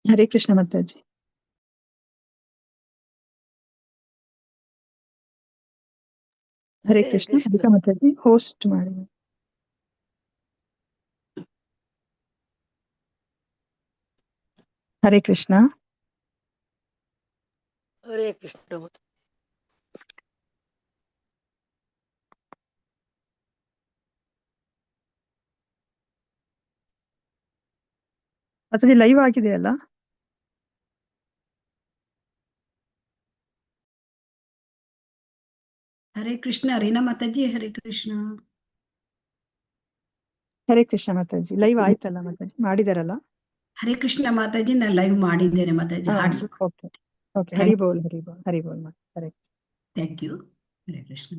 हरे कृष्ण माताजी. हरे हरे कृष्ण. कृष्ण. हरिका माताजी ಹೋಸ್ಟ್ ಮಾಡಿ. हरे कृष्ण. हरे कृष्ण. ಮಾತಾಜಿ ಲೈವ್ ಆಗಿದೆಯಲ್ಲ? हरे कृष्ण. रीना माताजी हरे कृष्ण. ಹರೇ ಕೃಷ್ಣ ಮಾತಾಜಿ ಲೈವ್ ಆಯ್ತಲ್ಲ ಮಾತಾಜಿ? ಮಾಡಿದಾರಲ್ಲ? हरे कृष्ण माताजी ना लाइव ಮಾಡಿದ್ದೇನೆ ಮಾತಾಜಿ. ಹಾರ್ಟ್ಸ್. Okay okay. ಹರಿ ಬೋಲ್ ಹರಿ ಬೋಲ್ ಹರಿ ಬೋಲ್ ಮಾತಾ. ಹರೇ. Thank you. ಹರೇ ಕೃಷ್ಣ.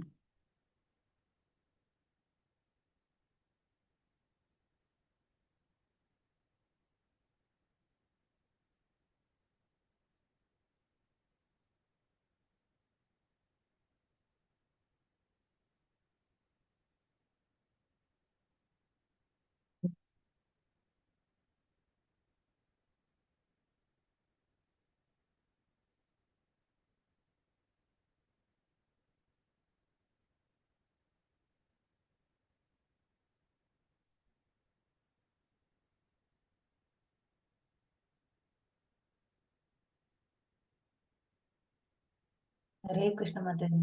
हरे कृष्ण माताजी.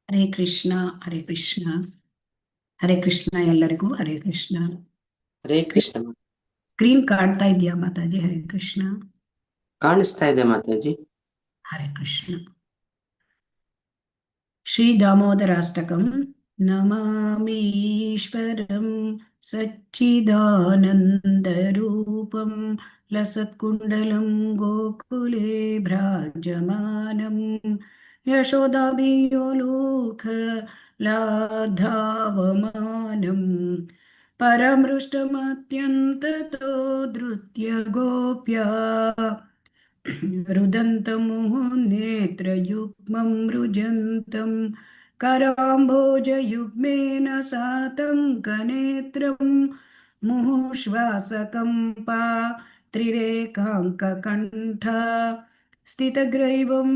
ಹರೇ ಕೃಷ್ಣ. ಹರೇ ಕೃಷ್ಣ. ಹರೇ ಕೃಷ್ಣ ಎಲ್ಲರಿಗೂ ಹರೇ ಕೃಷ್ಣ. ಹರೇ ಕೃಷ್ಣ. ಸ್ಕ್ರೀನ್ ಕಾಣ್ತಾ ಇದೆಯಾ ಮಾತಾಜಿ? ಹರೇ ಕೃಷ್ಣ. ಕಾಣಿಸ್ತಾ ಇದೆ ಮಾತಾಜಿ. ಹರೇ ಕೃಷ್ಣ. ಶ್ರೀ ದಾಮೋದರಾಷ್ಟಕಂ. ನಮಾಮೀಶ್ವರಂ ಸಚ್ಚಿದಾನಂದರೂಪಂ ಲಸತ್ಕುಂಡಲಂ ಗೋಕುಲೆ ಭ್ರಾಜಮಾನಂ ಯಶೋದಾಭಿಯೋಲೋಕ ಲಾಧಾವಮಾನಂ परमृष्टमत्यन्ततो धृत्य गोप्या रुदन्तं मुहुर्नेत्रयुग्मं रुजन्तं कराम्भोजयुग्मेन सातं कनेत्रं मुहुश्वासकम्पा त्रिरेकाङ्ककण्ठा स्थितग्रैवं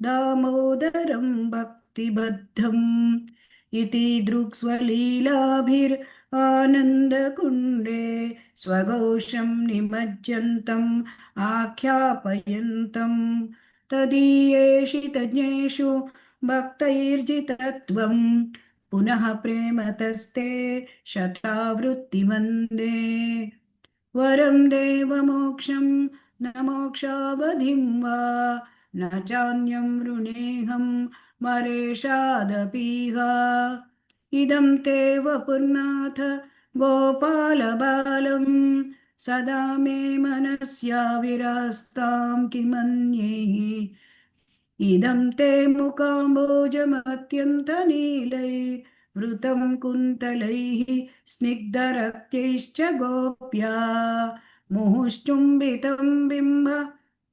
दामोदरं भक्तिबद्धम् इति दृक्स्वलीलाभिरानन्दकुण्डे स्वघोषं निमज्जन्तम् आख्यापयन्तं तदीयेषितज्ञेषु भक्तैर्जितत्वं पुनः प्रेमतस्ते शतावृत्तिमन्दे वरं देवमोक्षं न मोक्षावधिं वा न चान्यं वृणेऽहं मरेषादपीह इदं ते वपुर्नाथ गोपालबालं सदा मे मनस्या विरास्तां किमन्ये इदं ते मुकाम्बोजमत्यन्तनीलैर्वृतं कुन्तलैः स्निग्धरक्तैश्च गोप्या मुहुश्चुम्बितं बिम्ब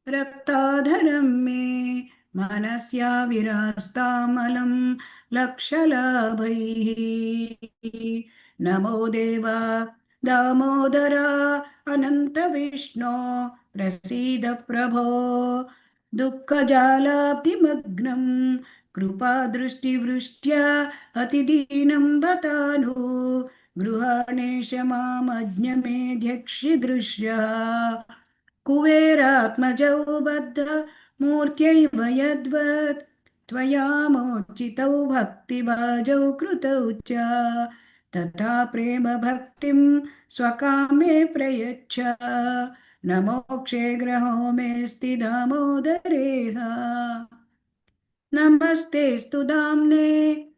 रक्ताधरं मे मनस्या विरास्तामलं लक्षलाभैः नमो देवा दामोदरा अनन्तविष्णो प्रसीद प्रभो दुःखजालाब्धिमग्नं कृपादृष्टिवृष्ट्या अतिदीनं बतानु गृहाणेश मामज्ञमेध्यक्षिदृश्यः कुबेरात्मजौ बद्ध मूर्त्यैव यद्वत् त्वया मोचितौ भक्तिभाजौ कृतौ च तथा प्रेम भक्तिं स्वकामे प्रयच्छ न मोक्षे ग्रहो मेऽस्ति दामोदरेह नमस्तेऽस्तु दाम्ने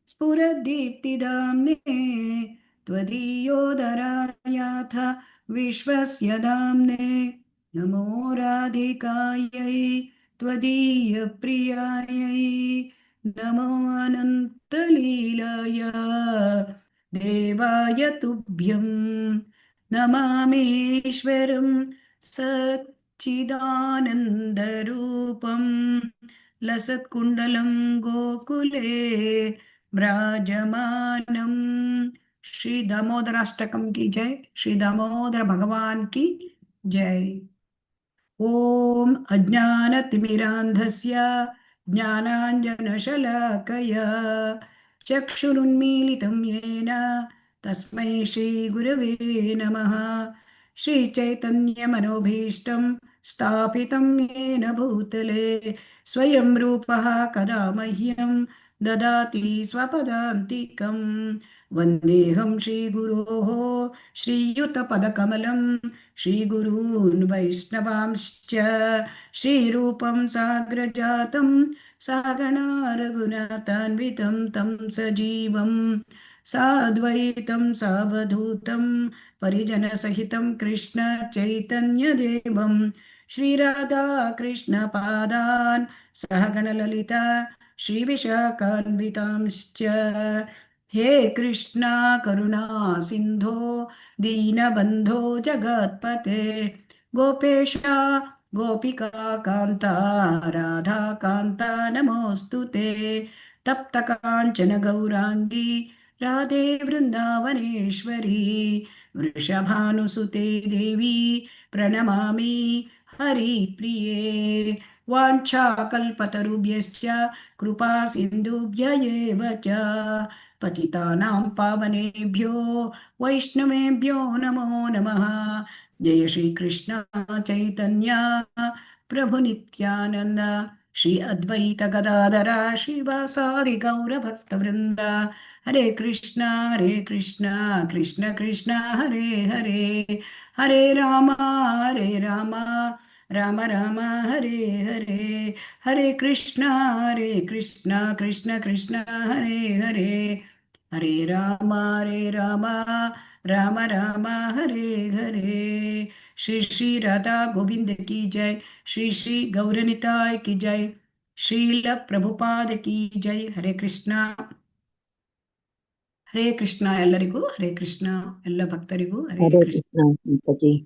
स्फुरदीप्तिदाम्ने त्वदीयोदरायाथ विश्वस्य दाम्ने नमो राधिकायै त्वदीयप्रियायै नमो अनन्तलीलाय देवाय तुभ्यं नमामीश्वरं सच्चिदानन्दरूपं लसत्कुण्डलं गोकुले ब्राजमानं श्री दामोदराष्टकम की जय. श्री दामोदर भगवान की जय. ಓಂ ಅಜ್ಞಾನತಿಮಿರಾಂಧಸ್ಯ ಜ್ಞಾನಾಂಜನಶಲಾಕಯಾ ಚಕ್ಷುರುನ್ಮೀಲಿತಂ ಯೇನ ತಸ್ಮೈ ಶ್ರೀಗುರವೇ ನಮಃ. ಶ್ರೀಚೈತನ್ಯಮನೋಭೀಷ್ಟಂ ಸ್ಥಾಪಿತಂ ಯೇನ ಭೂತಲೆ ಸ್ವಯಂ ರೂಪಃ ಕದಾ ಮಹ್ಯಂ ದದಾತಿ ಸ್ವಪದಾಂತಿಕಂ. ವಂದೇಹಂ ಶ್ರೀಗುರೋಃ ಶ್ರೀಯುತಪದಕಮಲಂ ಶ್ರೀಗುರೂನ್ ವೈಷ್ಣವಾಂಶ್ಚ ಶ್ರೀರೂಪಂ ಸಾಗ್ರಜಾತಂ ಸಗಣಾ ರಘುನಾಥಾನ್ವಿತಂ ತಂ ಸಜೀವಂ ಸಾದ್ವೈತಂ ಸಾವಧೂತಂ ಪರಿಜನಸಹಿತಂ ಕೃಷ್ಣ ಚೈತನ್ಯದೇವಂ ಶ್ರೀರಾಧಾ ಕೃಷ್ಣ ಪಾದಾನ್ ಸಹಗಣಲಲಿತಾ ಶ್ರೀವಿಶಾಖಾನ್ವಿತಾಂಶ್ಚ. ಹೇ ಕೃಷ್ಣ ಕರುಣಾ ಸಿಂಧೋ ದೀನಬಂಧೋ ಜಗತ್ಪತೆ ಗೋಪೇಶ ಗೋಪಿಕಾ ಕಾಂತ ರಾಧಾ ಕಾಂತ ನಮೋಸ್ತುತೆ. ತಪ್ತ ಕಾಂಚನ ಗೌರಾಂಗಿ ರಾಧೆ ವೃಂದಾವನೇಶ್ವರಿ ವೃಷಭಾನುಸುತೆ ದೇವಿ ಪ್ರಣಮಾಮಿ ಹರಿಪ್ರಿಯೇ. ವಾಂಛಾಕಲ್ಪತರುಭ್ಯಶ್ಚ ಕೃಪಾ ಸಿಂಧುಭ್ಯ ಏವ ಚ ಪತಿತಾನಾಂ ಪಾವನೇಭ್ಯೋ ವೈಷ್ಣವೇಭ್ಯೋ ನಮೋ ನಮಃ. ಜಯ ಶ್ರೀ ಕೃಷ್ಣ ಚೈತನ್ಯ ಪ್ರಭು ನಿತ್ಯಾನಂದ ಶ್ರೀ ಅದ್ವೈತ ಗದಾಧರ ಶ್ರೀವಾಸಾದಿ ಗೌರ ಭಕ್ತವೃಂದ. ಹರೇ ಕೃಷ್ಣ ಕೃಷ್ಣ ಕೃಷ್ಣ ಹರೇ ಹರೇ, ಹರೇ ರಾಮ ರಾಮ ರಾಮ ಹರೇ ಹರೇ. ಹರೇ ಕೃಷ್ಣ ಕೃಷ್ಣ ಕೃಷ್ಣ ಹರೇ ಹರೇ, ಹರೇ ರಾಮ ರಾಮ ರಾಮ ಹರೇ ಹರೇ. ಶ್ರೀ ಶ್ರೀ ರಾಧಾ ಗೋವಿಂದ ಕಿ ಜೈ, ಶ್ರೀ ಶ್ರೀ ಗೌರನಿತಾಯ್ ಕಿ ಜೈ, ಶ್ರೀಲ ಪ್ರಭುಪಾದ ಕಿ ಜೈ. ಹರೇ ಕೃಷ್ಣ ಎಲ್ಲರಿಗೂ ಹರೇ ಕೃಷ್ಣ, ಎಲ್ಲ ಭಕ್ತರಿಗೂ ಹರೇ ಕೃಷ್ಣ.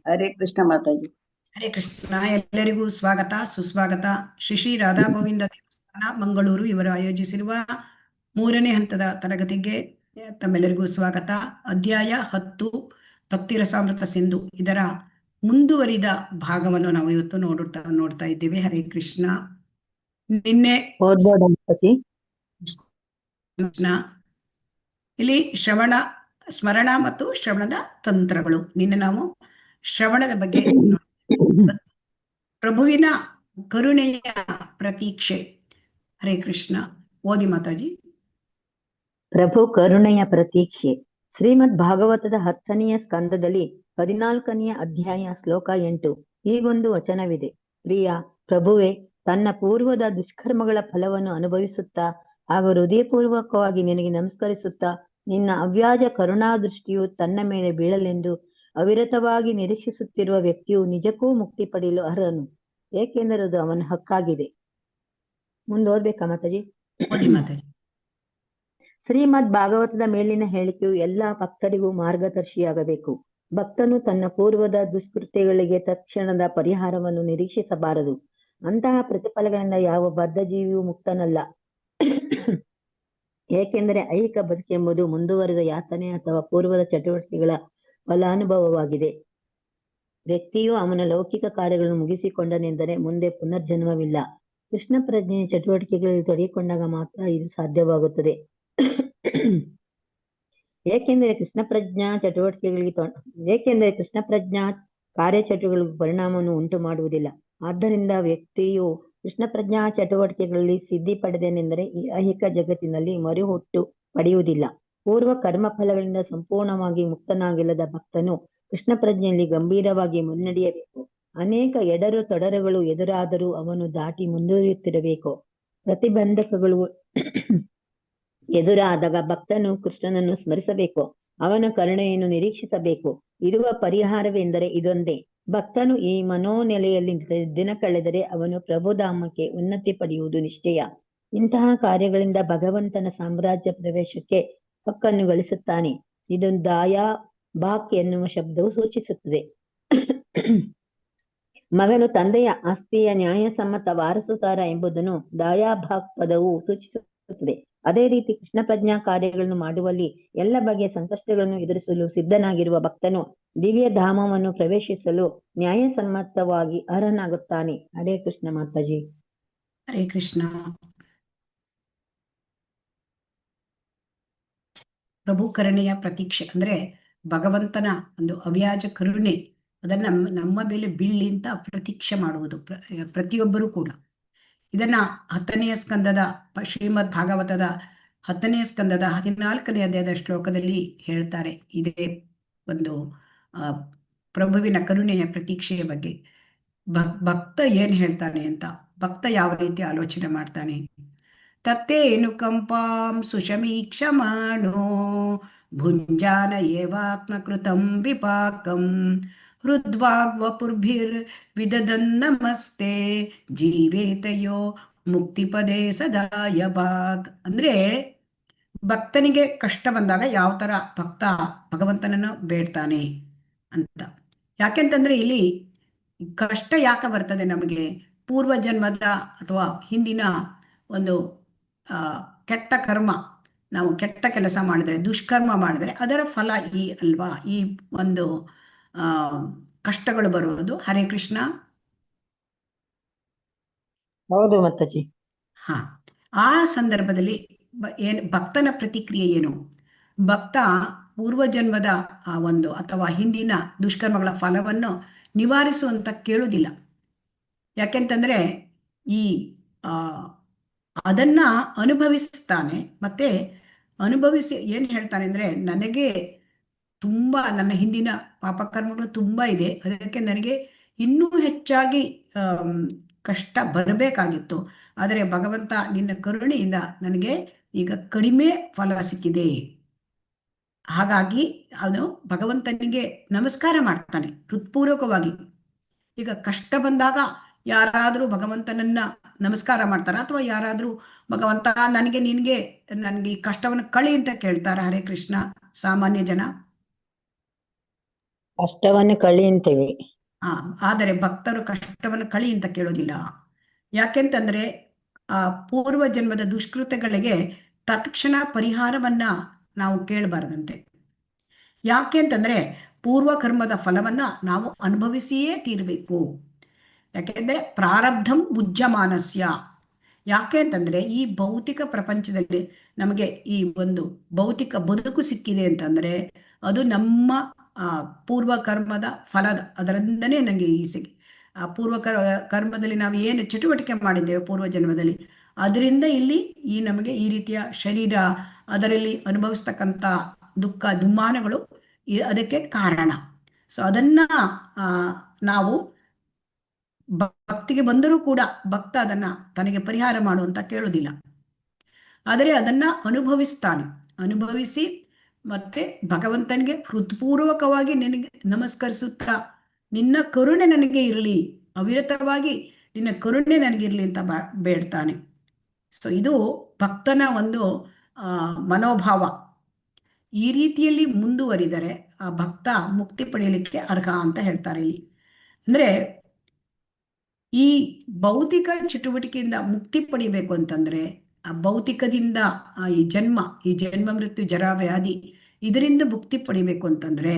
ಹರೇ ಕೃಷ್ಣ ಮಾತಾಜಿ. ಹರೇ ಕೃಷ್ಣ ಎಲ್ಲರಿಗೂ ಸ್ವಾಗತ ಸುಸ್ವಾಗತ. ಶ್ರೀ ಶ್ರೀ ರಾಧಾ ಗೋವಿಂದ ದೇವಸ್ಥಾನ ಮಂಗಳೂರು ಇವರು ಆಯೋಜಿಸಿರುವ 3ನೇ ಹಂತದ ತರಗತಿಗೆ ತಮ್ಮೆಲ್ಲರಿಗೂ ಸ್ವಾಗತ. ಅಧ್ಯಾಯ 10 ಭಕ್ತಿ ರಸಾಮೃತ ಸಿಂಧು, ಇದರ ಮುಂದುವರಿದ ಭಾಗವನ್ನು ನಾವು ಇವತ್ತು ನೋಡ್ತಾ ಇದ್ದೇವೆ. ಹರೇ ಕೃಷ್ಣ. ನಿನ್ನೆ ಇಲ್ಲಿ ಶ್ರವಣ ಸ್ಮರಣ ಮತ್ತು ಶ್ರವಣದ ತಂತ್ರಗಳು, ನಿನ್ನೆ ನಾವು ಶ್ರವಣದ ಬಗ್ಗೆ ಪ್ರಭುವಿನ ಕರುಣೆಯ ಪ್ರತೀಕ್ಷೆ. ಹರೇ ಕೃಷ್ಣ. ಓದಿ ಮಾತಾಜಿ. ಪ್ರಭು ಕರುಣೆಯ ಪ್ರತೀಕ್ಷೆ. ಶ್ರೀಮದ್ ಭಾಗವತದ 10ನೆಯ ಸ್ಕಂದದಲ್ಲಿ 14ನೆಯ ಅಧ್ಯಾಯ ಶ್ಲೋಕ 8 ಹೀಗೊಂದು ವಚನವಿದೆ. ಪ್ರಿಯ ಪ್ರಭುವೆ ತನ್ನ ಪೂರ್ವದ ದುಷ್ಕರ್ಮಗಳ ಫಲವನ್ನು ಅನುಭವಿಸುತ್ತಾ ಹಾಗೂ ಹೃದಯಪೂರ್ವಕವಾಗಿ ನಿನಗೆ ನಮಸ್ಕರಿಸುತ್ತಾ ನಿನ್ನ ಅವ್ಯಾಜ ಕರುಣಾ ದೃಷ್ಟಿಯು ತನ್ನ ಮೇಲೆ ಬೀಳಲೆಂದು ಅವಿರತವಾಗಿ ನಿರೀಕ್ಷಿಸುತ್ತಿರುವ ವ್ಯಕ್ತಿಯು ನಿಜಕ್ಕೂ ಮುಕ್ತಿ ಪಡೆಯಲು ಅರ್ಹನು, ಏಕೆಂದರೆ ಅದು ಅವನ ಹಕ್ಕಾಗಿದೆ. ಮುಂದೋದ್ಬೇಕಾ ಮಾತಾಜಿ? ಶ್ರೀಮದ್ ಭಾಗವತದ ಮೇಲಿನ ಹೇಳಿಕೆಯು ಎಲ್ಲಾ ಭಕ್ತರಿಗೂ ಮಾರ್ಗದರ್ಶಿಯಾಗಬೇಕು. ಭಕ್ತನು ತನ್ನ ಪೂರ್ವದ ದುಷ್ಕೃತ್ಯಗಳಿಗೆ ತಕ್ಷಣದ ಪರಿಹಾರವನ್ನು ನಿರೀಕ್ಷಿಸಬಾರದು. ಅಂತಹ ಪ್ರತಿಫಲಗಳಿಂದ ಯಾವ ಬದ್ಧ ಜೀವಿಯೂ ಮುಕ್ತನಲ್ಲ, ಏಕೆಂದರೆ ಐಹಿಕ ಬದುಕೆಂಬುದು ಮುಂದುವರಿದ ಯಾತನೆ ಅಥವಾ ಪೂರ್ವದ ಚಟುವಟಿಕೆಗಳ ಫಲಾನುಭವವಾಗಿದೆ. ವ್ಯಕ್ತಿಯು ಅವನ ಲೌಕಿಕ ಕಾರ್ಯಗಳನ್ನು ಮುಗಿಸಿಕೊಂಡನೆಂದರೆ ಮುಂದೆ ಪುನರ್ಜನ್ಮವಿಲ್ಲ. ಕೃಷ್ಣ ಪ್ರಜ್ಞೆಯ ಚಟುವಟಿಕೆಗಳಲ್ಲಿ ತೊಡಗಿಕೊಂಡಾಗ ಮಾತ್ರ ಇದು ಸಾಧ್ಯವಾಗುತ್ತದೆ. ಏಕೆಂದರೆ ಕೃಷ್ಣ ಪ್ರಜ್ಞಾ ಕಾರ್ಯಚಟುವಟಿಕೆಗಳಿಗೆ ಪರಿಣಾಮವನ್ನು ಉಂಟು ಮಾಡುವುದಿಲ್ಲ. ಆದ್ದರಿಂದ ವ್ಯಕ್ತಿಯು ಕೃಷ್ಣ ಪ್ರಜ್ಞಾ ಚಟುವಟಿಕೆಗಳಲ್ಲಿ ಸಿದ್ಧಿ ಪಡೆದನೆಂದರೆ ಈ ಐಹಿಕ ಜಗತ್ತಿನಲ್ಲಿ ಮರುಹುಟ್ಟು ಪಡೆಯುವುದಿಲ್ಲ. ಪೂರ್ವ ಕರ್ಮ ಫಲಗಳಿಂದ ಸಂಪೂರ್ಣವಾಗಿ ಮುಕ್ತನಾಗಿಲ್ಲದ ಭಕ್ತನು ಕೃಷ್ಣ ಪ್ರಜ್ಞೆಯಲ್ಲಿ ಗಂಭೀರವಾಗಿ ಮುನ್ನಡೆಯಬೇಕು. ಅನೇಕ ಎಡರು ತೊಡರುಗಳು ಎದುರಾದರೂ ಅವನು ದಾಟಿ ಮುಂದುವರಿಯುತ್ತಿರಬೇಕು. ಪ್ರತಿಬಂಧಕಗಳು ಎದುರಾದಾಗ ಭಕ್ತನು ಕೃಷ್ಣನನ್ನು ಸ್ಮರಿಸಬೇಕು, ಅವನ ಕರುಣೆಯನ್ನು ನಿರೀಕ್ಷಿಸಬೇಕು. ಇರುವ ಪರಿಹಾರವೆಂದರೆ ಇದೊಂದೇ. ಭಕ್ತನು ಈ ಮನೋನೆಲೆಯಲ್ಲಿ ದಿನ ಕಳೆದರೆ ಅವನು ಪ್ರಭುಧಾಮಕ್ಕೆ ಉನ್ನತಿ ಪಡೆಯುವುದು ನಿಶ್ಚಯ. ಇಂತಹ ಕಾರ್ಯಗಳಿಂದ ಭಗವಂತನ ಸಾಮ್ರಾಜ್ಯ ಪ್ರವೇಶಕ್ಕೆ ಹಕ್ಕನ್ನು ಗಳಿಸುತ್ತಾನೆ. ಇದು ದಾಯಾ ಬಾಕ್ ಎನ್ನುವ ಶಬ್ದವು ಸೂಚಿಸುತ್ತದೆ. ಮಗನು ತಂದೆಯ ಆಸ್ತಿಯ ನ್ಯಾಯಸಮ್ಮತ ವಾರಸುದಾರ ಎಂಬುದನ್ನು ದಾಯಾಭಾಕ್ ಪದವು ಸೂಚಿಸುತ್ತದೆ. ಅದೇ ರೀತಿ ಕೃಷ್ಣ ಪ್ರಜ್ಞಾ ಕಾರ್ಯಗಳನ್ನು ಮಾಡುವಲ್ಲಿ ಎಲ್ಲ ಬಗೆಯ ಸಂಕಷ್ಟಗಳನ್ನು ಎದುರಿಸಲು ಸಿದ್ಧನಾಗಿರುವ ಭಕ್ತನು ದಿವ್ಯ ಧಾಮವನ್ನು ಪ್ರವೇಶಿಸಲು ನ್ಯಾಯಸಮ್ಮತವಾಗಿ ಅರ್ಹನಾಗುತ್ತಾನೆ. ಹರೇ ಕೃಷ್ಣ ಮಾತಾಜಿ. ಹರೇ ಕೃಷ್ಣ. ಪ್ರಭು ಕರುಣೆಯ ಪ್ರತೀಕ್ಷೆ ಅಂದ್ರೆ ಭಗವಂತನ ಒಂದು ಅವ್ಯಾಜ ಕರುಣೆ, ಅದನ್ನ ನಮ್ಮ ಮೇಲೆ ಬೀಳಿ ಅಂತ ಪ್ರತೀಕ್ಷೆ ಮಾಡುವುದು ಪ್ರತಿಯೊಬ್ಬರೂ ಕೂಡ. ಇದನ್ನ 10ನೆಯ ಸ್ಕಂದದ ಶ್ರೀಮದ್ ಭಾಗವತದ 10ನೆಯ ಸ್ಕಂದದ 14ನೇ ಅಧ್ಯಾಯದ ಶ್ಲೋಕದಲ್ಲಿ ಹೇಳ್ತಾರೆ. ಇದೇ ಒಂದು ಪ್ರಭುವಿನ ಕರುಣೆಯ ಪ್ರತೀಕ್ಷೆಯ ಬಗ್ಗೆ. ಭಕ್ತ ಏನ್ ಹೇಳ್ತಾನೆ ಅಂತ, ಭಕ್ತ ಯಾವ ರೀತಿ ಆಲೋಚನೆ ಮಾಡ್ತಾನೆ. ತತ್ತೇನು ಕಂಪಾಂ ಸುಶಮೀಕ್ಷಮಾಣೋ ಭುಂಜಾನ ಏವಾತ್ಮಕೃತಂ ವಿಪಾಕಂ ಹೃದ್ವಾಗ್ವಪುರ್ಭಿರ್ ವಿದದನ್ನಮಸ್ತೆ ಜೀವೇತಯೋ ಮುಕ್ತಿಪದೇ ಸದಾಯ ಭಾಗ್. ಅಂದ್ರೆ ಭಕ್ತನಿಗೆ ಕಷ್ಟ ಬಂದಾಗ ಯಾವ ತರ ಭಕ್ತ ಭಗವಂತನನ್ನು ಬೇಡ್ತಾನೆ ಅಂತ. ಯಾಕೆಂತಂದ್ರೆ ಇಲ್ಲಿ ಕಷ್ಟ ಯಾಕೆ ಬರ್ತದೆ ನಮಗೆ? ಪೂರ್ವ ಜನ್ಮದ ಅಥವಾ ಹಿಂದಿನ ಒಂದು ಕೆಟ್ಟ ಕರ್ಮ, ನಾವು ಕೆಟ್ಟ ಕೆಲಸ ಮಾಡಿದರೆ, ದುಷ್ಕರ್ಮ ಮಾಡಿದರೆ ಅದರ ಫಲ ಈ ಅಲ್ವಾ, ಈ ಒಂದು ಕಷ್ಟಗಳು ಬರುವುದು. ಹರೇ ಕೃಷ್ಣ. ಹೌದು ಮಾತಾಜಿ. ಹಾ, ಆ ಸಂದರ್ಭದಲ್ಲಿ ಭಕ್ತನ ಪ್ರತಿಕ್ರಿಯೆ ಏನು? ಭಕ್ತ ಪೂರ್ವಜನ್ಮದ ಒಂದು ಅಥವಾ ಹಿಂದಿನ ದುಷ್ಕರ್ಮಗಳ ಫಲವನ್ನು ನಿವಾರಿಸುವಂತ ಕೇಳುವುದಿಲ್ಲ. ಯಾಕೆಂತಂದ್ರೆ ಈ ಅದನ್ನ ಅನುಭವಿಸ್ತಾನೆ. ಮತ್ತೆ ಅನುಭವಿಸಿ ಏನ್ ಹೇಳ್ತಾನೆ ಅಂದ್ರೆ, ನನಗೆ ತುಂಬಾ ನನ್ನ ಹಿಂದಿನ ಪಾಪಕರ್ಮಗಳು ತುಂಬಾ ಇದೆ, ಅದಕ್ಕೆ ನನಗೆ ಇನ್ನೂ ಹೆಚ್ಚಾಗಿ ಕಷ್ಟ ಬರಬೇಕಾಗಿತ್ತು. ಆದರೆ ಭಗವಂತ ನಿನ್ನ ಕರುಣೆಯಿಂದ ನನಗೆ ಈಗ ಕಡಿಮೆ ಫಲ ಸಿಕ್ಕಿದೆ. ಹಾಗಾಗಿ ಅವನು ಭಗವಂತನಿಗೆ ನಮಸ್ಕಾರ ಮಾಡ್ತಾನೆ ಹೃತ್ಪೂರ್ವಕವಾಗಿ. ಈಗ ಕಷ್ಟ ಬಂದಾಗ ಯಾರಾದ್ರೂ ಭಗವಂತನನ್ನ ನಮಸ್ಕಾರ ಮಾಡ್ತಾರ? ಅಥವಾ ಯಾರಾದ್ರೂ ಭಗವಂತ ನನಗೆ ಈ ಕಷ್ಟವನ್ನು ಕಳಿ ಅಂತ ಕೇಳ್ತಾರ? ಹರೇ ಕೃಷ್ಣ. ಸಾಮಾನ್ಯ ಜನ ಕಷ್ಟವನ್ನು ಕಳಿ ಅಂತೇವೆ. ಆದರೆ ಭಕ್ತರು ಕಷ್ಟವನ್ನು ಕಳಿ ಅಂತ ಕೇಳೋದಿಲ್ಲ. ಯಾಕೆಂತಂದ್ರೆ ಆ ಪೂರ್ವ ಜನ್ಮದ ದುಷ್ಕೃತ್ಯಗಳಿಗೆ ತತ್ಕ್ಷಣ ಪರಿಹಾರವನ್ನ ನಾವು ಕೇಳಬಾರದಂತೆ. ಯಾಕೆ ಅಂತಂದ್ರೆ ಪೂರ್ವ ಕರ್ಮದ ಫಲವನ್ನ ನಾವು ಅನುಭವಿಸಿಯೇ ತೀರಬೇಕು. ಯಾಕೆಂದ್ರೆ ಪ್ರಾರಬ್ಧಂ ಉಜ್ಜಮಾನಸ್ಯ. ಯಾಕೆ ಅಂತಂದ್ರೆ ಈ ಭೌತಿಕ ಪ್ರಪಂಚದಲ್ಲಿ ನಮಗೆ ಈ ಒಂದು ಭೌತಿಕ ಬದುಕು ಸಿಕ್ಕಿದೆ ಅಂತಂದ್ರೆ ಅದು ನಮ್ಮ ಪೂರ್ವ ಕರ್ಮದ ಫಲದ ಅದರಿಂದನೇ ನನಗೆ ಆ ಪೂರ್ವ ಕರ್ಮದಲ್ಲಿ ನಾವು ಏನು ಚಟುವಟಿಕೆ ಮಾಡಿದ್ದೇವೆ ಪೂರ್ವ ಜನ್ಮದಲ್ಲಿ, ಅದರಿಂದ ಇಲ್ಲಿ ಈ ನಮಗೆ ಈ ರೀತಿಯ ಶರೀರ, ಅದರಲ್ಲಿ ಅನುಭವಿಸ್ತಕ್ಕಂಥ ದುಃಖ ದುಮ್ಮಾನಗಳು ಅದಕ್ಕೆ ಕಾರಣ. ಸೊ ಅದನ್ನ ನಾವು ಭಕ್ತಿಗೆ ಬಂದರೂ ಕೂಡ ಭಕ್ತ ಅದನ್ನ ತನಗೆ ಪರಿಹಾರ ಮಾಡುವಂತ ಕೇಳೋದಿಲ್ಲ. ಆದರೆ ಅದನ್ನ ಅನುಭವಿಸ್ತಾನೆ. ಅನುಭವಿಸಿ ಮತ್ತೆ ಭಗವಂತನಿಗೆ ಹೃತ್ಪೂರ್ವಕವಾಗಿ ನಿನಗೆ ನಮಸ್ಕರಿಸುತ್ತಾ, ನಿನ್ನ ಕರುಣೆ ನನಗೆ ಇರಲಿ, ಅವಿರತವಾಗಿ ನಿನ್ನ ಕರುಣೆ ನನಗಿರಲಿ ಅಂತ ಬೇಡ್ತಾನೆ. ಸೊ ಇದು ಭಕ್ತನ ಒಂದು ಮನೋಭಾವ. ಈ ರೀತಿಯಲ್ಲಿ ಮುಂದುವರಿದರೆ ಆ ಭಕ್ತ ಮುಕ್ತಿ ಪಡೆಯಲಿಕ್ಕೆ ಅರ್ಹ ಅಂತ ಹೇಳ್ತಾರೆ ಇಲ್ಲಿ. ಅಂದ್ರೆ ಈ ಭೌತಿಕ ಚಟುವಟಿಕೆಯಿಂದ ಮುಕ್ತಿ ಪಡಿಬೇಕು ಅಂತಂದ್ರೆ ಆ ಭೌತಿಕದಿಂದ ಈ ಜನ್ಮ ಮೃತ್ಯು ಜರ ವ್ಯಾಧಿ ಇದರಿಂದ ಮುಕ್ತಿ ಪಡಿಬೇಕು ಅಂತಂದ್ರೆ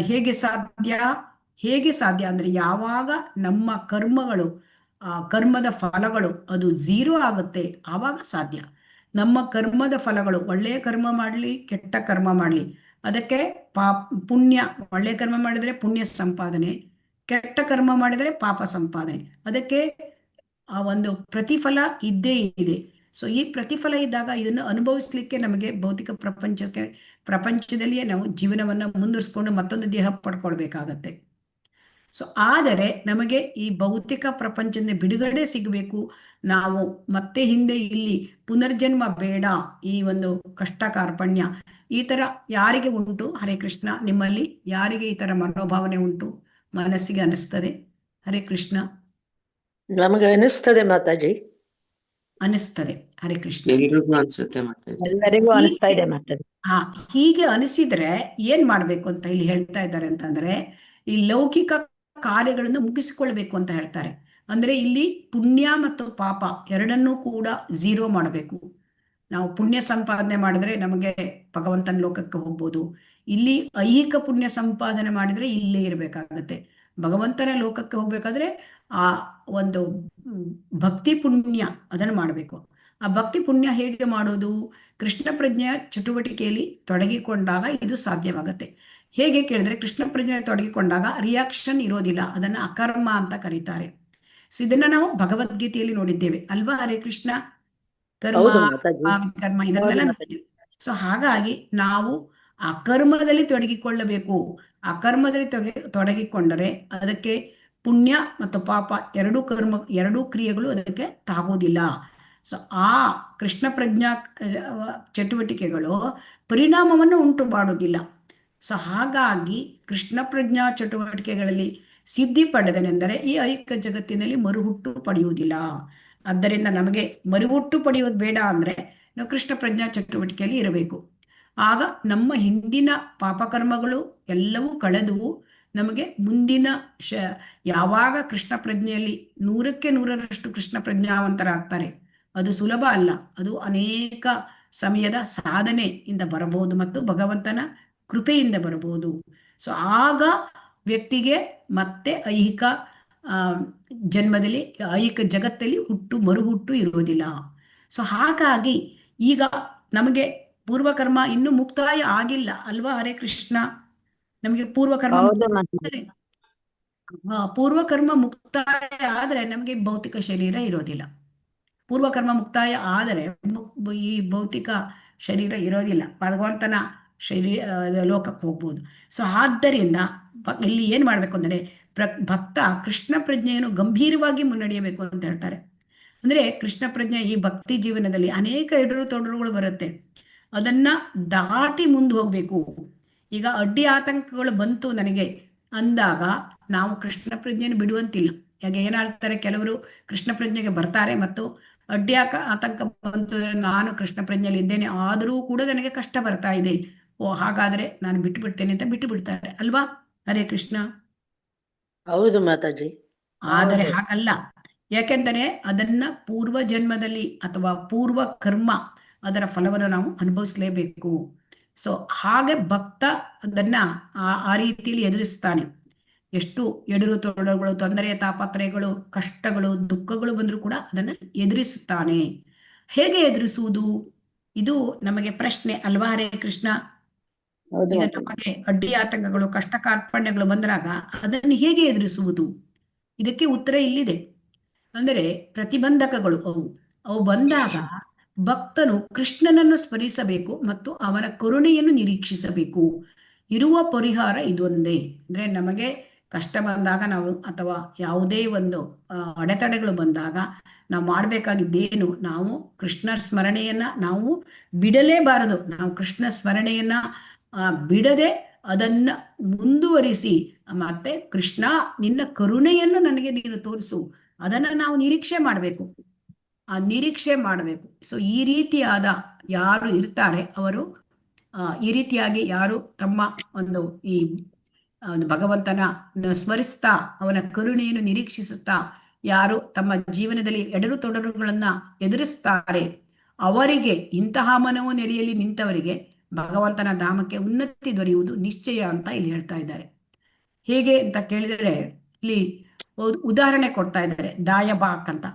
ಹೇಗೆ ಸಾಧ್ಯ ಅಂದ್ರೆ ಯಾವಾಗ ನಮ್ಮ ಕರ್ಮಗಳು ಕರ್ಮದ ಫಲಗಳು ಅದು 0 ಆಗುತ್ತೆ ಆವಾಗ ಸಾಧ್ಯ. ನಮ್ಮ ಕರ್ಮದ ಫಲಗಳು ಒಳ್ಳೆಯ ಕರ್ಮ ಮಾಡಲಿ ಕೆಟ್ಟ ಕರ್ಮ ಮಾಡಲಿ ಅದಕ್ಕೆ ಪುಣ್ಯ, ಒಳ್ಳೆಯ ಕರ್ಮ ಮಾಡಿದರೆ ಪುಣ್ಯ ಸಂಪಾದನೆ, ಕೆಟ್ಟ ಕರ್ಮ ಮಾಡಿದರೆ ಪಾಪ ಸಂಪಾದನೆ, ಅದಕ್ಕೆ ಆ ಒಂದು ಪ್ರತಿಫಲ ಇದ್ದೇ ಇದೆ. ಸೊ ಈ ಪ್ರತಿಫಲ ಇದ್ದಾಗ ಇದನ್ನು ಅನುಭವಿಸ್ಲಿಕ್ಕೆ ನಮಗೆ ಭೌತಿಕ ಪ್ರಪಂಚದಲ್ಲಿಯೇ ನಾವು ಜೀವನವನ್ನ ಮುಂದುವರಿಸ್ಕೊಂಡು ಮತ್ತೊಂದು ದೇಹ ಪಡ್ಕೊಳ್ಬೇಕಾಗತ್ತೆ. ಸೊ ಆದರೆ ನಮಗೆ ಈ ಭೌತಿಕ ಪ್ರಪಂಚದಿಂದ ಬಿಡುಗಡೆ ಸಿಗಬೇಕು, ನಾವು ಮತ್ತೆ ಹಿಂದೆ ಇಲ್ಲಿ ಪುನರ್ಜನ್ಮ ಬೇಡ, ಈ ಒಂದು ಕಷ್ಟ ಕಾರ್ಪಣ್ಯ ಈ ತರ ಯಾರಿಗೆ ಉಂಟು? ಹರೇ ಕೃಷ್ಣ, ನಿಮ್ಮಲ್ಲಿ ಯಾರಿಗೆ ಈ ತರ ಮನೋಭಾವನೆ ಉಂಟು, ಮನಸ್ಸಿಗೆ ಅನಿಸ್ತದೆ? ಹರೇ ಕೃಷ್ಣ. ನಮಗೆ ಅನಿಸ್ತದೆ ಮಾತಾಜಿ. ಅನಿಸ್ತದೆ. ಹರೇ ಕೃಷ್ಣ. ಎಲ್ರಿಗೂ ಅನ್ಸುತ್ತೆ ಮಾತಾಜಿ. ಎಲ್ಲರಿಗೂ ಅನಿಸ್ತಾ ಇದೆ ಮಾತಾಜಿ. ಹೀಗೆ ಅನಿಸಿದ್ರೆ ಏನ್ ಮಾಡ್ಬೇಕು ಅಂತ ಇಲ್ಲಿ ಹೇಳ್ತಾ ಇದ್ದಾರೆ ಅಂತಂದ್ರೆ, ಈ ಲೌಕಿಕ ಕಾರ್ಯಗಳನ್ನು ಮುಗಿಸಿಕೊಳ್ಬೇಕು ಅಂತ ಹೇಳ್ತಾರೆ. ಅಂದ್ರೆ ಇಲ್ಲಿ ಪುಣ್ಯ ಮತ್ತು ಪಾಪ ಎರಡನ್ನೂ ಕೂಡ 0 ಮಾಡಬೇಕು. ನಾವು ಪುಣ್ಯ ಸಂಪಾದನೆ ಮಾಡಿದ್ರೆ ನಮಗೆ ಭಗವಂತನ ಲೋಕಕ್ಕೆ ಹೋಗ್ಬೋದು. ಇಲ್ಲಿ ಐಹಿಕ ಪುಣ್ಯ ಸಂಪಾದನೆ ಮಾಡಿದ್ರೆ ಇಲ್ಲೇ ಇರಬೇಕಾಗತ್ತೆ. ಭಗವಂತನ ಲೋಕಕ್ಕೆ ಹೋಗ್ಬೇಕಾದ್ರೆ ಆ ಒಂದು ಭಕ್ತಿ ಪುಣ್ಯ ಅದನ್ನು ಮಾಡಬೇಕು. ಆ ಭಕ್ತಿ ಪುಣ್ಯ ಹೇಗೆ ಮಾಡೋದು? ಕೃಷ್ಣ ಪ್ರಜ್ಞೆಯ ಚಟುವಟಿಕೆಯಲ್ಲಿ ತೊಡಗಿಕೊಂಡಾಗ ಇದು ಸಾಧ್ಯವಾಗತ್ತೆ. ಹೇಗೆ ಕೇಳಿದ್ರೆ, ಕೃಷ್ಣ ಪ್ರಜ್ಞೆ ತೊಡಗಿಕೊಂಡಾಗ ರಿಯಾಕ್ಷನ್ ಇರೋದಿಲ್ಲ, ಅದನ್ನ ಅಕರ್ಮ ಅಂತ ಕರೀತಾರೆ. ಸೊ ಇದನ್ನ ನಾವು ಭಗವದ್ಗೀತೆಯಲ್ಲಿ ನೋಡಿದ್ದೇವೆ ಅಲ್ವಾ? ಹರೇ ಕೃಷ್ಣ. ಕರ್ಮ, ಹೌದು ಮಾತಾಜಿ. ವಿಕರ್ಮ ಇದನ್ನೆಲ್ಲ ಹೌದು ನೋಡಿದ್ದೇವೆ. ಸೊ ಹಾಗಾಗಿ ನಾವು ಅಕರ್ಮದಲ್ಲಿ ತೊಡಗಿಕೊಳ್ಳಬೇಕು. ಅಕರ್ಮದಲ್ಲಿ ತೊಡಗಿಕೊಂಡರೆ ಅದಕ್ಕೆ ಪುಣ್ಯ ಮತ್ತು ಪಾಪ ಎರಡೂ ಕ್ರಿಯೆಗಳು ಅದಕ್ಕೆ ತಾಗೋದಿಲ್ಲ. ಸೊ ಆ ಕೃಷ್ಣ ಪ್ರಜ್ಞಾ ಚಟುವಟಿಕೆಗಳು ಪರಿಣಾಮವನ್ನು ಉಂಟು ಮಾಡುವುದಿಲ್ಲ. ಸೊ ಹಾಗಾಗಿ ಕೃಷ್ಣ ಪ್ರಜ್ಞಾ ಚಟುವಟಿಕೆಗಳಲ್ಲಿ ಸಿದ್ಧಿ ಪಡೆದನೆಂದರೆ ಈ ಐಹಿಕ ಜಗತ್ತಿನಲ್ಲಿ ಮರುಹುಟ್ಟು ಪಡೆಯುವುದಿಲ್ಲ. ಆದ್ದರಿಂದ ನಮಗೆ ಮರುಹುಟ್ಟು ಪಡೆಯುವುದು ಬೇಡ ಅಂದ್ರೆ ನಾವು ಕೃಷ್ಣ ಪ್ರಜ್ಞಾ ಚಟುವಟಿಕೆಯಲ್ಲಿ ಇರಬೇಕು. ಆಗ ನಮ್ಮ ಹಿಂದಿನ ಪಾಪಕರ್ಮಗಳು ಎಲ್ಲವೂ ಕಳೆದು ನಮಗೆ ಮುಂದಿನ ಯಾವಾಗ ಕೃಷ್ಣ ಪ್ರಜ್ಞೆಯಲ್ಲಿ 100ಕ್ಕೆ 100ರಷ್ಟು ಕೃಷ್ಣ ಪ್ರಜ್ಞಾವಂತರಾಗ್ತಾರೆ. ಅದು ಸುಲಭ ಅಲ್ಲ, ಅದು ಅನೇಕ ಸಮಯದ ಸಾಧನೆಯಿಂದ ಬರಬಹುದು ಮತ್ತು ಭಗವಂತನ ಕೃಪೆಯಿಂದ ಬರಬಹುದು. ಸೊ ಆಗ ವ್ಯಕ್ತಿಗೆ ಮತ್ತೆ ಐಹಿಕ ಜನ್ಮದಲ್ಲಿ, ಐಹಿಕ ಜಗತ್ತಲ್ಲಿ ಮರುಹುಟ್ಟು ಇರುವುದಿಲ್ಲ. ಸೊ ಹಾಗಾಗಿ ಈಗ ನಮಗೆ ಪೂರ್ವಕರ್ಮ ಇನ್ನೂ ಮುಕ್ತಾಯ ಆಗಿಲ್ಲ ಅಲ್ವಾ? ಹರೇ ಕೃಷ್ಣ. ನಮಗೆ ಪೂರ್ವಕರ್ಮ ಮುಕ್ತಾಯ ಆದ್ರೆ ನಮಗೆ ಭೌತಿಕ ಶರೀರ ಇರೋದಿಲ್ಲ. ಪೂರ್ವಕರ್ಮ ಮುಕ್ತಾಯ ಆದರೆ ಈ ಭೌತಿಕ ಶರೀರ ಇರೋದಿಲ್ಲ, ಭಗವಂತನ ಲೋಕಕ್ಕೆ ಹೋಗ್ಬೋದು. ಸೊ ಆದ್ದರಿಂದ ಇಲ್ಲಿ ಏನ್ ಮಾಡ್ಬೇಕು ಅಂದ್ರೆ ಭಕ್ತ ಕೃಷ್ಣ ಪ್ರಜ್ಞೆಯನ್ನು ಗಂಭೀರವಾಗಿ ಮುನ್ನಡೆಯಬೇಕು ಅಂತ ಹೇಳ್ತಾರೆ. ಅಂದ್ರೆ ಕೃಷ್ಣ ಪ್ರಜ್ಞೆ ಈ ಭಕ್ತಿ ಜೀವನದಲ್ಲಿ ಅನೇಕ ತೊಡರುಗಳು ಬರುತ್ತೆ, ಅದನ್ನ ದಾಟಿ ಮುಂದೆ ಹೋಗ್ಬೇಕು. ಈಗ ಅಡ್ಡಿ ಆತಂಕಗಳು ಬಂತು ನನಗೆ ಅಂದಾಗ ನಾವು ಕೃಷ್ಣ ಪ್ರಜ್ಞೆಯನ್ನು ಬಿಡುವಂತಿಲ್ಲ. ಹಾಗೆ ಏನಾಳ್ತಾರೆ, ಕೆಲವರು ಕೃಷ್ಣ ಪ್ರಜ್ಞೆಗೆ ಬರ್ತಾರೆ ಮತ್ತು ಅಡ್ಡಿ ಆತಂಕ ಬಂತು, ನಾನು ಕೃಷ್ಣ ಪ್ರಜ್ಞೆಯಲ್ಲಿ ಇದ್ದೇನೆ ಆದರೂ ಕೂಡ ನನಗೆ ಕಷ್ಟ ಬರ್ತಾ ಇದೆ, ಹಾಗಾದ್ರೆ ನಾನು ಬಿಟ್ಟು ಬಿಡ್ತೇನೆ ಅಂತ ಬಿಟ್ಟು ಬಿಡ್ತಾರೆ ಅಲ್ವಾ? ಹರೇ ಕೃಷ್ಣ. ಹೌದು ಮಾತಾಜಿ. ಆದರೆ ಹಾಗಲ್ಲ, ಯಾಕೆಂದರೆ ಅದನ್ನ ಪೂರ್ವ ಜನ್ಮದಲ್ಲಿ ಅಥವಾ ಪೂರ್ವ ಕರ್ಮ ಅದರ ಫಲವನ್ನು ನಾವು ಅನುಭವಿಸಲೇಬೇಕು. ಸೊ ಹಾಗೆ ಭಕ್ತ ಅದನ್ನ ಆ ರೀತಿಯಲ್ಲಿ ಎದುರಿಸ್ತಾನೆ. ಎಷ್ಟು ತೊಡರುಗಳು, ತೊಂದರೆ, ತಾಪತ್ರಯಗಳು, ಕಷ್ಟಗಳು, ದುಃಖಗಳು ಬಂದರೂ ಕೂಡ ಅದನ್ನ ಎದುರಿಸುತ್ತಾನೆ. ಹೇಗೆ ಎದುರಿಸುವುದು? ಇದು ನಮಗೆ ಪ್ರಶ್ನೆ ಅಲ್ವಾ? ಹರೇ ಕೃಷ್ಣ. ಈಗ ನಮಗೆ ಅಡ್ಡಿ ಆತಂಕಗಳು, ಕಷ್ಟ ಕಾರ್ಪಣ್ಯಗಳು ಬಂದಾಗ ಅದನ್ನು ಹೇಗೆ ಎದುರಿಸುವುದು? ಇದಕ್ಕೆ ಉತ್ತರ ಇಲ್ಲಿದೆ. ಅಂದರೆ ಪ್ರತಿಬಂಧಕಗಳು ಅವು ಬಂದಾಗ ಭಕ್ತನು ಕೃಷ್ಣನನ್ನು ಸ್ಮರಿಸಬೇಕು ಮತ್ತು ಅವನ ಕರುಣೆಯನ್ನು ನಿರೀಕ್ಷಿಸಬೇಕು. ಇರುವ ಪರಿಹಾರ ಇದೊಂದೇ. ಅಂದ್ರೆ ನಮಗೆ ಕಷ್ಟ ಬಂದಾಗ ನಾವು ಅಥವಾ ಯಾವುದೇ ಒಂದು ಅಡೆತಡೆಗಳು ಬಂದಾಗ ನಾವು ಮಾಡಬೇಕಾಗಿದ್ದೇನು? ನಾವು ಕೃಷ್ಣ ಸ್ಮರಣೆಯನ್ನ ನಾವು ಬಿಡಲೇಬಾರದು. ನಾವು ಕೃಷ್ಣ ಸ್ಮರಣೆಯನ್ನ ಬಿಡದೆ ಅದನ್ನ ಮುಂದುವರಿಸಿ ಮತ್ತೆ ಕೃಷ್ಣ ನಿನ್ನ ಕರುಣೆಯನ್ನು ನನಗೆ ನೀನು ತೋರಿಸು, ಅದನ್ನ ನಾವು ನಿರೀಕ್ಷೆ ಮಾಡಬೇಕು. ನಿರೀಕ್ಷೆ ಮಾಡಬೇಕು. ಸೊ ಈ ರೀತಿಯಾದ ಯಾರು ಇರ್ತಾರೆ ಅವರು ಈ ರೀತಿಯಾಗಿ ಯಾರು ತಮ್ಮ ಒಂದು ಈ ಭಗವಂತನ ಸ್ಮರಿಸ್ತಾ ಅವನ ಕರುಣೆಯನ್ನು ನಿರೀಕ್ಷಿಸುತ್ತಾ ಯಾರು ತಮ್ಮ ಜೀವನದಲ್ಲಿ ತೊಡರುಗಳನ್ನ ಎದುರಿಸ್ತಾರೆ ಅವರಿಗೆ, ಇಂತಹ ಮನವು ನೆಲೆಯಲ್ಲಿ ನಿಂತವರಿಗೆ ಭಗವಂತನ ಧಾಮಕ್ಕೆ ಉನ್ನತಿ ದೊರೆಯುವುದು ನಿಶ್ಚಯ ಅಂತ ಇಲ್ಲಿ ಹೇಳ್ತಾ ಇದ್ದಾರೆ. ಹೇಗೆ ಅಂತ ಕೇಳಿದರೆ ಇಲ್ಲಿ ಉದಾಹರಣೆ ಕೊಡ್ತಾ ಇದ್ದಾರೆ, ದಾಯಬಾಕ್ ಅಂತ.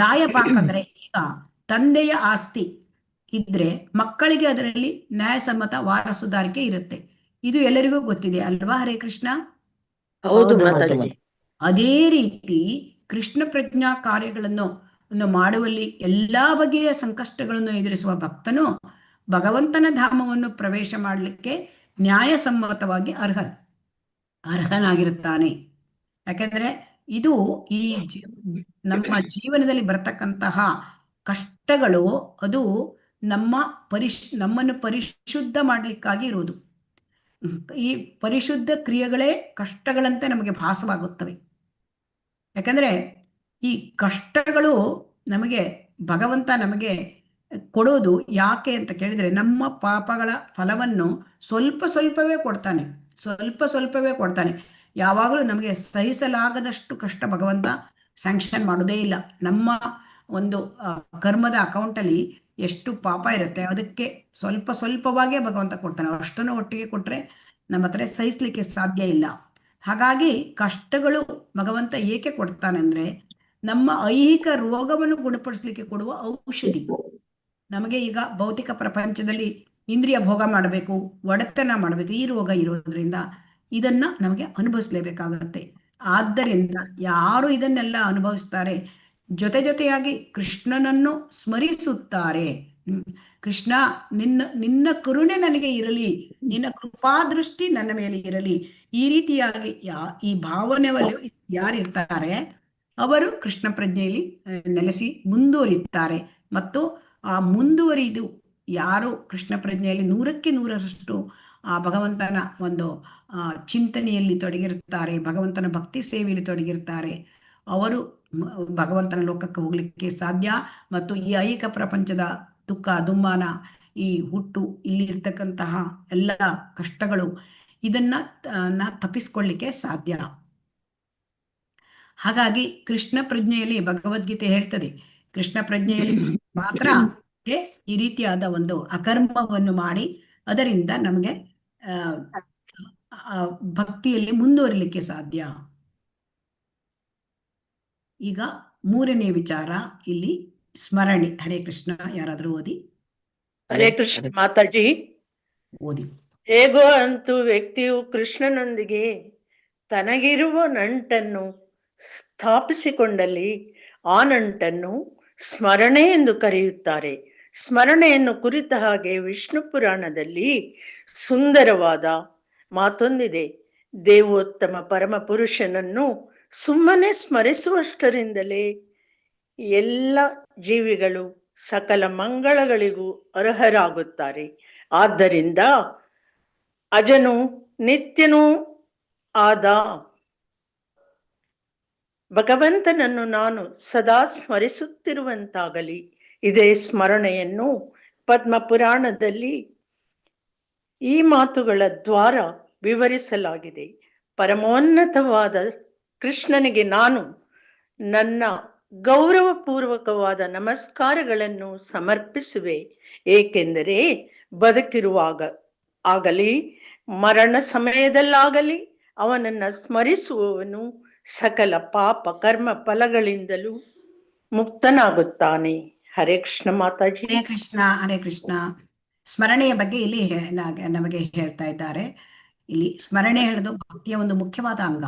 ದಾಯಬಾಕ್ ಅಂದ್ರೆ ಈಗ ತಂದೆಯ ಆಸ್ತಿ ಇದ್ರೆ ಮಕ್ಕಳಿಗೆ ಅದರಲ್ಲಿ ನ್ಯಾಯಸಮ್ಮತ ವಾರಸುದಾರಿಕೆ ಇರುತ್ತೆ. ಇದು ಎಲ್ಲರಿಗೂ ಗೊತ್ತಿದೆ ಅಲ್ವಾ? ಹರೇ ಕೃಷ್ಣ. ಹೌದು ಮಾತಾಜಿ. ಅದೇ ರೀತಿ ಕೃಷ್ಣ ಪ್ರಜ್ಞಾ ಕಾರ್ಯಗಳನ್ನು ಮಾಡುವಲ್ಲಿ ಎಲ್ಲಾ ಬಗೆಯ ಸಂಕಷ್ಟಗಳನ್ನು ಎದುರಿಸುವ ಭಕ್ತನು ಭಗವಂತನ ಧಾಮವನ್ನು ಪ್ರವೇಶ ಮಾಡಲಿಕ್ಕೆ ನ್ಯಾಯಸಮ್ಮತವಾಗಿ ಅರ್ಹನಾಗಿರುತ್ತಾನೆ. ಯಾಕೆಂದ್ರೆ ಇದು ಈ ನಮ್ಮ ಜೀವನದಲ್ಲಿ ಬರತಕ್ಕಂತಹ ಕಷ್ಟಗಳು ಅದು ನಮ್ಮನ್ನು ಪರಿಶುದ್ಧ ಮಾಡ್ಲಿಕ್ಕಾಗಿ ಇರುವುದು. ಈ ಪರಿಶುದ್ಧ ಕ್ರಿಯೆಗಳೇ ಕಷ್ಟಗಳಂತೆ ನಮಗೆ ಭಾಸವಾಗುತ್ತವೆ. ಯಾಕಂದ್ರೆ ಈ ಕಷ್ಟಗಳು ನಮಗೆ ಭಗವಂತ ನಮಗೆ ಕೊಡೋದು ಯಾಕೆ ಅಂತ ಕೇಳಿದ್ರೆ, ನಮ್ಮ ಪಾಪಗಳ ಫಲವನ್ನು ಸ್ವಲ್ಪ ಸ್ವಲ್ಪವೇ ಕೊಡ್ತಾನೆ. ಯಾವಾಗಲೂ ನಮಗೆ ಸಹಿಸಲಾಗದಷ್ಟು ಕಷ್ಟ ಭಗವಂತ ಸ್ಯಾಂಕ್ಷನ್ ಮಾಡೋದೇ ಇಲ್ಲ. ನಮ್ಮ ಒಂದು ಕರ್ಮದ ಅಕೌಂಟಲ್ಲಿ ಎಷ್ಟು ಪಾಪ ಇರುತ್ತೆ ಅದಕ್ಕೆ ಸ್ವಲ್ಪ ಸ್ವಲ್ಪವಾಗೇ ಭಗವಂತ ಕೊಡ್ತಾನೆ. ಅಷ್ಟನ್ನು ಒಟ್ಟಿಗೆ ಕೊಟ್ಟರೆ ನಮ್ಮ ಹತ್ರ ಸಹಿಸ್ಲಿಕ್ಕೆ ಸಾಧ್ಯ ಇಲ್ಲ. ಹಾಗಾಗಿ ಕಷ್ಟಗಳು ಭಗವಂತ ಏಕೆ ಕೊಡ್ತಾನೆ ಅಂದರೆ ನಮ್ಮ ಐಹಿಕ ರೋಗವನ್ನು ಗುಣಪಡಿಸ್ಲಿಕ್ಕೆ ಕೊಡುವ ಔಷಧಿ. ನಮಗೆ ಈಗ ಭೌತಿಕ ಪ್ರಪಂಚದಲ್ಲಿ ಇಂದ್ರಿಯ ಭೋಗ ಮಾಡಬೇಕು, ಒಡೆತನ ಮಾಡಬೇಕು, ಈ ರೋಗ ಇರೋದ್ರಿಂದ ಇದನ್ನ ನಮಗೆ ಅನುಭವಿಸ್ಲೇಬೇಕಾಗತ್ತೆ. ಆದ್ದರಿಂದ ಯಾರು ಇದನ್ನೆಲ್ಲ ಅನುಭವಿಸ್ತಾರೆ ಜೊತೆಯಾಗಿ ಕೃಷ್ಣನನ್ನು ಸ್ಮರಿಸುತ್ತಾರೆ, ಕೃಷ್ಣ ನಿನ್ನ ಕರುಣೆ ನನಗೆ ಇರಲಿ, ನಿನ್ನ ಕೃಪಾದೃಷ್ಟಿ ನನ್ನ ಮೇಲೆ ಇರಲಿ, ಈ ರೀತಿಯಾಗಿ ಈ ಭಾವನೆಯಲ್ಲಿ ಯಾರಿರ್ತಾರೆ ಅವರು ಕೃಷ್ಣ ಪ್ರಜ್ಞೆಯಲ್ಲಿ ನೆಲೆಸಿ ಮುಂದುವರಿಯುತ್ತಾರೆ. ಮತ್ತು ಆ ಮುಂದುವರಿದು ಯಾರು ಕೃಷ್ಣ ಪ್ರಜ್ಞೆಯಲ್ಲಿ 100ಕ್ಕೆ 100ರಷ್ಟು ಆ ಭಗವಂತನ ಒಂದು ಚಿಂತನೆಯಲ್ಲಿ ತೊಡಗಿರುತ್ತಾರೆ, ಭಗವಂತನ ಭಕ್ತಿ ಸೇವೆಯಲ್ಲಿ ತೊಡಗಿರ್ತಾರೆ, ಅವರು ಭಗವಂತನ ಲೋಕಕ್ಕೆ ಹೋಗ್ಲಿಕ್ಕೆ ಸಾಧ್ಯ. ಮತ್ತು ಈ ಐಹಿಕ ಪ್ರಪಂಚದ ದುಃಖ ದುಮ್ಮಾನ, ಈ ಹುಟ್ಟು, ಇಲ್ಲಿರ್ತಕ್ಕಂತಹ ಎಲ್ಲ ಕಷ್ಟಗಳು ಇದನ್ನ ತಪ್ಪಿಸ್ಕೊಳ್ಳಿಕ್ಕೆ ಸಾಧ್ಯ. ಹಾಗಾಗಿ ಕೃಷ್ಣ ಪ್ರಜ್ಞೆಯಲ್ಲಿ ಭಗವದ್ಗೀತೆ ಹೇಳ್ತದೆ, ಕೃಷ್ಣ ಪ್ರಜ್ಞೆಯಲ್ಲಿ ಮಾತ್ರ ಈ ರೀತಿಯಾದ ಒಂದು ಅಕರ್ಮವನ್ನು ಮಾಡಿ ಅದರಿಂದ ನಮಗೆ ಭಕ್ತಿಯಲ್ಲಿ ಮುಂದುವರಿಲಿಕ್ಕೆ ಸಾಧ್ಯ. ಈಗ 3ನೇ ವಿಚಾರ ಇಲ್ಲಿ ಸ್ಮರಣೆ. ಹರೇ ಕೃಷ್ಣ, ಯಾರಾದ್ರೂ ಓದಿ. ಹರೇ ಕೃಷ್ಣ ಮಾತಾಜಿ. ಓದಿ. ಹೇಗೋ ಅಂತೂ ವ್ಯಕ್ತಿಯು ಕೃಷ್ಣನೊಂದಿಗೆ ತನಗಿರುವ ನಂಟನ್ನು ಸ್ಥಾಪಿಸಿಕೊಂಡಲ್ಲಿ ಆ ನಂಟನ್ನು ಸ್ಮರಣೆ ಎಂದು ಕರೆಯುತ್ತಾರೆ. ಸ್ಮರಣೆಯನ್ನು ಕುರಿತ ಹಾಗೆ ವಿಷ್ಣು ಪುರಾಣದಲ್ಲಿ ಸುಂದರವಾದ ಮಾತೊಂದಿದೆ. ದೇವೋತ್ತಮ ಪರಮ ಪುರುಷನನ್ನು ಸುಮ್ಮನೆ ಸ್ಮರಿಸುವಷ್ಟರಿಂದಲೇ ಎಲ್ಲ ಜೀವಿಗಳು ಸಕಲ ಮಂಗಳಗಳಿಗೂ ಅರ್ಹರಾಗುತ್ತಾರೆ. ಆದ್ದರಿಂದ ಅಜನು ನಿತ್ಯನೂ ಆದ ಭಗವಂತನನ್ನು ನಾನು ಸದಾ ಸ್ಮರಿಸುತ್ತಿರುವಂತಾಗಲಿ. ಇದೇ ಸ್ಮರಣೆಯನ್ನು ಪದ್ಮ ಪುರಾಣದಲ್ಲಿ ಈ ಮಾತುಗಳ ದ್ವಾರ ವಿವರಿಸಲಾಗಿದೆ. ಪರಮೋನ್ನತವಾದ ಕೃಷ್ಣನಿಗೆ ನಾನು ನನ್ನ ಗೌರವಪೂರ್ವಕವಾದ ನಮಸ್ಕಾರಗಳನ್ನು ಸಮರ್ಪಿಸುವೆ. ಏಕೆಂದರೆ ಬದುಕಿರುವಾಗ ಆಗಲಿ ಮರಣ ಸಮಯದಲ್ಲಾಗಲಿ ಅವನನ್ನ ಸ್ಮರಿಸುವವನು ಸಕಲ ಪಾಪ ಕರ್ಮ ಫಲಗಳಿಂದಲೂ ಮುಕ್ತನಾಗುತ್ತಾನೆ. ಹರೇ ಕೃಷ್ಣ ಮಾತಾಜಿ. ಹರೇ ಕೃಷ್ಣ. ಹರೇ ಕೃಷ್ಣ. ಸ್ಮರಣೆಯ ಬಗ್ಗೆ ಇಲ್ಲಿ ನಮಗೆ ಹೇಳ್ತಾ ಇದ್ದಾರೆ. ಇಲ್ಲಿ ಸ್ಮರಣೆ ಹೇಳೋದು ಭಕ್ತಿಯ ಒಂದು ಮುಖ್ಯವಾದ ಅಂಗ.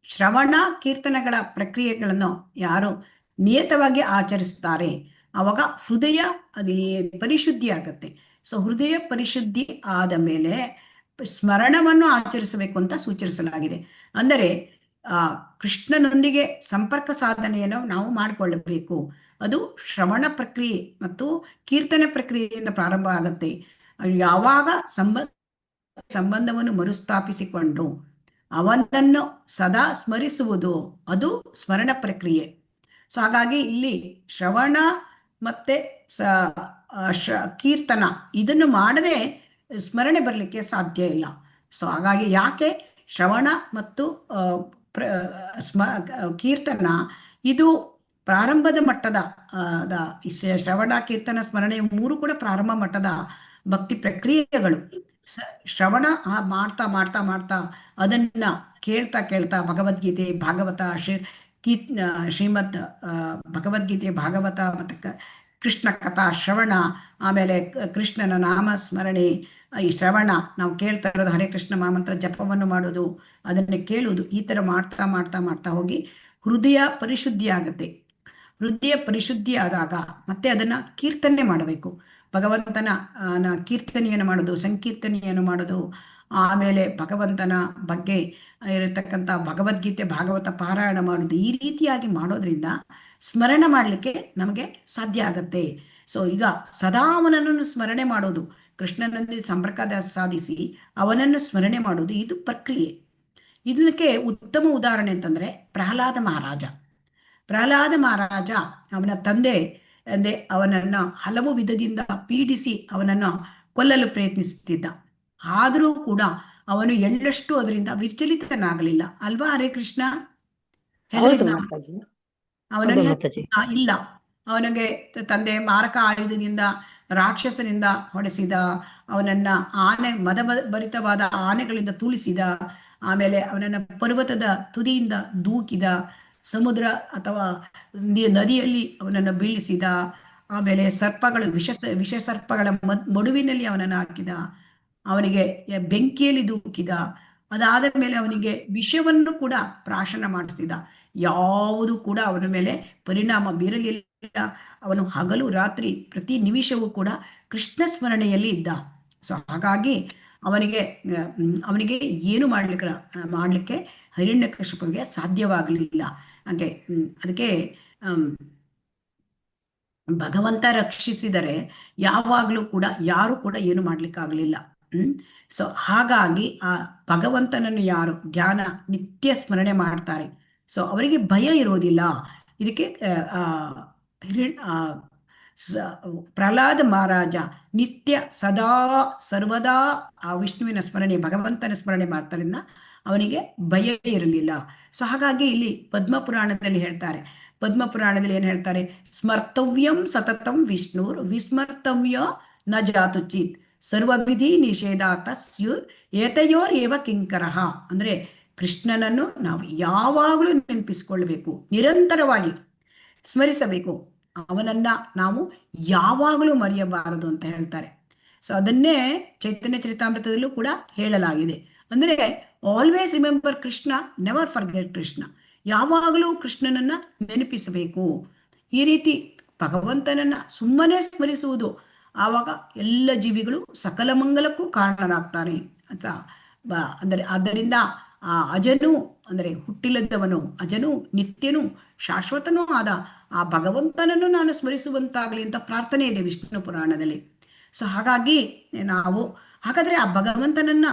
ಶ್ರವಣ ಕೀರ್ತನೆಗಳ ಪ್ರಕ್ರಿಯೆಗಳನ್ನು ಯಾರು ನಿಯತವಾಗಿ ಆಚರಿಸ್ತಾರೆ ಅವಾಗ ಹೃದಯ ಅಲ್ಲಿ ಪರಿಶುದ್ಧಿ ಆಗತ್ತೆ. ಸೊ ಹೃದಯ ಪರಿಶುದ್ಧಿ ಆದ ಮೇಲೆ ಸ್ಮರಣವನ್ನು ಆಚರಿಸಬೇಕು ಅಂತ ಸೂಚಿಸಲಾಗಿದೆ. ಅಂದರೆ ಕೃಷ್ಣನೊಂದಿಗೆ ಸಂಪರ್ಕ ಸಾಧನೆಯನ್ನು ನಾವು ಮಾಡಿಕೊಳ್ಳಬೇಕು. ಅದು ಶ್ರವಣ ಪ್ರಕ್ರಿಯೆ ಮತ್ತು ಕೀರ್ತನೆ ಪ್ರಕ್ರಿಯೆಯಿಂದ ಪ್ರಾರಂಭ ಆಗತ್ತೆ. ಯಾವಾಗ ಸಂಬಂಧವನ್ನು ಮರುಸ್ಥಾಪಿಸಿಕೊಂಡು ಅವನನ್ನು ಸದಾ ಸ್ಮರಿಸುವುದು ಅದು ಸ್ಮರಣ ಪ್ರಕ್ರಿಯೆ. ಸೊ ಹಾಗಾಗಿ ಇಲ್ಲಿ ಶ್ರವಣ ಮತ್ತೆ ಕೀರ್ತನ ಇದನ್ನು ಮಾಡದೆ ಸ್ಮರಣೆ ಬರಲಿಕ್ಕೆ ಸಾಧ್ಯ ಇಲ್ಲ. ಸೊ ಹಾಗಾಗಿ ಯಾಕೆ ಶ್ರವಣ ಮತ್ತು ಕೀರ್ತನ ಇದು ಪ್ರಾರಂಭದ ಮಟ್ಟದ ಶ್ರವಣ ಕೀರ್ತನ ಸ್ಮರಣೆ 3 ಕೂಡ ಪ್ರಾರಂಭ ಮಟ್ಟದ ಭಕ್ತಿ ಪ್ರಕ್ರಿಯೆಗಳು. ಶ್ರವಣ ಮಾಡ್ತಾ ಮಾಡ್ತಾ ಮಾಡ್ತಾ ಅದನ್ನ ಕೇಳ್ತಾ ಭಗವದ್ಗೀತೆ ಭಾಗವತ ಶ್ರೀಮದ್ ಭಗವದ್ಗೀತೆ ಭಾಗವತ ಮತ್ತು ಕೃಷ್ಣ ಕಥಾ ಶ್ರವಣ, ಆಮೇಲೆ ಕೃಷ್ಣನ ನಾಮ ಸ್ಮರಣೆ, ಈ ಶ್ರವಣ ನಾವು ಕೇಳ್ತಾ ಇರೋದು ಹರೇ ಕೃಷ್ಣ ಮಹಾಮಂತ್ರ ಜಪವನ್ನು ಮಾಡೋದು, ಅದನ್ನು ಕೇಳುವುದು, ಈ ಥರ ಮಾಡ್ತಾ ಮಾಡ್ತಾ ಮಾಡ್ತಾ ಹೋಗಿ ಹೃದಯ ಪರಿಶುದ್ಧಿ ಆಗುತ್ತೆ. ಹೃದಯ ಪರಿಶುದ್ಧಿ ಆದಾಗ ಮತ್ತೆ ಅದನ್ನ ಕೀರ್ತನೆ ಮಾಡಬೇಕು. ಭಗವಂತನ ಕೀರ್ತನೆಯನ್ನು ಮಾಡೋದು, ಸಂಕೀರ್ತನೆಯನ್ನು ಮಾಡೋದು, ಆಮೇಲೆ ಭಗವಂತನ ಬಗ್ಗೆ ಇರತಕ್ಕಂಥ ಭಗವದ್ಗೀತೆ ಭಾಗವತ ಪಾರಾಯಣ ಮಾಡೋದು, ಈ ರೀತಿಯಾಗಿ ಮಾಡೋದ್ರಿಂದ ಸ್ಮರಣ ಮಾಡಲಿಕ್ಕೆ ನಮಗೆ ಸಾಧ್ಯ ಆಗತ್ತೆ. ಸೊ ಈಗ ಸದಾ ಅವನನ್ನು ಸ್ಮರಣೆ ಮಾಡೋದು, ಕೃಷ್ಣನಲ್ಲಿ ಸಂಪರ್ಕ ಸಾಧಿಸಿ ಅವನನ್ನು ಸ್ಮರಣೆ ಮಾಡೋದು, ಇದು ಪ್ರಕ್ರಿಯೆ. ಇದಕ್ಕೆ ಉತ್ತಮ ಉದಾಹರಣೆ ಅಂತಂದ್ರೆ ಪ್ರಹ್ಲಾದ ಮಹಾರಾಜ ಅವನ ತಂದೆ ಅಂದ್ರೆ ಅವನನ್ನ ಹಲವು ವಿಧದಿಂದ ಪೀಡಿಸಿ ಅವನನ್ನು ಕೊಲ್ಲಲು ಪ್ರಯತ್ನಿಸುತ್ತಿದ್ದ. ಆದರೂ ಕೂಡ ಅವನು ಎಳ್ಳಷ್ಟು ಅದರಿಂದ ವಿಚಲಿತನಾಗಲಿಲ್ಲ ಅಲ್ವಾ? ಹರೇ ಕೃಷ್ಣ. ಅವನನ್ನು ಇಲ್ಲ, ಅವನಿಗೆ ತಂದೆ ಮಾರಕ ಆಯುಧದಿಂದ ರಾಕ್ಷಸನಿಂದ ಹೊಡೆಸಿದ, ಅವನನ್ನ ಭರಿತವಾದ ಆನೆಗಳಿಂದ ತುಳಿಸಿದ, ಆಮೇಲೆ ಅವನನ್ನ ಪರ್ವತದ ತುದಿಯಿಂದ ದೂಕಿದ, ಸಮುದ್ರ ಅಥವಾ ನದಿಯಲ್ಲಿ ಅವನನ್ನು ಬೀಳಿಸಿದ, ಆಮೇಲೆ ವಿಷ ಸರ್ಪಗಳ ಮಡುವಿನಲ್ಲಿ ಅವನನ್ನು ಹಾಕಿದ, ಅವನಿಗೆ ಬೆಂಕಿಯಲ್ಲಿ ದೂಕಿದ, ಅದಾದ ಮೇಲೆ ಅವನಿಗೆ ವಿಷವನ್ನು ಕೂಡ ಪ್ರಾಶನ ಮಾಡಿಸಿದ. ಯಾವುದು ಕೂಡ ಅವನ ಮೇಲೆ ಪರಿಣಾಮ ಬೀರಲಿಲ್ಲ. ಅವನು ಹಗಲು ರಾತ್ರಿ ಪ್ರತಿ ನಿಮಿಷವೂ ಕೂಡ ಕೃಷ್ಣ ಸ್ಮರಣೆಯಲ್ಲಿ ಇದ್ದ. ಸೊ ಹಾಗಾಗಿ ಅವನಿಗೆ ಏನು ಮಾಡ್ಲಿಕ್ಕೆ ಹಿರಣ್ಯಕಶಿಪುವಿಗೆ ಸಾಧ್ಯವಾಗಲಿಲ್ಲ. ಹಾಗೆ ಅದಕ್ಕೆ ಭಗವಂತ ರಕ್ಷಿಸಿದರೆ ಯಾವಾಗಲೂ ಕೂಡ ಯಾರು ಕೂಡ ಏನು ಮಾಡ್ಲಿಕ್ಕಾಗಲಿಲ್ಲ. ಸೊ ಹಾಗಾಗಿ ಆ ಭಗವಂತನನ್ನು ಯಾರು ಧ್ಯಾನ ನಿತ್ಯ ಸ್ಮರಣೆ ಮಾಡ್ತಾರೆ, ಸೊ ಅವರಿಗೆ ಭಯ ಇರೋದಿಲ್ಲ. ಇದಕ್ಕೆ ಪ್ರಹ್ಲಾದ ಮಹಾರಾಜ ನಿತ್ಯ ಸದಾ ಸರ್ವದಾ ಆ ವಿಷ್ಣುವಿನ ಸ್ಮರಣೆ, ಭಗವಂತನ ಸ್ಮರಣೆ ಮಾಡ್ತಾರಿಂದ ಅವನಿಗೆ ಭಯ ಇರಲಿಲ್ಲ. ಸೊ ಹಾಗಾಗಿ ಇಲ್ಲಿ ಪದ್ಮಪುರಾಣದಲ್ಲಿ ಹೇಳ್ತಾರೆ, ಪದ್ಮಪುರಾಣದಲ್ಲಿ ಏನ್ ಹೇಳ್ತಾರೆ, ಸ್ಮರ್ತವ್ಯಂ ಸತತಂ ವಿಷ್ಣುರ್ ವಿಸ್ಮರ್ತವ್ಯ ನ ಜಾತುಚಿತ್ ಸರ್ವವಿಧಿ ನಿಷೇಧಾತ ಏತಯೋರ್ ಏವ ಕಿಂಕರಃ. ಅಂದ್ರೆ ಕೃಷ್ಣನನ್ನು ನಾವು ಯಾವಾಗಲೂ ನೆನಪಿಸಿಕೊಳ್ಳಬೇಕು, ನಿರಂತರವಾಗಿ ಸ್ಮರಿಸಬೇಕು, ಅವನನ್ನ ನಾವು ಯಾವಾಗಲೂ ಮರೆಯಬಾರದು ಅಂತ ಹೇಳ್ತಾರೆ. ಸೊ ಅದನ್ನೇ ಚೈತನ್ಯ ಚರಿತಾಮೃತದಲ್ಲೂ ಕೂಡ ಹೇಳಲಾಗಿದೆ. ಅಂದ್ರೆ always remember Krishna, never forget Krishna. ಯಾವಾಗಲೂ ಕೃಷ್ಣನನ್ನ ನೆನಪಿಸಬೇಕು. ಈ ರೀತಿ ಭಗವಂತನನ್ನ ಸುಮ್ಮನೆ ಸ್ಮರಿಸುವುದು, ಆವಾಗ ಎಲ್ಲ ಜೀವಿಗಳು ಸಕಲ ಮಂಗಲಕ್ಕೂ ಕಾರಣರಾಗ್ತಾರೆ ಅಂತ. ಆದ್ದರಿಂದ ಆ ಅಜನು ಅಂದರೆ ಹುಟ್ಟಿಲ್ಲದವನು, ಅಜನು ನಿತ್ಯನು ಶಾಶ್ವತನೂ ಆದ ಆ ಭಗವಂತನನ್ನು ನಾನು ಸ್ಮರಿಸುವಂತಾಗಲಿ ಅಂತ ಪ್ರಾರ್ಥನೆ ಇದೆ ವಿಷ್ಣು ಪುರಾಣದಲ್ಲಿ. ಸೊ ಹಾಗಾಗಿ ಹಾಗಾದ್ರೆ ಆ ಭಗವಂತನನ್ನ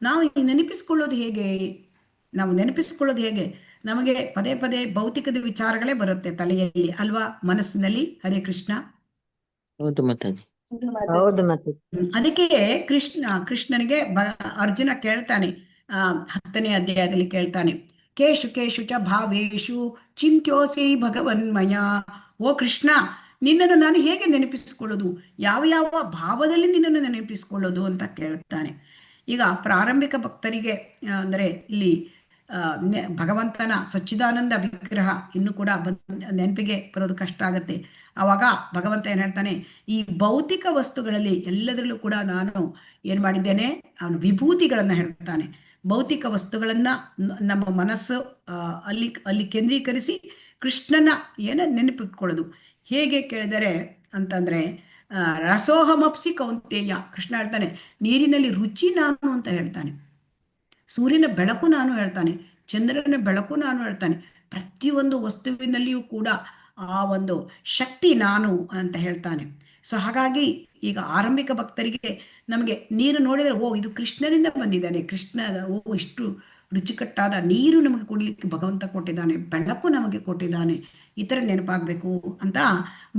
ನಾವು ನೆನಪಿಸ್ಕೊಳ್ಳೋದು ಹೇಗೆ? ನಮಗೆ ಪದೇ ಪದೇ ಭೌತಿಕದ ವಿಚಾರಗಳೇ ಬರುತ್ತೆ ತಲೆಯಲ್ಲಿ ಅಲ್ವಾ, ಮನಸ್ಸಿನಲ್ಲಿ. ಹರೇ ಕೃಷ್ಣ. ಹೌದು ಮಾತಾಜಿ. ಅದಕ್ಕೆ ಕೃಷ್ಣನಿಗೆ ಅರ್ಜುನ ಕೇಳ್ತಾನೆ, 10ನೇ ಅಧ್ಯಾಯದಲ್ಲಿ ಕೇಳ್ತಾನೆ, ಕೇಶು ಕೇಶು ಚ ಭಾವೇಶು ಚಿಂತ್ಯೋಸಿ ಭಗವನ್ಮಯ. ಓ ಕೃಷ್ಣ, ನಿನ್ನನ್ನು ನಾನು ಹೇಗೆ ನೆನಪಿಸಿಕೊಳ್ಳೋದು, ಯಾವ ಯಾವ ಭಾವದಲ್ಲಿ ನಿನ್ನನ್ನು ನೆನಪಿಸಿಕೊಳ್ಳೋದು ಅಂತ ಕೇಳ್ತಾನೆ. ಈಗ ಪ್ರಾರಂಭಿಕ ಭಕ್ತರಿಗೆ ಅಂದರೆ ಇಲ್ಲಿ ಭಗವಂತನ ಸಚ್ಚಿದಾನಂದ ವಿಗ್ರಹ ಇನ್ನೂ ಕೂಡ ನೆನಪಿಗೆ ಬರೋದು ಕಷ್ಟ ಆಗತ್ತೆ. ಆವಾಗ ಭಗವಂತ ಏನ್ ಹೇಳ್ತಾನೆ, ಈ ಭೌತಿಕ ವಸ್ತುಗಳಲ್ಲಿ ಎಲ್ಲದರಲ್ಲೂ ಕೂಡ ನಾನು ಏನ್ ಮಾಡಿದ್ದೇನೆ, ಅವನು ವಿಭೂತಿಗಳನ್ನ ಹೇಳ್ತಾನೆ. ಭೌತಿಕ ವಸ್ತುಗಳನ್ನ ನಮ್ಮ ಮನಸ್ಸು ಅಲ್ಲಿ ಕೇಂದ್ರೀಕರಿಸಿ ಕೃಷ್ಣನ ನೆನಪಿಟ್ಕೊಳ್ಳೋದು ಹೇಗೆ ಕೇಳಿದರೆ ಅಂತಂದ್ರೆ, ರಸೋಹಮಪ್ಸಿ ಕೌಂತೆಯ. ಕೃಷ್ಣ ಹೇಳ್ತಾನೆ, ನೀರಿನಲ್ಲಿ ರುಚಿ ನಾನು ಅಂತ ಹೇಳ್ತಾನೆ, ಸೂರ್ಯನ ಬೆಳಕು ನಾನು ಹೇಳ್ತಾನೆ, ಚಂದ್ರನ ಬೆಳಕು ನಾನು ಹೇಳ್ತಾನೆ, ಪ್ರತಿಯೊಂದು ವಸ್ತುವಿನಲ್ಲಿಯೂ ಕೂಡ ಆ ಒಂದು ಶಕ್ತಿ ನಾನು ಅಂತ ಹೇಳ್ತಾನೆ. ಸೊ ಹಾಗಾಗಿ ಈಗ ಆರಂಭಿಕ ಭಕ್ತರಿಗೆ ನಮಗೆ ನೀರು ನೋಡಿದರೆ, ಓ ಇದು ಕೃಷ್ಣನಿಂದ ಬಂದಿದ್ದಾನೆ, ಇಷ್ಟು ರುಚಿಕಟ್ಟಾದ ನೀರು ನಮಗೆ ಕುಡಿಲಿಕ್ಕೆ ಭಗವಂತ ಕೊಟ್ಟಿದ್ದಾನೆ, ಬೆಳಕು ನಮಗೆ ಕೊಟ್ಟಿದ್ದಾನೆ, ಈ ಥರ ನೆನಪಾಗಬೇಕು ಅಂತ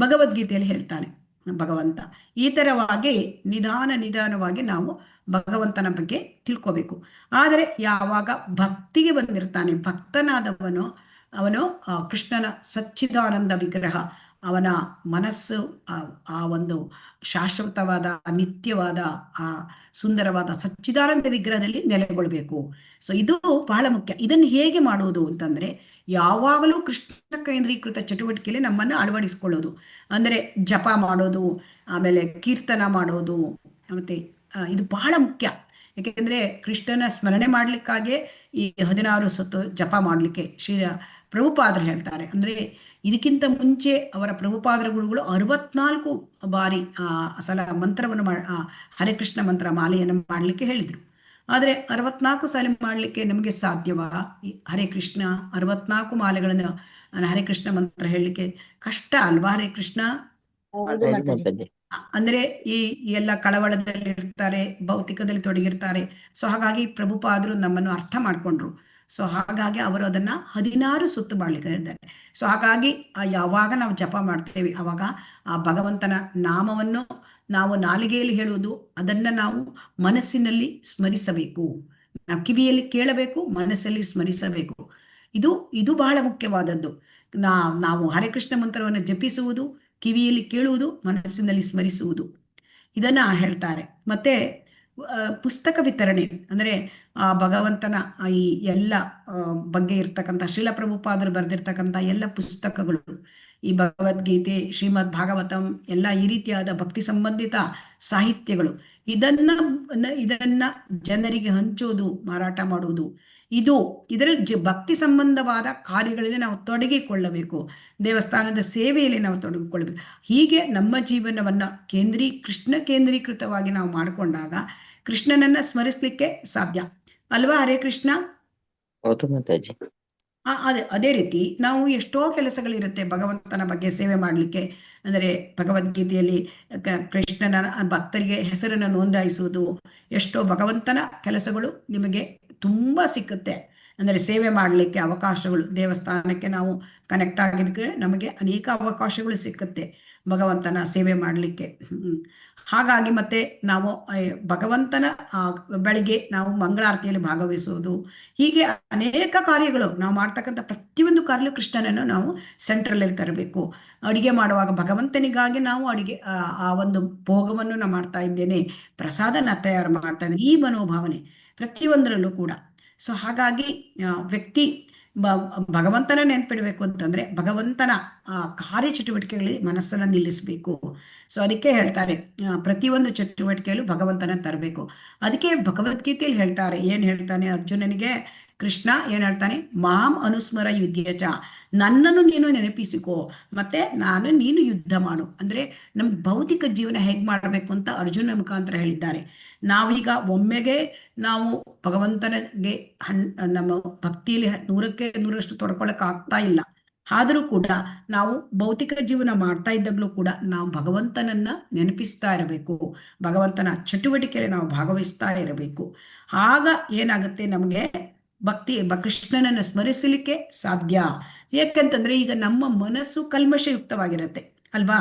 ಭಗವದ್ಗೀತೆಯಲ್ಲಿ ಹೇಳ್ತಾನೆ ಭಗವಂತ. ಈ ಥರವಾಗಿ ನಿಧಾನವಾಗಿ ನಾವು ಭಗವಂತನ ಬಗ್ಗೆ ತಿಳ್ಕೋಬೇಕು. ಆದರೆ ಯಾವಾಗ ಭಕ್ತಿಗೆ ಬಂದಿರ್ತಾನೆ ಭಕ್ತನಾದವನು, ಅವನು ಕೃಷ್ಣನ ಸಚ್ಚಿದಾನಂದ ವಿಗ್ರಹ, ಅವನ ಮನಸ್ಸು ಆ ಒಂದು ಶಾಶ್ವತವಾದ ನಿತ್ಯವಾದ ಆ ಸುಂದರವಾದ ಸಚ್ಚಿದಾನಂದ ವಿಗ್ರಹದಲ್ಲಿ ನೆಲೆಗೊಳ್ಬೇಕು. ಸೊ ಇದು ಬಹಳ ಮುಖ್ಯ. ಇದನ್ನು ಹೇಗೆ ಮಾಡುವುದು ಅಂತಂದ್ರೆ, ಯಾವಾಗಲೂ ಕೃಷ್ಣ ಕೇಂದ್ರೀಕೃತ ಚಟುವಟಿಕೆಯಲ್ಲಿ ನಮ್ಮನ್ನು ಅಳವಡಿಸ್ಕೊಳ್ಳೋದು. ಅಂದರೆ ಜಪ ಮಾಡೋದು, ಆಮೇಲೆ ಕೀರ್ತನ ಮಾಡೋದು, ಮತ್ತೆ ಇದು ಬಹಳ ಮುಖ್ಯ. ಯಾಕೆಂದ್ರೆ ಕೃಷ್ಣನ ಸ್ಮರಣೆ ಮಾಡ್ಲಿಕ್ಕಾಗೆ ಈ 16 ಸುತ್ತು ಜಪ ಮಾಡ್ಲಿಕ್ಕೆ ಶ್ರೀ ಪ್ರಭುಪಾದರು ಹೇಳ್ತಾರೆ. ಅಂದ್ರೆ ಇದಕ್ಕಿಂತ ಮುಂಚೆ ಅವರ ಪ್ರಭುಪಾದರ ಗುರುಗಳು 64 ಬಾರಿ ಸಲ ಮಂತ್ರವನ್ನು ಹರೇ ಕೃಷ್ಣ ಮಂತ್ರ ಮಾಲೆಯನ್ನು ಮಾಡ್ಲಿಕ್ಕೆ ಹೇಳಿದ್ರು. ಆದ್ರೆ 64 ಸಾಲಿ ಮಾಡ್ಲಿಕ್ಕೆ ನಮಗೆ ಸಾಧ್ಯವಾ? ಹರೇ ಕೃಷ್ಣ 64 ಮಾಲೆಗಳನ್ನು ಹರೇ ಕೃಷ್ಣ ಮಂತ್ರ ಹೇಳಲಿಕ್ಕೆ ಕಷ್ಟ ಅಲ್ವಾ? ಹರೇ ಕೃಷ್ಣ ಅಂದ್ರೆ ಈ ಎಲ್ಲ ಕಳವಳದಲ್ಲಿ ಇರ್ತಾರೆ, ಭೌತಿಕದಲ್ಲಿ ತೊಡಗಿರ್ತಾರೆ. ಸೊ ಹಾಗಾಗಿ ಪ್ರಭುಪಾದರು ನಮ್ಮನ್ನು ಅರ್ಥ ಮಾಡ್ಕೊಂಡ್ರು. ಸೊ ಹಾಗಾಗಿ ಅವರು ಅದನ್ನ 16 ಸುತ್ತು ಮಾಡ್ಲಿಕ್ಕೆ ಹೇಳಿದ್ದಾರೆ. ಸೊ ಹಾಗಾಗಿ ಯಾವಾಗ ನಾವು ಜಪ ಮಾಡ್ತೇವೆ ಅವಾಗ ಆ ಭಗವಂತನ ನಾಮವನ್ನು ನಾವು ನಾಲಿಗೆಯಲ್ಲಿ ಹೇಳುವುದು, ಅದನ್ನ ನಾವು ಮನಸ್ಸಿನಲ್ಲಿ ಸ್ಮರಿಸಬೇಕು. ನಾವು ಕಿವಿಯಲ್ಲಿ ಕೇಳಬೇಕು, ಮನಸ್ಸಲ್ಲಿ ಸ್ಮರಿಸಬೇಕು. ಇದು ಬಹಳ ಮುಖ್ಯವಾದದ್ದು. ನಾವು ಹರೇ ಕೃಷ್ಣ ಮಂತ್ರವನ್ನು ಜಪಿಸುವುದು, ಕಿವಿಯಲ್ಲಿ ಕೇಳುವುದು, ಮನಸ್ಸಿನಲ್ಲಿ ಸ್ಮರಿಸುವುದು, ಇದನ್ನ ಹೇಳ್ತಾರೆ. ಮತ್ತೆ ಪುಸ್ತಕ ವಿತರಣೆ ಅಂದರೆ ಭಗವಂತನ ಈ ಎಲ್ಲ ಬಗ್ಗೆ ಇರ್ತಕ್ಕಂಥ ಶ್ರೀಲ ಪ್ರಭುಪಾದರು ಬರೆದಿರ್ತಕ್ಕಂಥ ಎಲ್ಲ ಪುಸ್ತಕಗಳು, ಈ ಭಗವದ್ಗೀತೆ, ಶ್ರೀಮದ್ ಭಾಗವತಂ, ಎಲ್ಲ ಈ ರೀತಿಯಾದ ಭಕ್ತಿ ಸಂಬಂಧಿತ ಸಾಹಿತ್ಯಗಳು, ಇದನ್ನ ಜನರಿಗೆ ಹಂಚೋದು, ಮಾರಾಟ ಮಾಡುವುದು, ಇದರ ಭಕ್ತಿ ಸಂಬಂಧವಾದ ಕಾರ್ಯಗಳಲ್ಲಿ ನಾವು ತೊಡಗಿಕೊಳ್ಳಬೇಕು. ದೇವಸ್ಥಾನದ ಸೇವೆಯಲ್ಲಿ ನಾವು ತೊಡಗಿಕೊಳ್ಳಬೇಕು. ಹೀಗೆ ನಮ್ಮ ಜೀವನವನ್ನ ಕೃಷ್ಣ ಕೇಂದ್ರೀಕೃತವಾಗಿ ನಾವು ಮಾಡಿಕೊಂಡಾಗ ಕೃಷ್ಣನನ್ನ ಸ್ಮರಿಸ್ಲಿಕ್ಕೆ ಸಾಧ್ಯ ಅಲ್ವಾ? ಹರೇ ಕೃಷ್ಣ. ಹೌದು ಮಾತಾಜಿ. ಅದೇ ರೀತಿ ನಾವು ಎಷ್ಟೋ ಕೆಲಸಗಳಿರುತ್ತೆ ಭಗವಂತನ ಬಗ್ಗೆ ಸೇವೆ ಮಾಡಲಿಕ್ಕೆ. ಅಂದರೆ ಭಗವದ್ಗೀತೆಯಲ್ಲಿ ಕೃಷ್ಣನ ಭಕ್ತರಿಗೆ ಹೆಸರನ್ನು ನೋಂದಾಯಿಸುವುದು, ಎಷ್ಟೋ ಭಗವಂತನ ಕೆಲಸಗಳು ನಿಮಗೆ ತುಂಬ ಸಿಕ್ಕುತ್ತೆ. ಅಂದರೆ ಸೇವೆ ಮಾಡಲಿಕ್ಕೆ ಅವಕಾಶಗಳು, ದೇವಸ್ಥಾನಕ್ಕೆ ನಾವು ಕನೆಕ್ಟ್ ಆಗಿದ್ದಕ್ಕೆ ನಮಗೆ ಅನೇಕ ಅವಕಾಶಗಳು ಸಿಕ್ಕುತ್ತೆ ಭಗವಂತನ ಸೇವೆ ಮಾಡಲಿಕ್ಕೆ. ಹಾಗಾಗಿ ಮತ್ತೆ ನಾವು ಭಗವಂತನ ಬೆಳಿಗ್ಗೆ ನಾವು ಮಂಗಳಾರತಿಯಲ್ಲಿ ಭಾಗವಹಿಸುವುದು, ಹೀಗೆ ಅನೇಕ ಕಾರ್ಯಗಳು ನಾವು ಮಾಡ್ತಕ್ಕಂಥ ಪ್ರತಿಯೊಂದು ಕಾರ್ಯಗಳು ಕೃಷ್ಣನನ್ನು ನಾವು ಸೆಂಟ್ರಲ್ಲಿ ತರಬೇಕು. ಅಡಿಗೆ ಮಾಡುವಾಗ ಭಗವಂತನಿಗಾಗಿ ನಾವು ಆ ಒಂದು ಭೋಗವನ್ನು ನಾನು ಮಾಡ್ತಾ ಇದ್ದೇನೆ, ಪ್ರಸಾದನ ತಯಾರು ಮಾಡ್ತಾ ಇದ್ದೇನೆ, ಈ ಮನೋಭಾವನೆ ಪ್ರತಿಯೊಂದರಲ್ಲೂ ಕೂಡ. ಸೊ ಹಾಗಾಗಿ ವ್ಯಕ್ತಿ ಭಗವಂತನ ನೆನ್ಪಿಡ್ಬೇಕು ಅಂತಂದ್ರೆ ಭಗವಂತನ ಕಾರ್ಯಚಟುವಟಿಕೆಗಳಲ್ಲಿ ಮನಸ್ಸನ್ನು ನಿಲ್ಲಿಸಬೇಕು. ಸೊ ಅದಕ್ಕೆ ಹೇಳ್ತಾರೆ ಪ್ರತಿಯೊಂದು ಚಟುವಟಿಕೆಯಲ್ಲೂ ಭಗವಂತನ ತರಬೇಕು. ಅದಕ್ಕೆ ಭಗವದ್ಗೀತೆಯಲ್ಲಿ ಹೇಳ್ತಾರೆ, ಏನ್ ಹೇಳ್ತಾನೆ ಅರ್ಜುನನಿಗೆ ಕೃಷ್ಣ ಏನ್ ಹೇಳ್ತಾನೆ, ಮಾಂ ಅನುಸ್ಮರ ಯುದ್ಧಚ, ನನ್ನನ್ನು ನೀನು ನೆನಪಿಸಿಕೋ, ಮತ್ತೆ ನೀನು ಯುದ್ಧ ಮಾಡು. ಅಂದ್ರೆ ನಮ್ ಭೌತಿಕ ಜೀವನ ಹೇಗ್ ಮಾಡಬೇಕು ಅಂತ ಅರ್ಜುನ ಮುಖಾಂತರ ಹೇಳಿದ್ದಾರೆ. ನಾವೀಗ ಒಮ್ಮೆಗೆ ನಾವು ಭಗವಂತನಿಗೆ ನಮ್ಮ ಭಕ್ತಿಯಲ್ಲಿ 100ಕ್ಕೆ 100ರಷ್ಟು ತೊಡ್ಕೊಳಕ್ ಆಗ್ತಾ ಇಲ್ಲ. ಆದರೂ ಕೂಡ ನಾವು ಭೌತಿಕ ಜೀವನ ಮಾಡ್ತಾ ಇದ್ದಾಗಲೂ ಕೂಡ ನಾವು ಭಗವಂತನನ್ನ ನೆನಪಿಸ್ತಾ ಇರಬೇಕು, ಭಗವಂತನ ಚಟುವಟಿಕೆಯಲ್ಲಿ ನಾವು ಭಾಗವಹಿಸ್ತಾ ಇರಬೇಕು. ಆಗ ಏನಾಗುತ್ತೆ, ನಮಗೆ ಕೃಷ್ಣನನ್ನ ಸ್ಮರಿಸಲಿಕ್ಕೆ ಸಾಧ್ಯ. ಯಾಕಂತಂದ್ರೆ ಈಗ ನಮ್ಮ ಮನಸ್ಸು ಕಲ್ಮಶಯುಕ್ತವಾಗಿರುತ್ತೆ ಅಲ್ವಾ?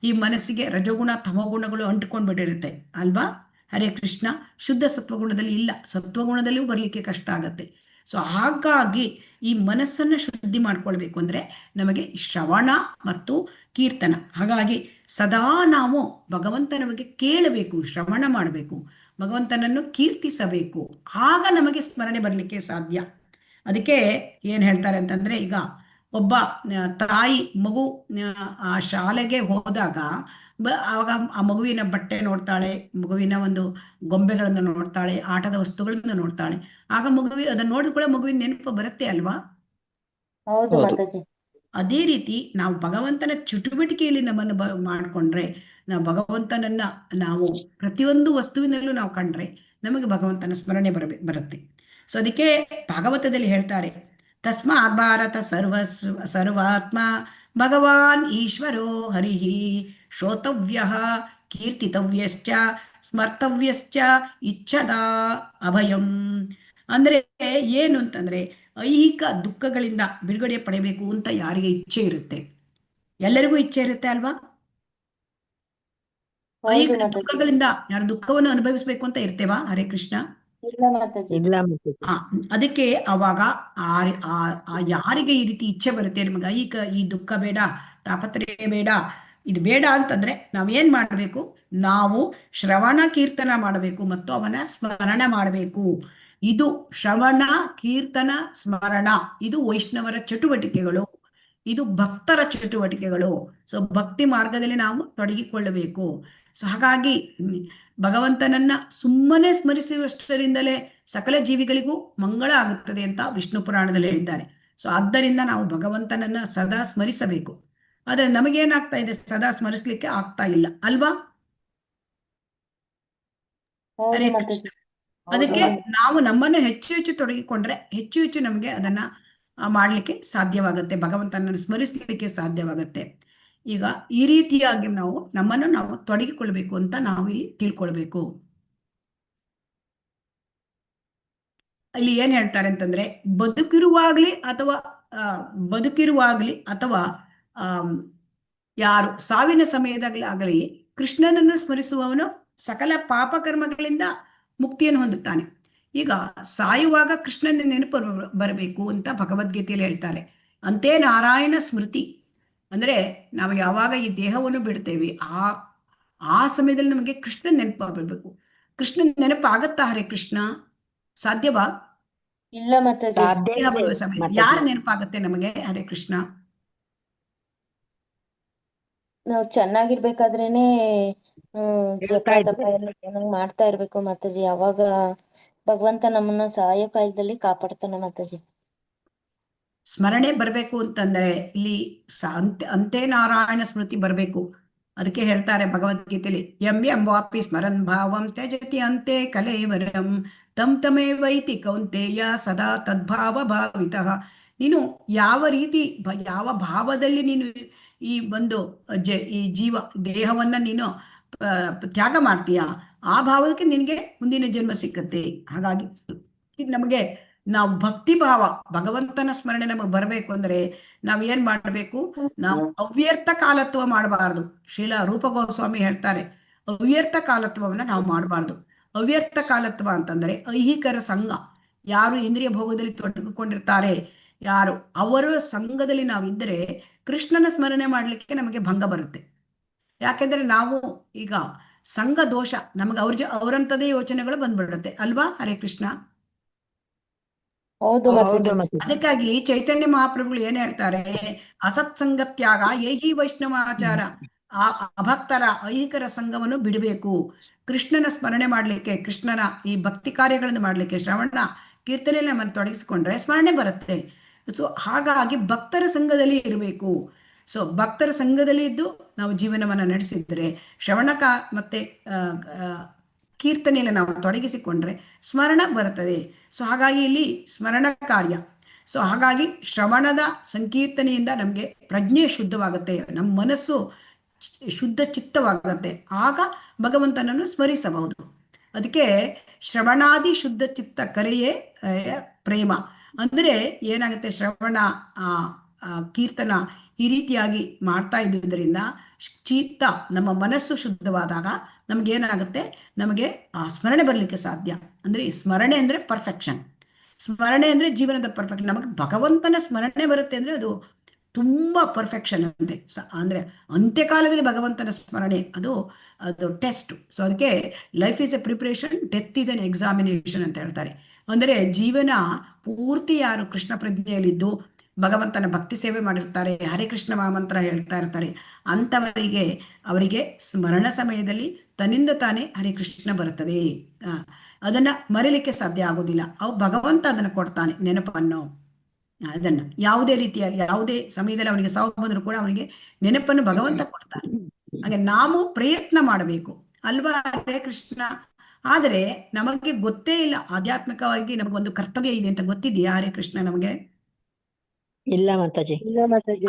ಈ ಮನಸ್ಸಿಗೆ ರಜೋಗುಣ ತಮೋಗುಣಗಳು ಅಂಟ್ಕೊಂಡ್ಬಿಟ್ಟಿರುತ್ತೆ ಅಲ್ವಾ? ಹರೇ ಕೃಷ್ಣ. ಶುದ್ಧ ಸತ್ವಗುಣದಲ್ಲಿ ಇಲ್ಲ, ಸತ್ವಗುಣದಲ್ಲಿಯೂ ಬರ್ಲಿಕ್ಕೆ ಕಷ್ಟ ಆಗತ್ತೆ. ಸೊ ಹಾಗಾಗಿ ಈ ಮನಸ್ಸನ್ನ ಶುದ್ಧಿ ಮಾಡ್ಕೊಳ್ಬೇಕು ಅಂದ್ರೆ ನಮಗೆ ಶ್ರವಣ ಮತ್ತು ಕೀರ್ತನ. ಹಾಗಾಗಿ ಸದಾ ನಾವು ಭಗವಂತನ ಬಗ್ಗೆ ಕೇಳಬೇಕು, ಶ್ರವಣ ಮಾಡಬೇಕು, ಭಗವಂತನನ್ನು ಕೀರ್ತಿಸಬೇಕು. ಆಗ ನಮಗೆ ಸ್ಮರಣೆ ಬರಲಿಕ್ಕೆ ಸಾಧ್ಯ. ಅದಕ್ಕೆ ಏನ್ ಹೇಳ್ತಾರೆ ಅಂತಂದ್ರೆ, ಈಗ ಒಬ್ಬ ತಾಯಿ ಮಗು ಆ ಶಾಲೆಗೆ ಹೋದಾಗ ಆವಾಗ ಆ ಮಗುವಿನ ಬಟ್ಟೆ ನೋಡ್ತಾಳೆ, ಮಗುವಿನ ಒಂದು ಗೊಂಬೆಗಳನ್ನು ನೋಡ್ತಾಳೆ, ಆಟದ ವಸ್ತುಗಳನ್ನು ನೋಡ್ತಾಳೆ. ಆಗ ಅದನ್ನ ನೋಡಿದ ಕೂಡ ಮಗುವಿನ ನೆನಪು ಬರುತ್ತೆ ಅಲ್ವಾ? ಅದೇ ರೀತಿ ನಾವು ಭಗವಂತನ ಚಟುವಟಿಕೆಯಲ್ಲಿ ನಮ್ಮನ್ನು ಮಾಡ್ಕೊಂಡ್ರೆ, ನಾವು ಭಗವಂತನನ್ನ ನಾವು ಪ್ರತಿಯೊಂದು ವಸ್ತುವಿನಲ್ಲೂ ನಾವು ಕಂಡ್ರೆ ನಮಗೆ ಭಗವಂತನ ಸ್ಮರಣೆ ಬರುತ್ತೆ. ಸೊ ಅದಕ್ಕೆ ಭಾಗವತದಲ್ಲಿ ಹೇಳ್ತಾರೆ, ತಸ್ಮಾತ್ ಭಾರತ ಸರ್ವಾತ್ಮ ಭಗವಾನ್ ಈಶ್ವರೋ ಹರಿಹಿ ಶ್ರೋತವ್ಯ ಕೀರ್ತಿತವ್ಯಶ್ಚ ಸ್ಮರ್ತವ್ಯಶ್ಚ ಇಚ್ಛದಾ ಅಭಯಂ. ಅಂದ್ರೆ ಏನು ಅಂತಂದ್ರೆ, ಐಹಿಕ ದುಃಖಗಳಿಂದ ಬಿಡುಗಡೆ ಪಡೆಯಬೇಕು ಅಂತ ಯಾರಿಗೆ ಇಚ್ಛೆ ಇರುತ್ತೆ, ಎಲ್ಲರಿಗೂ ಇಚ್ಛೆ ಇರುತ್ತೆ ಅಲ್ವಾ? ಐಹಿಕ ದುಃಖಗಳಿಂದ ಯಾರು ದುಃಖವನ್ನು ಅನುಭವಿಸ್ಬೇಕು ಅಂತ ಇರ್ತೇವಾ? ಹರೇ ಕೃಷ್ಣ. ಅದಕ್ಕೆ ಅವಾಗ ಯಾರಿಗೆ ಈ ರೀತಿ ಇಚ್ಛೆ ಬರುತ್ತೆ, ನಿಮಗೆ ಈ ದುಃಖ ಬೇಡ, ತಾಪತ್ರಯ ಬೇಡ, ಇದು ಬೇಡ ಅಂತಂದ್ರೆ ನಾವೇನ್ ಮಾಡಬೇಕು, ನಾವು ಶ್ರವಣ ಕೀರ್ತನ ಮಾಡಬೇಕು ಮತ್ತು ಅವನ ಸ್ಮರಣ ಮಾಡಬೇಕು. ಇದು ಶ್ರವಣ ಕೀರ್ತನ ಸ್ಮರಣ, ಇದು ವೈಷ್ಣವರ ಚಟುವಟಿಕೆಗಳು, ಇದು ಭಕ್ತರ ಚಟುವಟಿಕೆಗಳು. ಸೊ ಭಕ್ತಿ ಮಾರ್ಗದಲ್ಲಿ ನಾವು ತೊಡಗಿಕೊಳ್ಳಬೇಕು. ಸೊ ಹಾಗಾಗಿ ಭಗವಂತನನ್ನ ಸುಮ್ಮನೆ ಸ್ಮರಿಸುವಷ್ಟರಿಂದಲೇ ಸಕಲ ಜೀವಿಗಳಿಗೂ ಮಂಗಳ ಆಗುತ್ತದೆ ಅಂತ ವಿಷ್ಣು ಪುರಾಣದಲ್ಲಿ ಹೇಳಿದ್ದಾರೆ. ಸೊ ಆದ್ದರಿಂದ ನಾವು ಭಗವಂತನನ್ನ ಸದಾ ಸ್ಮರಿಸಬೇಕು. ಆದ್ರೆ ನಮಗೇನಾಗ್ತಾ ಇದೆ, ಸದಾ ಸ್ಮರಿಸ್ಲಿಕ್ಕೆ ಆಗ್ತಾ ಇಲ್ಲ ಅಲ್ವಾ? ಅದಕ್ಕೆ ನಾವು ನಮ್ಮನ್ನು ಹೆಚ್ಚು ಹೆಚ್ಚು ತೊಡಗಿಕೊಂಡ್ರೆ ಹೆಚ್ಚು ಹೆಚ್ಚು ನಮಗೆ ಅದನ್ನ ಮಾಡ್ಲಿಕ್ಕೆ ಸಾಧ್ಯವಾಗುತ್ತೆ, ಭಗವಂತನನ್ನು ಸ್ಮರಿಸಲಿಕ್ಕೆ ಸಾಧ್ಯವಾಗುತ್ತೆ. ಈಗ ಈ ರೀತಿಯಾಗಿ ನಮ್ಮನ್ನು ನಾವು ತೊಡಗಿಕೊಳ್ಬೇಕು ಅಂತ ನಾವು ಇಲ್ಲಿ ತಿಳ್ಕೊಳ್ಬೇಕು. ಇಲ್ಲಿ ಏನ್ ಹೇಳ್ತಾರೆ ಅಂತಂದ್ರೆ, ಬದುಕಿರುವಾಗ್ಲಿ ಅಥವಾ ಯಾರು ಸಾವಿನ ಸಮಯದಾಗಲಿ ಕೃಷ್ಣನನ್ನು ಸ್ಮರಿಸುವವನು ಸಕಲ ಪಾಪಕರ್ಮಗಳಿಂದ ಮುಕ್ತಿಯನ್ನು ಹೊಂದುತ್ತಾನೆ. ಈಗ ಸಾಯುವಾಗ ಕೃಷ್ಣನ ನೆನಪು ಬರಬೇಕು ಅಂತ ಭಗವದ್ಗೀತೆಯಲ್ಲಿ ಹೇಳ್ತಾರೆ. ಅಂತೆ ನಾರಾಯಣ ಸ್ಮೃತಿ ಅಂದ್ರೆ ನಾವು ಯಾವಾಗ ಈ ದೇಹವನ್ನು ಬಿಡ್ತೇವೆ ಆ ಸಮಯದಲ್ಲಿ ನಮಗೆ ಕೃಷ್ಣ ನೆನಪು ಬರಬೇಕು. ಕೃಷ್ಣ ನೆನಪು ಆಗತ್ತಾ ಹರೇ ಕೃಷ್ಣ? ಸಾಧ್ಯವಾ? ಇಲ್ಲ ಮಾತಾಜಿ. ಸಾಧ್ಯ ದೇಹ ಇದೆ ಬಿಡುವ ಸಮಯ ಮಾತಾಜಿ. ಯಾರು ನೆನಪಾಗತ್ತೆ ನಮಗೆ ಹರೇ ಕೃಷ್ಣ? ನಾವು ಚೆನ್ನಾಗಿರ್ಬೇಕಾದ್ರೇನೆ ಜಪ ಹೇಳ್ತಾ ತಪ ಇದ್ರೆ ಎಲ್ಲ ಚೆನ್ನಾಗಿ ಮಾಡ್ತಾ ಇರ್ಬೇಕು ಮಾತಾಜಿ. ಅವಾಗ ಭಗವಂತ ನಮ್ಮನ್ನ ಸಹಾಯ ಕಾಲದಲ್ಲಿ ಕಾಪಾಡ್ತಾನೆ ಮಾತಾಜಿ. ಸ್ಮರಣೆ ಬರಬೇಕು ಅಂತಂದ್ರೆ ಇಲ್ಲಿ ಅಂತೆ ನಾರಾಯಣ ಸ್ಮೃತಿ ಬರಬೇಕು. ಅದಕ್ಕೆ ಹೇಳ್ತಾರೆ ಭಗವದ್ಗೀತೆಯಲ್ಲಿ, ಎಂ ವಾಪಿ ಸ್ಮರನ್ ಭಾವಂ ತ್ಯಜತಿ ಅಂತೆ ಕಲೇವರಂ ತಂ ತಮೇವೈತಿ ಕೌಂತೆಯ ಸದಾ ತದ್ಭಾವ ಭಾವಿತಃ. ನೀನು ಯಾವ ರೀತಿ ಯಾವ ಭಾವದಲ್ಲಿ ನೀನು ಈ ಒಂದು ಈ ಜೀವ ದೇಹವನ್ನ ನೀನು ತ್ಯಾಗ ಮಾಡ್ತೀಯ, ಆ ಭಾವಕ್ಕೆ ನಿನಗೆ ಮುಂದಿನ ಜನ್ಮ ಸಿಕ್ಕತ್ತೆ. ಹಾಗಾಗಿ ನಮಗೆ ನಾವು ಭಕ್ತಿ ಭಾವ ಭಗವಂತನ ಸ್ಮರಣೆ ನಮಗೆ ಬರಬೇಕು ಅಂದ್ರೆ ನಾವ್ ಏನ್ ಮಾಡಬೇಕು? ನಾವು ಅವ್ಯರ್ಥ ಕಾಲತ್ವ ಮಾಡಬಾರದು. ಶ್ರೀಲ ರೂಪ ಗೋಸ್ವಾಮಿ ಹೇಳ್ತಾರೆ, ಅವ್ಯರ್ಥ ಕಾಲತ್ವವನ್ನ ನಾವು ಮಾಡಬಾರ್ದು. ಅವ್ಯರ್ಥ ಕಾಲತ್ವ ಅಂತಂದ್ರೆ ಐಹಿಕರ ಸಂಘ, ಯಾರು ಇಂದ್ರಿಯ ಭೋಗದಲ್ಲಿ ತೊಡಗಿಕೊಂಡಿರ್ತಾರೆ, ಯಾರು ಅವರ ಸಂಘದಲ್ಲಿ ನಾವಿದ್ದರೆ ಕೃಷ್ಣನ ಸ್ಮರಣೆ ಮಾಡ್ಲಿಕ್ಕೆ ನಮಗೆ ಭಂಗ ಬರುತ್ತೆ. ಯಾಕೆಂದ್ರೆ ನಾವು ಈಗ ಸಂಘ ದೋಷ ನಮಗೆ ಅವರಂತದೇ ಯೋಚನೆಗಳು ಬಂದ್ಬಿಡುತ್ತೆ ಅಲ್ವಾ ಹರೇ ಕೃಷ್ಣ? ಹೌದು ಮಾತಾಜಿ. ಅದಕ್ಕಾಗಿ ಚೈತನ್ಯ ಮಹಾಪ್ರಭುಗಳು ಏನ್ ಹೇಳ್ತಾರೆ? ಅಸತ್ಸಂಗ ತ್ಯಾಗ ಏಹಿ ವೈಷ್ಣವ ಆಚಾರ. ಆ ಅಭಕ್ತರ ಐಹಿಕರ ಸಂಘವನ್ನು ಬಿಡಬೇಕು. ಕೃಷ್ಣನ ಸ್ಮರಣೆ ಮಾಡ್ಲಿಕ್ಕೆ, ಕೃಷ್ಣನ ಈ ಭಕ್ತಿ ಕಾರ್ಯಗಳನ್ನು ಮಾಡ್ಲಿಕ್ಕೆ ಶ್ರವಣ ಕೀರ್ತನೆಯಲ್ಲಿ ನಮ್ಮನ್ನು ತೊಡಗಿಸ್ಕೊಂಡ್ರೆ ಸ್ಮರಣೆ ಬರುತ್ತೆ. ಸೊ ಹಾಗಾಗಿ ಭಕ್ತರ ಸಂಘದಲ್ಲಿ ಇರಬೇಕು. ಸೊ ಭಕ್ತರ ಸಂಘದಲ್ಲಿ ಇದ್ದು ನಾವು ಜೀವನವನ್ನು ನಡೆಸಿದ್ರೆ, ಶ್ರವಣಕ ಮತ್ತೆ ಕೀರ್ತನೆಯಲ್ಲಿ ನಾವು ತೊಡಗಿಸಿಕೊಂಡ್ರೆ ಸ್ಮರಣ ಬರುತ್ತದೆ. ಸೊ ಹಾಗಾಗಿ ಇಲ್ಲಿ ಸ್ಮರಣ ಕಾರ್ಯ. ಸೊ ಹಾಗಾಗಿ ಶ್ರವಣದ ಸಂಕೀರ್ತನೆಯಿಂದ ನಮಗೆ ಪ್ರಜ್ಞೆ ಶುದ್ಧವಾಗುತ್ತೆ, ನಮ್ಮ ಮನಸ್ಸು ಶುದ್ಧ ಚಿತ್ತವಾಗುತ್ತೆ, ಆಗ ಭಗವಂತನನ್ನು ಸ್ಮರಿಸಬಹುದು. ಅದಕ್ಕೆ ಶ್ರವಣಾದಿ ಶುದ್ಧ ಚಿತ್ತ ಕರೆಯೇ ಪ್ರೇಮ. ಅಂದ್ರೆ ಏನಾಗುತ್ತೆ, ಶ್ರವಣ ಕೀರ್ತನ ಈ ರೀತಿಯಾಗಿ ಮಾಡ್ತಾ ಇದ್ದುದರಿಂದ ಚಿತ್ತ ನಮ್ಮ ಮನಸ್ಸು ಶುದ್ಧವಾದಾಗ ನಮಗೇನಾಗುತ್ತೆ, ನಮಗೆ ಆ ಸ್ಮರಣೆ ಬರಲಿಕ್ಕೆ ಸಾಧ್ಯ. ಅಂದ್ರೆ ಸ್ಮರಣೆ ಅಂದ್ರೆ ಪರ್ಫೆಕ್ಷನ್, ಸ್ಮರಣೆ ಅಂದ್ರೆ ಜೀವನದ ಪರ್ಫೆಕ್ಷನ್. ನಮಗೆ ಭಗವಂತನ ಸ್ಮರಣೆ ಬರುತ್ತೆ ಅಂದ್ರೆ ಅದು ತುಂಬಾ ಪರ್ಫೆಕ್ಷನ್ ಅಂತೆ. ಅಂದ್ರೆ ಅಂತ್ಯಕಾಲದಲ್ಲಿ ಭಗವಂತನ ಸ್ಮರಣೆ ಅದು ಟೆಸ್ಟ್. ಸೊ ಅದಕ್ಕೆ life is A preparation, death is N examination ಅಂತ ಹೇಳ್ತಾರೆ. ಅಂದರೆ ಜೀವನ ಪೂರ್ತಿ ಯಾರು ಕೃಷ್ಣ ಪ್ರಜ್ಞೆಯಲ್ಲಿದ್ದು ಭಗವಂತನ ಭಕ್ತಿ ಸೇವೆ ಮಾಡಿರ್ತಾರೆ, ಹರೇ ಕೃಷ್ಣ ಮಹಾಮಂತ್ರ ಹೇಳ್ತಾ ಇರ್ತಾರೆ, ಅಂಥವರಿಗೆ ಅವರಿಗೆ ಸ್ಮರಣ ಸಮಯದಲ್ಲಿ ತನ್ನಿಂದ ತಾನೇ ಹರೇ ಕೃಷ್ಣ ಬರುತ್ತದೆ. ಅದನ್ನ ಮರೀಲಿಕ್ಕೆ ಸಾಧ್ಯ ಆಗೋದಿಲ್ಲ. ಭಗವಂತ ಅದನ್ನು ಕೊಡ್ತಾನೆ ನೆನಪನ್ನು. ಅದನ್ನ ಯಾವುದೇ ರೀತಿಯಾಗಿ ಯಾವುದೇ ಸಮಯದಲ್ಲಿ ಅವನಿಗೆ ಸಾವು ಬಂದರೂ ಕೂಡ ಅವನಿಗೆ ನೆನಪನ್ನು ಭಗವಂತ ಕೊಡ್ತಾನೆ. ಹಾಗೆ ನಾವು ಪ್ರಯತ್ನ ಮಾಡಬೇಕು ಅಲ್ವಾ ಹರೇ ಕೃಷ್ಣ? ಆದರೆ ನಮಗೆ ಗೊತ್ತೇ ಇಲ್ಲ, ಆಧ್ಯಾತ್ಮಿಕವಾಗಿ ನಮಗೊಂದು ಕರ್ತವ್ಯ ಇದೆ ಅಂತ ಗೊತ್ತಿದೆಯಾ ಹರೇ ಕೃಷ್ಣ? ನಮಗೆ ಇಲ್ಲ ಮಾತಾಜಿ.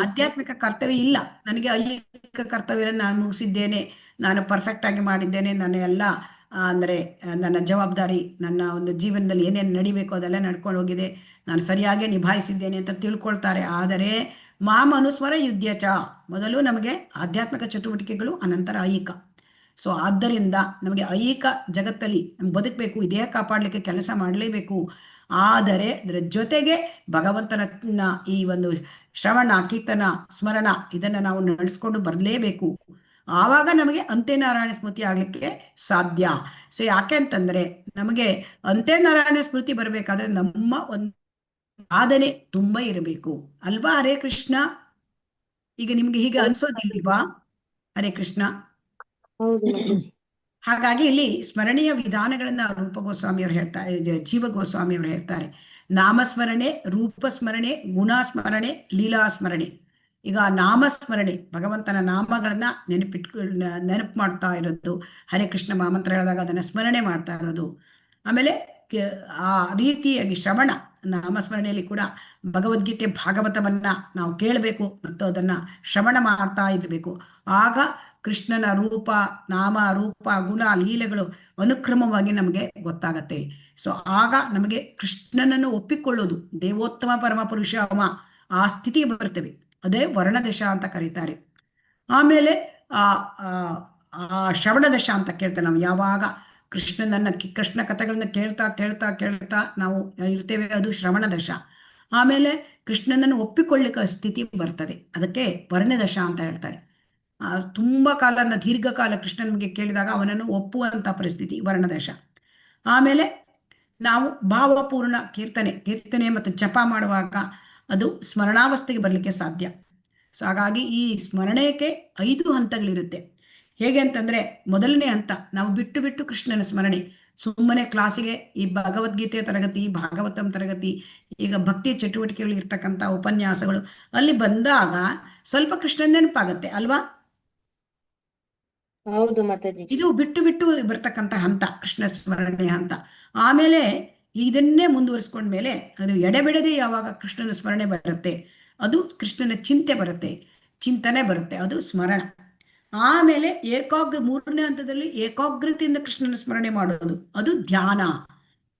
ಆಧ್ಯಾತ್ಮಿಕ ಕರ್ತವ್ಯ ಇಲ್ಲ. ನನಗೆ ಐಹಿಕ ಕರ್ತವ್ಯ ನಾನು ಮುಗಿಸಿದ್ದೇನೆ, ನಾನು ಪರ್ಫೆಕ್ಟ್ ಆಗಿ ಮಾಡಿದ್ದೇನೆ, ನನ್ನ ಎಲ್ಲ ಅಂದರೆ ನನ್ನ ಜವಾಬ್ದಾರಿ, ನನ್ನ ಒಂದು ಜೀವನದಲ್ಲಿ ಏನೇನು ನಡಿಬೇಕು ಅದೆಲ್ಲ ನಡ್ಕೊಂಡು ಹೋಗಿದೆ, ನಾನು ಸರಿಯಾಗಿ ನಿಭಾಯಿಸಿದ್ದೇನೆ ಅಂತ ತಿಳ್ಕೊಳ್ತಾರೆ. ಆದರೆ ಮಾಮನುಸ್ಮರ ಯುದ್ಧಚ, ಮೊದಲು ನಮಗೆ ಆಧ್ಯಾತ್ಮಿಕ ಚಟುವಟಿಕೆಗಳು, ಅನಂತರ ಐಹಿಕ. ಸೊ ಆದ್ದರಿಂದ ನಮಗೆ ಐಹಿಕ ಜಗತ್ತಲ್ಲಿ ಬದುಕಬೇಕು, ಈ ದೇಹ ಕಾಪಾಡಲಿಕ್ಕೆ ಕೆಲಸ ಮಾಡಲೇಬೇಕು. ಆದರೆ ಅದರ ಜೊತೆಗೆ ಭಗವಂತನ ಈ ಒಂದು ಶ್ರವಣ ಕೀರ್ತನ ಸ್ಮರಣ ಇದನ್ನು ನಾವು ನಡೆಸ್ಕೊಂಡು ಬರಲೇಬೇಕು. ಆವಾಗ ನಮಗೆ ಅಂತ್ಯನಾರಾಯಣ ಸ್ಮೃತಿ ಆಗ್ಲಿಕ್ಕೆ ಸಾಧ್ಯ. ಸೊ ಯಾಕೆ ಅಂತಂದ್ರೆ ನಮಗೆ ಅಂತ್ಯನಾರಾಯಣ ಸ್ಮೃತಿ ಬರಬೇಕಾದ್ರೆ ನಮ್ಮ ಒಂದು ಸಾಧನೆ ತುಂಬಾ ಇರಬೇಕು ಅಲ್ವಾ ಹರೇ ಕೃಷ್ಣ? ಈಗ ನಿಮ್ಗೆ ಹೀಗೆ ಅನ್ಸೋದಿಲ್ವಾ ಹರೇ ಕೃಷ್ಣ? ಹಾಗಾಗಿ ಇಲ್ಲಿ ಸ್ಮರಣೆಯ ವಿಧಾನಗಳನ್ನ ರೂಪ ಗೋಸ್ವಾಮಿಯವರು ಹೇಳ್ತಾರೆ, ಜೀವ ಗೋಸ್ವಾಮಿಯವರು ಹೇಳ್ತಾರೆ. ನಾಮಸ್ಮರಣೆ, ರೂಪಸ್ಮರಣೆ, ಗುಣಸ್ಮರಣೆ, ಲೀಲಾಸ್ಮರಣೆ. ಈಗ ನಾಮಸ್ಮರಣೆ, ಭಗವಂತನ ನಾಮಗಳನ್ನ ನೆನಪು ಮಾಡ್ತಾ ಇರೋದು, ಹರೇ ಕೃಷ್ಣ ಮಹಾಮಂತ್ರ ಹೇಳಿದಾಗ ಅದನ್ನ ಸ್ಮರಣೆ ಮಾಡ್ತಾ ಇರೋದು. ಆಮೇಲೆ ಆ ರೀತಿಯಾಗಿ ಶ್ರವಣ, ನಾಮಸ್ಮರಣೆಯಲ್ಲಿ ಕೂಡ ಭಗವದ್ಗೀತೆ ಭಾಗವತವನ್ನ ನಾವು ಕೇಳಬೇಕು ಮತ್ತು ಅದನ್ನ ಶ್ರವಣ ಮಾಡ್ತಾ ಇರಬೇಕು. ಆಗ ಕೃಷ್ಣನ ರೂಪ, ನಾಮ, ರೂಪ, ಗುಣ, ಲೀಲೆಗಳು ಅನುಕ್ರಮವಾಗಿ ನಮಗೆ ಗೊತ್ತಾಗತ್ತೆ. ಸೊ ಆಗ ನಮಗೆ ಕೃಷ್ಣನನ್ನು ಒಪ್ಪಿಕೊಳ್ಳೋದು, ದೇವೋತ್ತಮ ಪರಮ ಪುರುಷ ಅವ, ಆ ಸ್ಥಿತಿಗೆ ಬರ್ತೇವೆ. ಅದೇ ವರ್ಣದಶ ಅಂತ ಕರೀತಾರೆ. ಆಮೇಲೆ ಆ ಶ್ರವಣ ದಶ ಅಂತ ಕೇಳ್ತೇವೆ ನಾವು. ಯಾವಾಗ ಕೃಷ್ಣ ಕಥೆಗಳನ್ನ ಕೇಳ್ತಾ ಕೇಳ್ತಾ ಕೇಳ್ತಾ ನಾವು ಇರ್ತೇವೆ, ಅದು ಶ್ರವಣ ದಶ. ಆಮೇಲೆ ಕೃಷ್ಣನನ್ನು ಒಪ್ಪಿಕೊಳ್ಳಿಕ ಸ್ಥಿತಿ ಬರ್ತದೆ. ಅದಕ್ಕೆ ವರ್ಣದಶ ಅಂತ ಹೇಳ್ತಾರೆ. ತುಂಬ ದೀರ್ಘಕಾಲ ಕೃಷ್ಣನ ಬಗ್ಗೆ ಕೇಳಿದಾಗ ಅವನನ್ನು ಒಪ್ಪುವಂಥ ಪರಿಸ್ಥಿತಿ ವರ್ಣದಶ. ಆಮೇಲೆ ನಾವು ಭಾವಪೂರ್ಣ ಕೀರ್ತನೆ ಮತ್ತು ಜಪ ಮಾಡುವಾಗ ಅದು ಸ್ಮರಣಾವಸ್ಥೆಗೆ ಬರಲಿಕ್ಕೆ ಸಾಧ್ಯ. ಸೊ ಹಾಗಾಗಿ ಈ ಸ್ಮರಣೆಗೆ 5 ಹಂತಗಳಿರುತ್ತೆ. ಹೇಗೆ ಅಂತಂದರೆ, ಮೊದಲನೇ ಹಂತ ನಾವು ಬಿಟ್ಟು ಕೃಷ್ಣನ ಸ್ಮರಣೆ. ಸುಮ್ಮನೆ ಕ್ಲಾಸಿಗೆ ಈ ಭಗವದ್ಗೀತೆ ತರಗತಿ, ಭಾಗವತಂ ತರಗತಿ, ಈಗ ಭಕ್ತಿ ಚಟುವಟಿಕೆಗಳು ಇರ್ತಕ್ಕಂಥ ಉಪನ್ಯಾಸಗಳು ಅಲ್ಲಿ ಬಂದಾಗ ಸ್ವಲ್ಪ ಕೃಷ್ಣನ ನೆನಪಾಗತ್ತೆ ಅಲ್ವಾ? ಹೌದು ಮಾತಾಜಿ. ಇದು ಬಿಟ್ಟು ಬರ್ತಕ್ಕಂಥ ಹಂತ ಕೃಷ್ಣ ಸ್ಮರಣೆ ಹಂತ. ಆಮೇಲೆ ಇದನ್ನೇ ಮುಂದುವರಿಸ್ಕೊಂಡ್ಮೇಲೆ ಅದು ಎಡೆಬಿಡದೆ ಯಾವಾಗ ಕೃಷ್ಣನ ಸ್ಮರಣೆ ಬರುತ್ತೆ, ಅದು ಕೃಷ್ಣನ ಚಿಂತನೆ ಬರುತ್ತೆ, ಅದು ಸ್ಮರಣ. ಆಮೇಲೆ ಮೂರನೇ ಹಂತದಲ್ಲಿ ಏಕಾಗ್ರತೆಯಿಂದ ಕೃಷ್ಣನ ಸ್ಮರಣೆ ಮಾಡೋದು, ಅದು ಧ್ಯಾನ.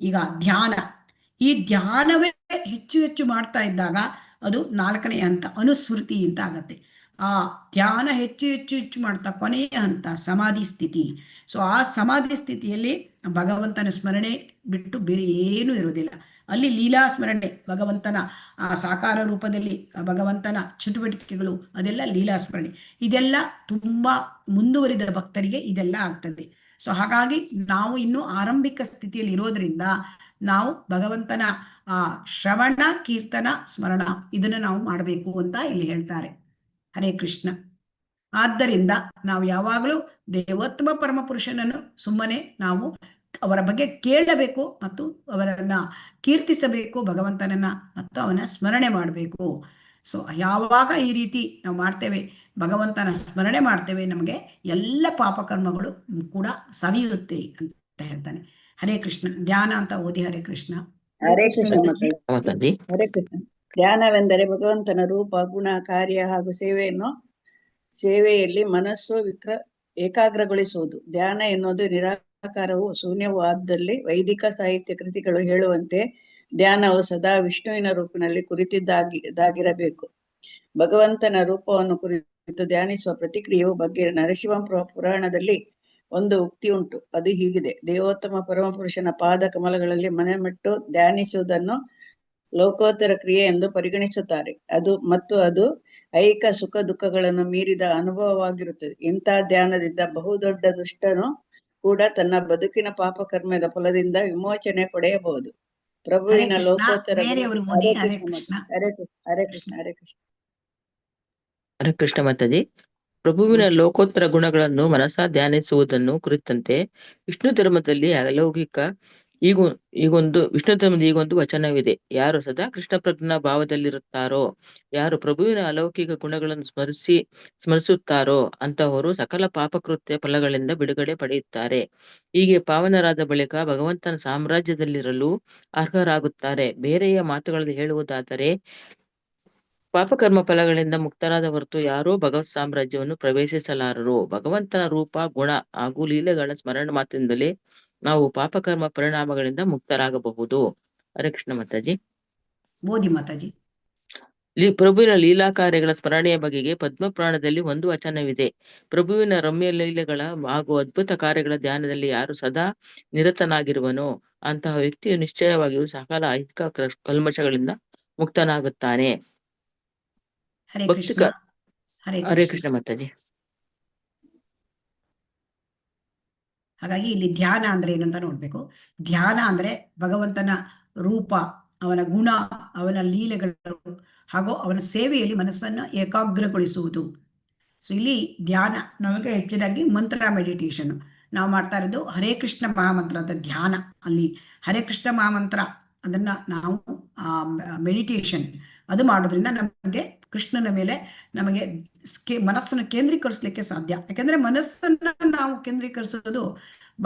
ಈಗ ಈ ಧ್ಯಾನವೇ ಹೆಚ್ಚು ಮಾಡ್ತಾ ಇದ್ದಾಗ ಅದು 4ನೇ ಹಂತ ಅನುಸ್ಮೃತಿ ಅಂತ ಆಗತ್ತೆ. ಆ ಧ್ಯಾನ ಹೆಚ್ಚು ಮಾಡ್ತಾ ಕೊನೆಯ ಹಂತ ಸಮಾಧಿ ಸ್ಥಿತಿ. ಸೊ ಆ ಸಮಾಧಿ ಸ್ಥಿತಿಯಲ್ಲಿ ಭಗವಂತನ ಸ್ಮರಣೆ ಬಿಟ್ಟು ಬೇರೆ ಏನೂ ಇರೋದಿಲ್ಲ. ಅಲ್ಲಿ ಲೀಲಾ ಸ್ಮರಣೆ, ಭಗವಂತನ ಆ ಸಾಕಾರ ರೂಪದಲ್ಲಿ ಭಗವಂತನ ಚಟುವಟಿಕೆಗಳು, ಅದೆಲ್ಲ ಲೀಲಾ ಸ್ಮರಣೆ. ಇದೆಲ್ಲ ತುಂಬ ಮುಂದುವರಿದ ಭಕ್ತರಿಗೆ ಇದೆಲ್ಲ ಆಗ್ತದೆ. ಸೊ ಹಾಗಾಗಿ ನಾವು ಇನ್ನೂ ಆರಂಭಿಕ ಸ್ಥಿತಿಯಲ್ಲಿ ಇರೋದ್ರಿಂದ ನಾವು ಭಗವಂತನ ಆ ಶ್ರವಣ, ಕೀರ್ತನ, ಸ್ಮರಣ ಇದನ್ನು ನಾವು ಮಾಡಬೇಕು ಅಂತ ಇಲ್ಲಿ ಹೇಳ್ತಾರೆ. ಹರೇ ಕೃಷ್ಣ. ಆದ್ದರಿಂದ ನಾವು ಯಾವಾಗಲೂ ದೇವೋತ್ತಮ ಪರಮಪುರುಷನನ್ನು ಸುಮ್ಮನೆ ನಾವು ಅವರ ಬಗ್ಗೆ ಕೇಳಬೇಕು ಮತ್ತು ಅವರನ್ನ ಕೀರ್ತಿಸಬೇಕು, ಭಗವಂತನನ್ನ ಮತ್ತು ಅವನ ಸ್ಮರಣೆ ಮಾಡಬೇಕು. ಸೊ ಯಾವಾಗ ಈ ರೀತಿ ನಾವು ಮಾಡ್ತೇವೆ, ಭಗವಂತನ ಸ್ಮರಣೆ ಮಾಡ್ತೇವೆ, ನಮಗೆ ಎಲ್ಲ ಪಾಪಕರ್ಮಗಳು ಕೂಡ ಸವಿಯುತ್ತೆ ಅಂತ ಹೇಳ್ತಾನೆ. ಹರೇ ಕೃಷ್ಣ. ಧ್ಯಾನ ಅಂತ ಓದಿ. ಹರೇ ಕೃಷ್ಣ. ಹರೇ ಕೃಷ್ಣ. ಮಾತಾಜಿ. ಹರೇ ಕೃಷ್ಣ. ಧ್ಯಾನವೆಂದರೆ ಭಗವಂತನ ರೂಪ, ಗುಣ, ಕಾರ್ಯ ಹಾಗೂ ಸೇವೆಯಲ್ಲಿ ಮನಸ್ಸು ಏಕಾಗ್ರಗೊಳಿಸುವುದು. ಧ್ಯಾನ ಎನ್ನುವುದು ನಿರಾಕಾರವೂ ಶೂನ್ಯವೂ ಆದಲ್ಲಿ ವೈದಿಕ ಸಾಹಿತ್ಯ ಕೃತಿಗಳು ಹೇಳುವಂತೆ ಧ್ಯಾನವು ಸದಾ ವಿಷ್ಣುವಿನ ರೂಪಿನಲ್ಲಿ ಕುರಿತಿದ್ದಾಗಿರಬೇಕು. ಭಗವಂತನ ರೂಪವನ್ನು ಕುರಿತು ಧ್ಯಾನಿಸುವ ಪ್ರತಿಕ್ರಿಯೆಯ ಬಗ್ಗೆ ನರಸಿಂಹ ಪುರಾಣದಲ್ಲಿ ಒಂದು ಉಕ್ತಿ ಉಂಟು. ಅದು ಹೀಗಿದೆ: ದೇವೋತ್ತಮ ಪರಮಪುರುಷನ ಪಾದ ಕಮಲಗಳಲ್ಲಿ ಮನಮಿಟ್ಟು ಧ್ಯಾನಿಸುವುದನ್ನು ಲೋಕೋತ್ತರ ಕ್ರಿಯೆ ಎಂದು ಪರಿಗಣಿಸುತ್ತಾರೆ. ಅದು ಐಹಿಕ ಸುಖ ದುಃಖಗಳನ್ನು ಮೀರಿದ ಅನುಭವವಾಗಿರುತ್ತದೆ. ಇಂಥ ಧ್ಯಾನದಿಂದ ಬಹುದೊಡ್ಡ ದುಷ್ಟನು ಕೂಡ ತನ್ನ ಬದುಕಿನ ಪಾಪಕರ್ಮದ ಫಲದಿಂದ ವಿಮೋಚನೆ ಪಡೆಯಬಹುದು. ಪ್ರಭುವಿನ ಲೋಕೋತ್ತರ ಹರೇ ಕೃಷ್ಣ. ಹರೇ ಕೃಷ್ಣ. ಹರೇ ಕೃಷ್ಣ ಮಾತಾಜಿ. ಪ್ರಭುವಿನ ಲೋಕೋತ್ತರ ಗುಣಗಳನ್ನು ಮನಸ ಧ್ಯಾನಿಸುವುದನ್ನು ಕುರಿತಂತೆ ವಿಷ್ಣು ಧರ್ಮದಲ್ಲಿ ಈಗೊಂದು ವಚನವಿದೆ: ಯಾರು ಸದಾ ಕೃಷ್ಣ ಪ್ರಜ್ಞಾ ಭಾವದಲ್ಲಿರುತ್ತಾರೋ, ಯಾರು ಪ್ರಭುವಿನ ಅಲೌಕಿಕ ಗುಣಗಳನ್ನು ಸ್ಮರಿಸುತ್ತಾರೋ ಅಂತಹವರು ಸಕಲ ಪಾಪಕೃತ್ಯ ಫಲಗಳಿಂದ ಬಿಡುಗಡೆ ಪಡೆಯುತ್ತಾರೆ. ಹೀಗೆ ಪಾವನರಾದ ಬಳಿಕ ಭಗವಂತನ ಸಾಮ್ರಾಜ್ಯದಲ್ಲಿರಲು ಅರ್ಹರಾಗುತ್ತಾರೆ. ಬೇರೆಯ ಮಾತುಗಳಲ್ಲಿ ಹೇಳುವುದಾದರೆ, ಪಾಪಕರ್ಮ ಫಲಗಳಿಂದ ಮುಕ್ತರಾದ ಹೊರತು ಯಾರೂ ಭಗವತ್ ಸಾಮ್ರಾಜ್ಯವನ್ನು ಪ್ರವೇಶಿಸಲಾರರು. ಭಗವಂತನ ರೂಪ, ಗುಣ ಹಾಗೂ ಲೀಲೆಗಳ ಸ್ಮರಣ ಮಾತ್ರದಿಂದಲೇ ನಾವು ಪಾಪಕರ್ಮ ಪರಿಣಾಮಗಳಿಂದ ಮುಕ್ತರಾಗಬಹುದು. ಹರೇ ಕೃಷ್ಣ ಮಾತಾಜಿ. ಬೋಧಿ ಮಾತಾಜಿ. ಪ್ರಭುವಿನ ಲೀಲಾ ಕಾರ್ಯಗಳ ಸ್ಮರಣೆಯ ಬಗೆಗೆ ಪದ್ಮಪುರಾಣದಲ್ಲಿ ಒಂದು ವಚನವಿದೆ: ಪ್ರಭುವಿನ ರಮ್ಯ ಲೀಲೆಗಳ ಹಾಗೂ ಅದ್ಭುತ ಕಾರ್ಯಗಳ ಧ್ಯಾನದಲ್ಲಿ ಯಾರು ಸದಾ ನಿರತನಾಗಿರುವನೋ ಅಂತಹ ವ್ಯಕ್ತಿಯು ನಿಶ್ಚಯವಾಗಿಯೂ ಸಕಲ ಐಹಿಕ ಕಲ್ಮಶಗಳಿಂದ ಮುಕ್ತನಾಗುತ್ತಾನೆ. ಹರೇ ಕೃಷ್ಣ ಮಾತಾಜಿ. ಹಾಗಾಗಿ ಇಲ್ಲಿ ಧ್ಯಾನ ಅಂದ್ರೆ ಏನು ಅಂತ ನೋಡ್ಬೇಕು. ಧ್ಯಾನ ಅಂದ್ರೆ ಭಗವಂತನ ರೂಪ, ಅವನ ಗುಣ, ಅವನ ಲೀಲೆಗಳು ಹಾಗೂ ಅವನ ಸೇವೆಯಲ್ಲಿ ಮನಸ್ಸನ್ನು ಏಕಾಗ್ರಗೊಳಿಸುವುದು. ಸೊ ಇಲ್ಲಿ ಧ್ಯಾನ ನಮಗೆ ಹೆಚ್ಚಿನಾಗಿ ಮಂತ್ರ ಮೆಡಿಟೇಷನ್ ನಾವು ಮಾಡ್ತಾ ಇರೋದು ಹರೇ ಕೃಷ್ಣ ಮಹಾಮಂತ್ರದ ಧ್ಯಾನ. ಅಲ್ಲಿ ಹರೇ ಕೃಷ್ಣ ಮಹಾಮಂತ್ರ ಅದನ್ನ ನಾವು ಮೆಡಿಟೇಷನ್ ಅದು ಮಾಡೋದ್ರಿಂದ ನಮಗೆ ಕೃಷ್ಣನ ಮೇಲೆ ನಮಗೆ ಮನಸ್ಸನ್ನು ಕೇಂದ್ರೀಕರಿಸಲಿಕ್ಕೆ ಸಾಧ್ಯ. ಯಾಕೆಂದ್ರೆ ಮನಸ್ಸನ್ನ ನಾವು ಕೇಂದ್ರೀಕರಿಸೋದು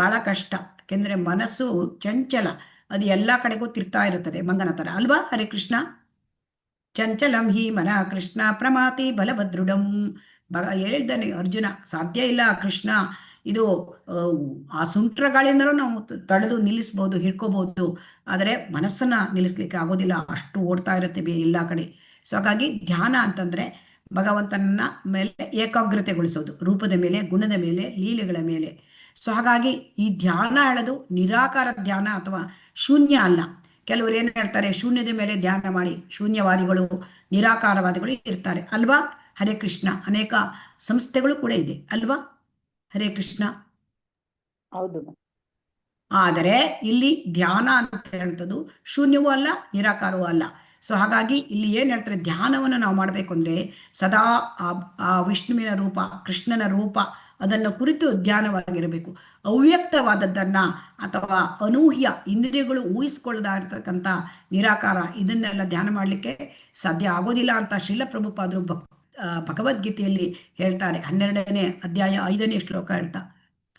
ಬಹಳ ಕಷ್ಟ. ಯಾಕೆಂದ್ರೆ ಮನಸ್ಸು ಚಂಚಲ, ಅದು ಎಲ್ಲ ಕಡೆಗೂ ತಿರ್ತಾ ಇರುತ್ತದೆ ಮಂಗನ ತರ ಅಲ್ವಾ? ಹರೇ ಕೃಷ್ಣ. ಚಂಚಲಂ ಹಿ ಮನ ಕೃಷ್ಣ ಪ್ರಮಾತಿ ಬಲಭದ್ರುಡಂ. ಹೇಳಿದ್ದಾನೆ ಅರ್ಜುನ, ಸಾಧ್ಯ ಇಲ್ಲ ಕೃಷ್ಣ, ಇದು ಆ ಸುಂಟ್ರ ಗಾಳಿಯಿಂದಲೂ ನಾವು ತಡೆದು ನಿಲ್ಲಿಸ್ಬೋದು, ಹಿಡ್ಕೋಬಹುದು, ಆದರೆ ಮನಸ್ಸನ್ನ ನಿಲ್ಲಿಸ್ಲಿಕ್ಕೆ ಆಗೋದಿಲ್ಲ, ಅಷ್ಟು ಓಡ್ತಾ ಇರುತ್ತೆ ಎಲ್ಲ ಕಡೆ. ಸೊ ಹಾಗಾಗಿ ಧ್ಯಾನ ಅಂತಂದ್ರೆ ಭಗವಂತನ ಮೇಲೆ ಏಕಾಗ್ರತೆಗೊಳಿಸೋದು, ರೂಪದ ಮೇಲೆ, ಗುಣದ ಮೇಲೆ, ಲೀಲೆಗಳ ಮೇಲೆ. ಸೊ ಹಾಗಾಗಿ ಈ ಧ್ಯಾನ ಹೇಳೋದು ನಿರಾಕಾರ ಧ್ಯಾನ ಅಥವಾ ಶೂನ್ಯ ಅಲ್ಲ. ಕೆಲವರು ಏನು ಹೇಳ್ತಾರೆ, ಶೂನ್ಯದ ಮೇಲೆ ಧ್ಯಾನ ಮಾಡಿ, ಶೂನ್ಯವಾದಿಗಳು, ನಿರಾಕಾರವಾದಿಗಳು ಇರ್ತಾರೆ ಅಲ್ವಾ? ಹರೇ ಕೃಷ್ಣ. ಅನೇಕ ಸಂಸ್ಥೆಗಳು ಕೂಡ ಇದೆ ಅಲ್ವಾ? ಹರೇ ಕೃಷ್ಣ. ಹೌದು. ಆದರೆ ಇಲ್ಲಿ ಧ್ಯಾನ ಅಂತ ಹೇಳ್ತದ್ದು ಶೂನ್ಯವೂ ಅಲ್ಲ, ನಿರಾಕಾರವೂ ಅಲ್ಲ. ಸೊ ಹಾಗಾಗಿ ಇಲ್ಲಿ ಏನು ಹೇಳ್ತಾರೆ, ಧ್ಯಾನವನ್ನು ನಾವು ಮಾಡಬೇಕು ಅಂದರೆ ಸದಾ ಆ ವಿಷ್ಣುವಿನ ರೂಪ, ಕೃಷ್ಣನ ರೂಪ ಅದನ್ನು ಕುರಿತು ಧ್ಯಾನವಾಗಿರಬೇಕು. ಅವ್ಯಕ್ತವಾದದ್ದನ್ನು ಅಥವಾ ಅನೂಹ್ಯ ಇಂದ್ರಿಯಗಳು ಊಹಿಸ್ಕೊಳ್ಳದ ಇರ್ತಕ್ಕಂಥ ನಿರಾಕಾರ ಇದನ್ನೆಲ್ಲ ಧ್ಯಾನ ಮಾಡಲಿಕ್ಕೆ ಸಾಧ್ಯ ಆಗೋದಿಲ್ಲ ಅಂತ ಶ್ರೀಲ ಪ್ರಭುಪಾದರು ಭಗವದ್ಗೀತೆಯಲ್ಲಿ ಹೇಳ್ತಾರೆ. 12ನೇ ಅಧ್ಯಾಯ 5ನೇ ಶ್ಲೋಕ ಹೇಳ್ತಾ,